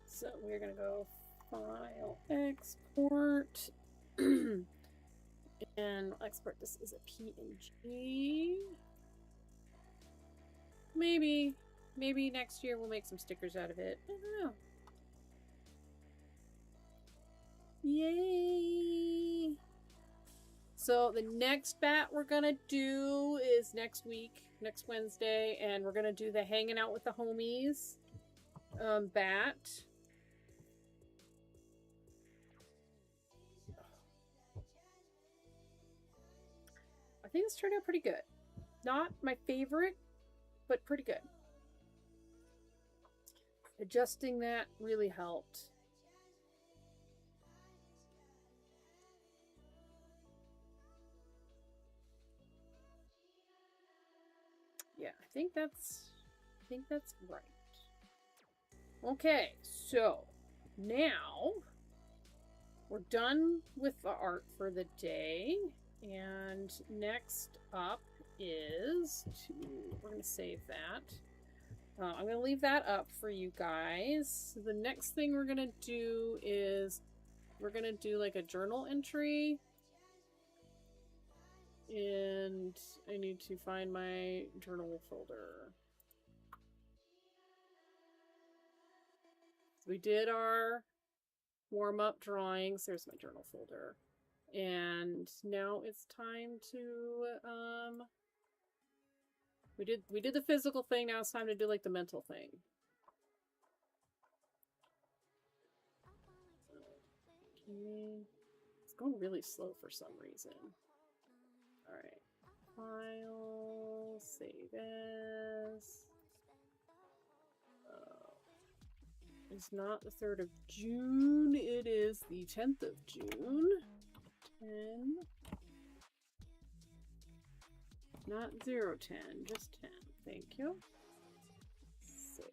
So we're gonna go File, Export, and we'll export this as a PNG. Maybe next year we'll make some stickers out of it. I don't know. Yay! So the next bat we're gonna do is next week, next Wednesday, and we're gonna do the hanging out with the homies bat. I think this turned out pretty good. Not my favorite, but pretty good. Adjusting that really helped. Yeah, I think that's right. Okay, so now we're done with the art for the day, and next up is we're gonna save that. I'm gonna leave that up for you guys. The next thing we're gonna do is we're gonna do like a journal entry. And I need to find my journal folder. We did our warm-up drawings. There's my journal folder. And now it's time to we did the physical thing, now it's time to do like the mental thing. Okay. going really slow for some reason. Alright. File, save as. It's not the 3rd of June, it is the 10th of June. 10. Not 010, just 10. Thank you. Save.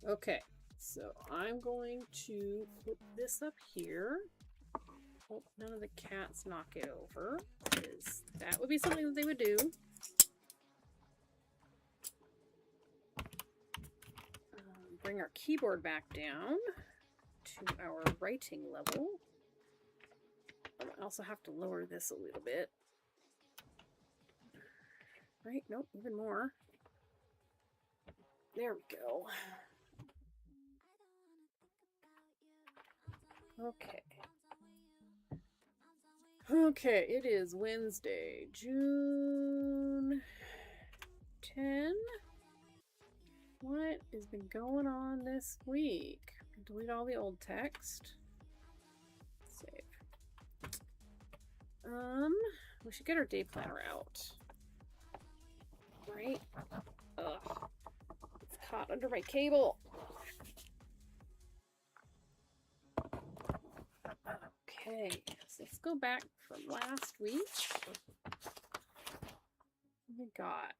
Okay, so I'm going to put this up here. Hope none of the cats knock it over, because that would be something that they would do. Bring our keyboard back down to our writing level. I also have to lower this a little bit. Right, nope, even more. There we go. Okay. Okay, it is Wednesday, June 10. What has been going on this week? Delete all the old text. Save. We should get our day planner out. Right? Ugh. It's caught under my cable. Okay, so let's go back from last week. We got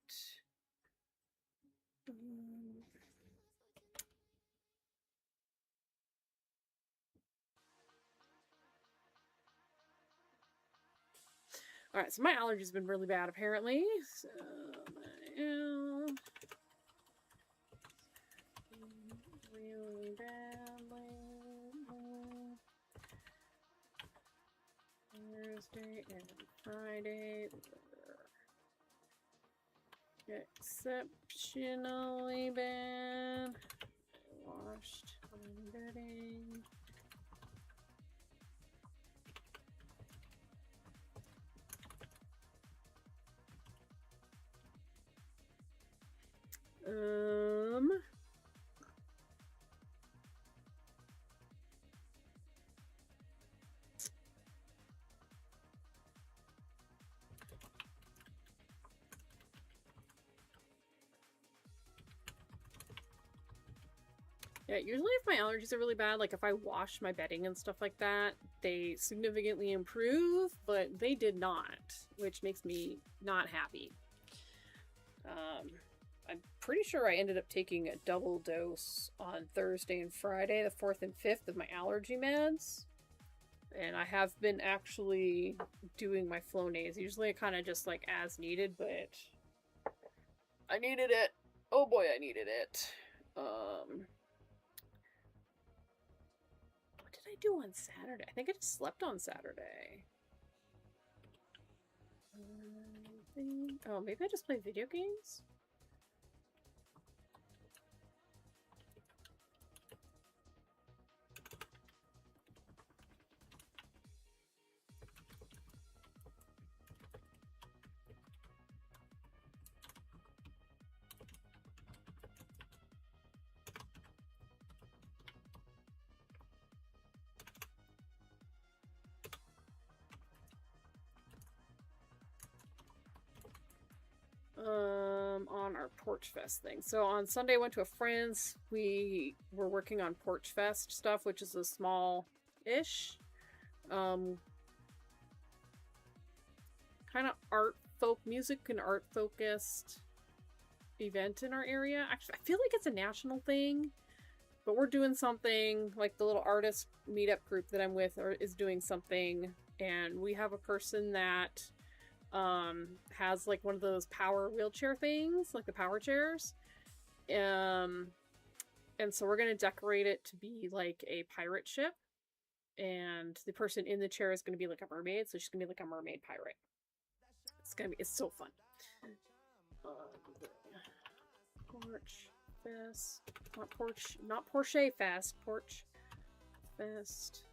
all right, so my allergies have been really bad apparently. So really badly. Thursday and Friday were exceptionally bad. I washed my bedding. Yeah, usually if my allergies are really bad, like if I wash my bedding and stuff like that, they significantly improve, but they did not, which makes me not happy. I'm pretty sure I ended up taking a double dose on Thursday and Friday, the 4th and 5th of my allergy meds. And I have been actually doing my Flonase. Usually I kind of just like as needed, but I needed it. Oh boy, I needed it. What did I do on Saturday? I think I just slept on Saturday. Oh, maybe I just played video games? On our Porch Fest thing. So on Sunday I went to a friend's. We were working on Porch Fest stuff, which is a small-ish kind of art folk music and art focused event in our area. Actually, I feel like it's a national thing, but we're doing something like the little artist meetup group that I'm with is doing something, and we have a person that has like one of those power wheelchair things, like the power chairs. And so we're gonna decorate it to be like a pirate ship, and the person in the chair is gonna be like a mermaid, so she's gonna be like a mermaid pirate. It's so fun. Porch Fest, not Porsche Fest, Porch Fest.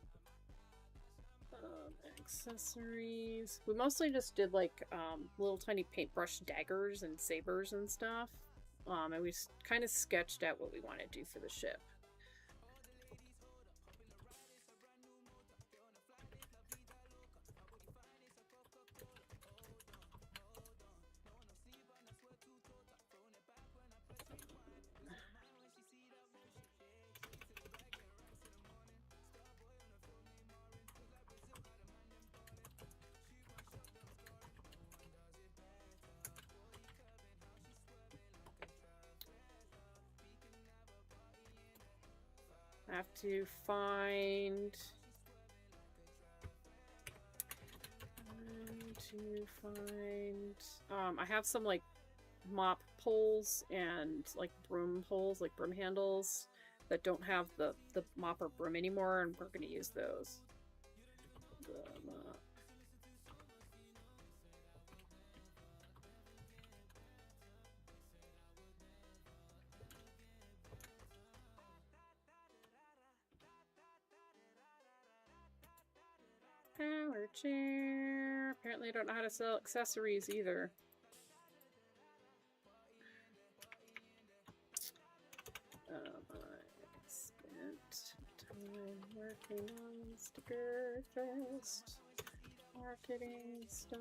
Accessories. We mostly just did like little tiny paintbrush daggers and sabers and stuff. And we kind of sketched out what we want to do for the ship. I have to find... I have some, like, mop poles and, like, broom poles, like broom handles, that don't have the mop or broom anymore, and we're gonna use those. Power chair. Apparently I don't know how to sell accessories either. I spent time working on Sticker Fest, marketing stuff.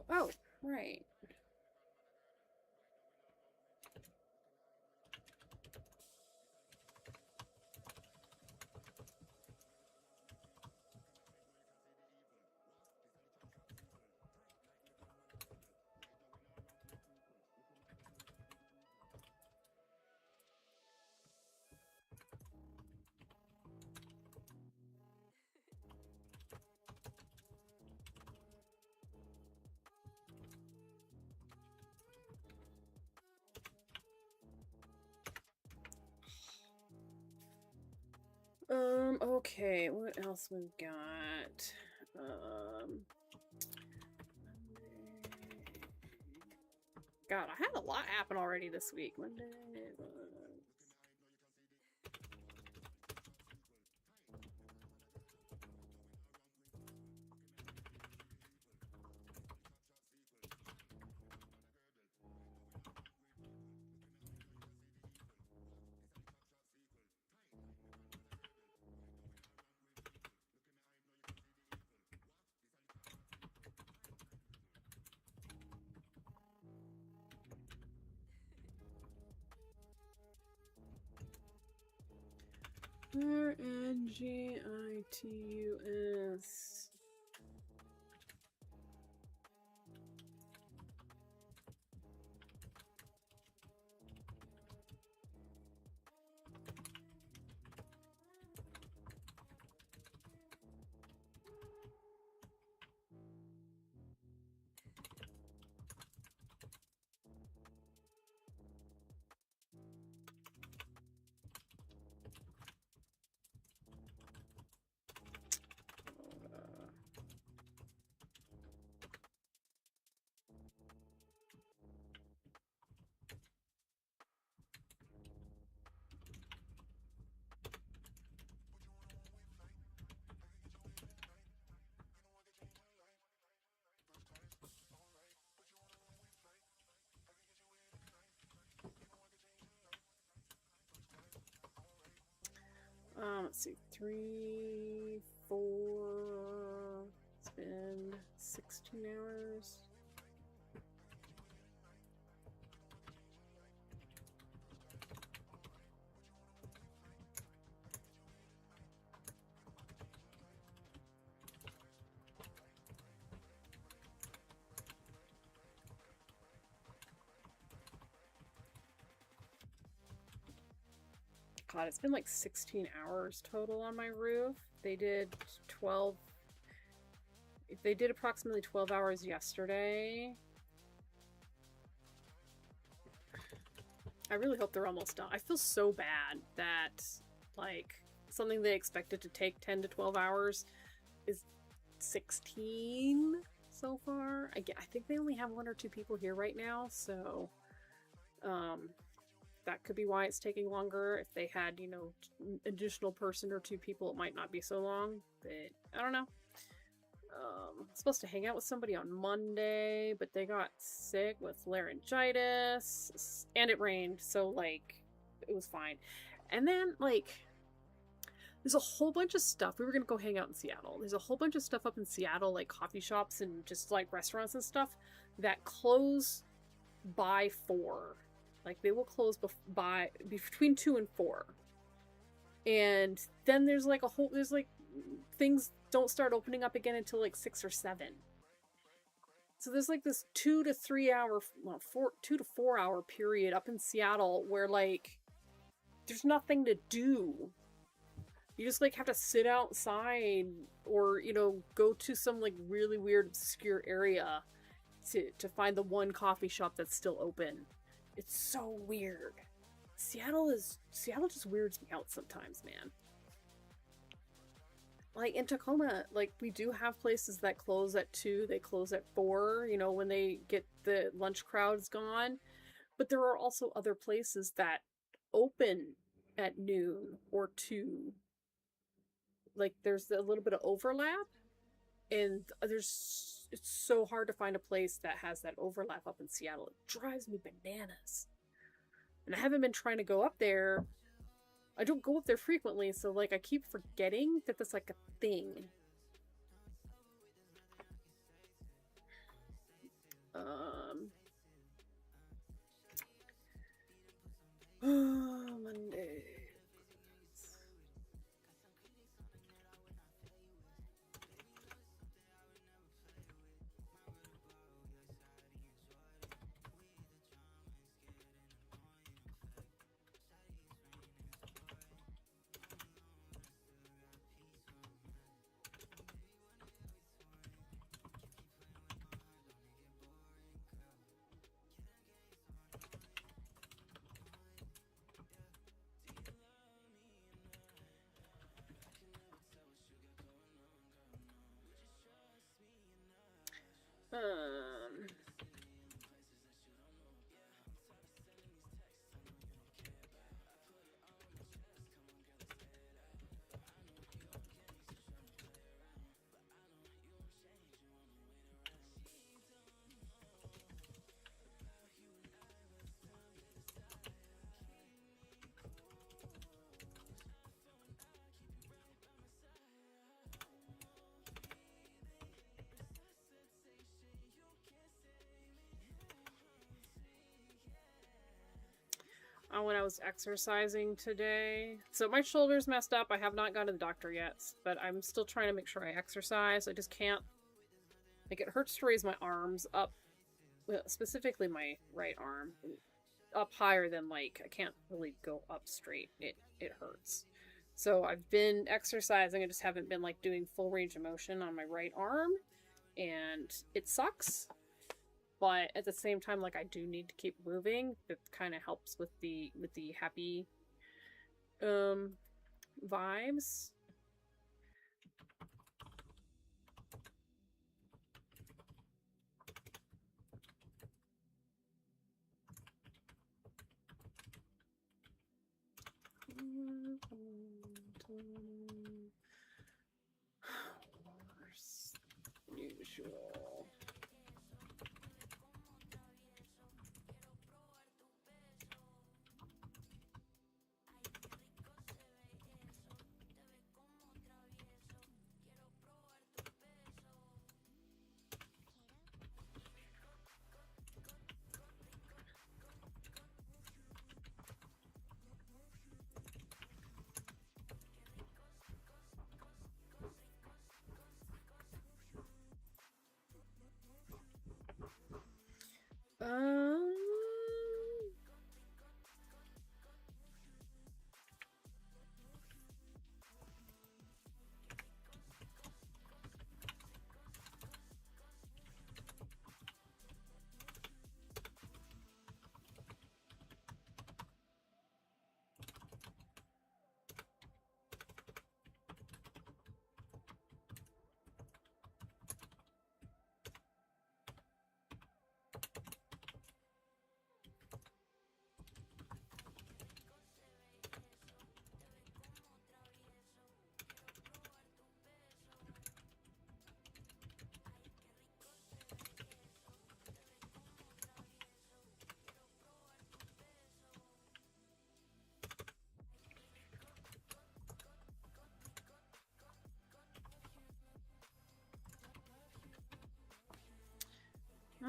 Oh, right. Okay, what else we've got? God, I had a lot happen already this week. Monday was... RNGITUS. Let's see, 3, 4, it's been 16 hours. God, it's been like 16 hours total on my roof. They did 12. They did approximately 12 hours yesterday. I really hope they're almost done. I feel so bad that, like, something they expected to take 10 to 12 hours is 16 so far. I think they only have 1 or 2 people here right now, so that could be why it's taking longer. If they had, you know, additional person or 2 people, it might not be so long, but I don't know. Supposed to hang out with somebody on Monday, but they got sick with laryngitis, and it rained, so like it was fine. And then like there's a whole bunch of stuff. We were gonna go hang out in Seattle. There's a whole bunch of stuff up in Seattle, like coffee shops and just like restaurants and stuff that close by 4. Like they will close by between 2 and 4. And then there's like things don't start opening up again until like 6 or 7. So there's like this 2 to 3 hour, well, 2 to 4 hour period up in Seattle where like there's nothing to do. You just like have to sit outside or, you know, go to some like really weird obscure area to find the one coffee shop that's still open. It's so weird. Seattle just weirds me out sometimes, man. Like in Tacoma, like we do have places that close at 2, they close at 4, you know, when they get the lunch crowds gone. But there are also other places that open at noon or 2. Like there's a little bit of overlap, and it's so hard to find a place that has that overlap up in Seattle. It drives me bananas. And I haven't been trying to go up there. I don't go up there frequently, so like I keep forgetting that that's like a thing. Monday. Um, when I was exercising today. So my shoulder's messed up. I have not gone to the doctor yet, but I'm still trying to make sure I exercise. I just can't. Like, it hurts to raise my arms up, specifically my right arm, up higher than, like, I can't really go up straight. It hurts. So I've been exercising. I just haven't been, like, doing full range of motion on my right arm. And it sucks. But at the same time, like, I do need to keep moving. It kind of helps with the happy vibes. Worse than usual.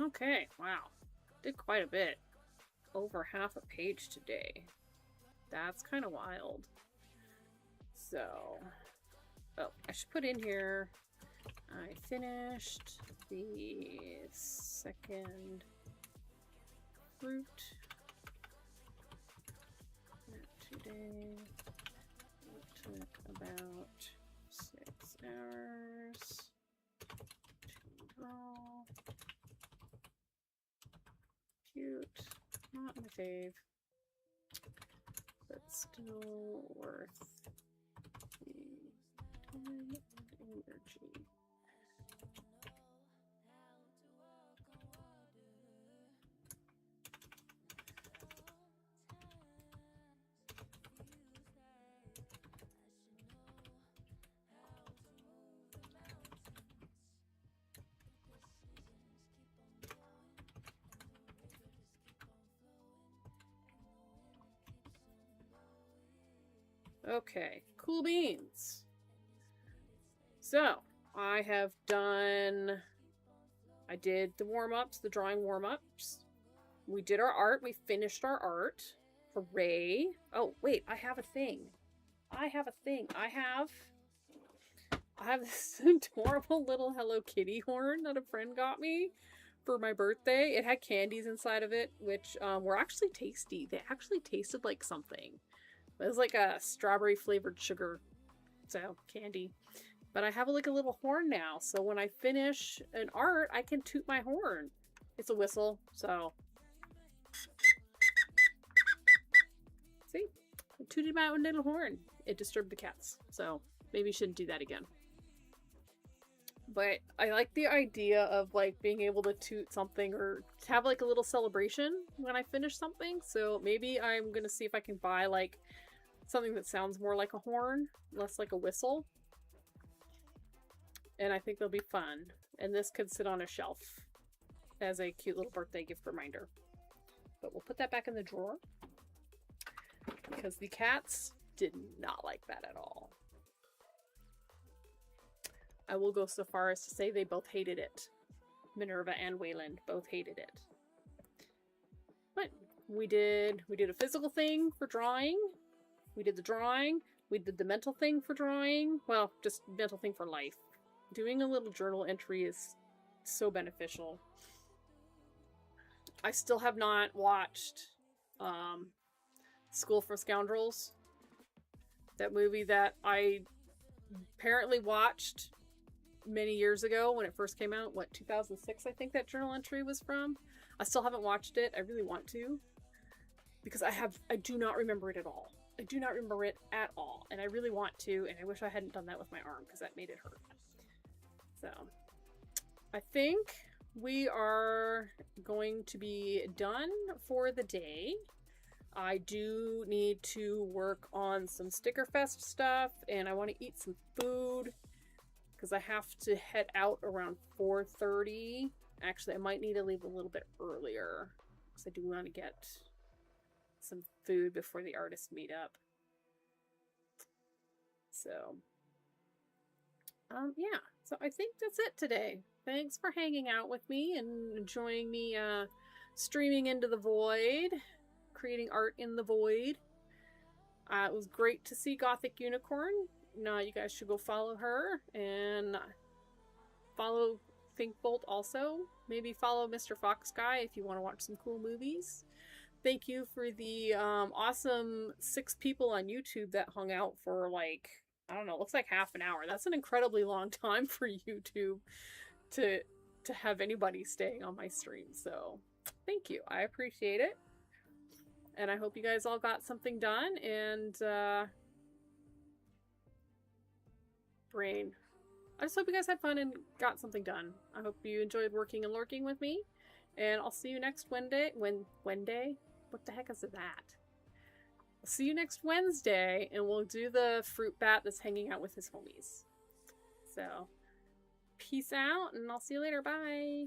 Okay, wow. Did quite a bit. Over half a page today. That's kind of wild. So, oh, I should put in here, I finished the second fruit today. It took about 6 hours to draw. Cute. Not my fave, but still worth the time and energy. Okay, cool beans. So, I did the warm-ups, the drawing warm-ups. We did our art, we finished our art. Hooray. Oh, wait, I have a thing. I have this adorable little Hello Kitty horn that a friend got me for my birthday. It had candies inside of it, which were actually tasty. They actually tasted like something. It was like a strawberry flavored sugar candy. But I have like a little horn now, so when I finish an art, I can toot my horn. It's a whistle, so. See? I tooted my own little horn. It disturbed the cats, so maybe shouldn't do that again. But I like the idea of like being able to toot something or have like a little celebration when I finish something. So maybe I'm gonna see if I can buy like something that sounds more like a horn, less like a whistle. And I think they'll be fun. And this could sit on a shelf as a cute little birthday gift reminder. But we'll put that back in the drawer because the cats did not like that at all. I will go so far as to say they both hated it. Minerva and Wayland both hated it. But we did a physical thing for drawing. We did the drawing. We did the mental thing for drawing. Well, just mental thing for life. Doing a little journal entry is so beneficial. I still have not watched School for Scoundrels. That movie that I apparently watched many years ago when it first came out. What, 2006 I think that journal entry was from. I still haven't watched it. I really want to. Because I do not remember it at all. I do not remember it at all. And I really want to, and I wish I hadn't done that with my arm because that made it hurt. So, I think we are going to be done for the day. I do need to work on some Sticker Fest stuff, and I want to eat some food because I have to head out around 4:30. Actually, I might need to leave a little bit earlier because I do want to get some food before the artist meetup. So, yeah. So I think that's it today. Thanks for hanging out with me and enjoying me streaming into the void, creating art in the void. It was great to see Gothic Unicorn. Now you guys should go follow her and follow Thinkbolt also. Maybe follow Mr. Fox Guy if you want to watch some cool movies. Thank you for the awesome 6 people on YouTube that hung out for like, I don't know, looks like half an hour. That's an incredibly long time for YouTube to have anybody staying on my stream. So thank you. I appreciate it. And I hope you guys all got something done. And brain. I just hope you guys had fun and got something done. I hope you enjoyed working and lurking with me. And I'll see you next Wednesday. Wednesday? What the heck is that? I'll see you next Wednesday, and we'll do the fruit bat that's hanging out with his homies. So, peace out, and I'll see you later. Bye!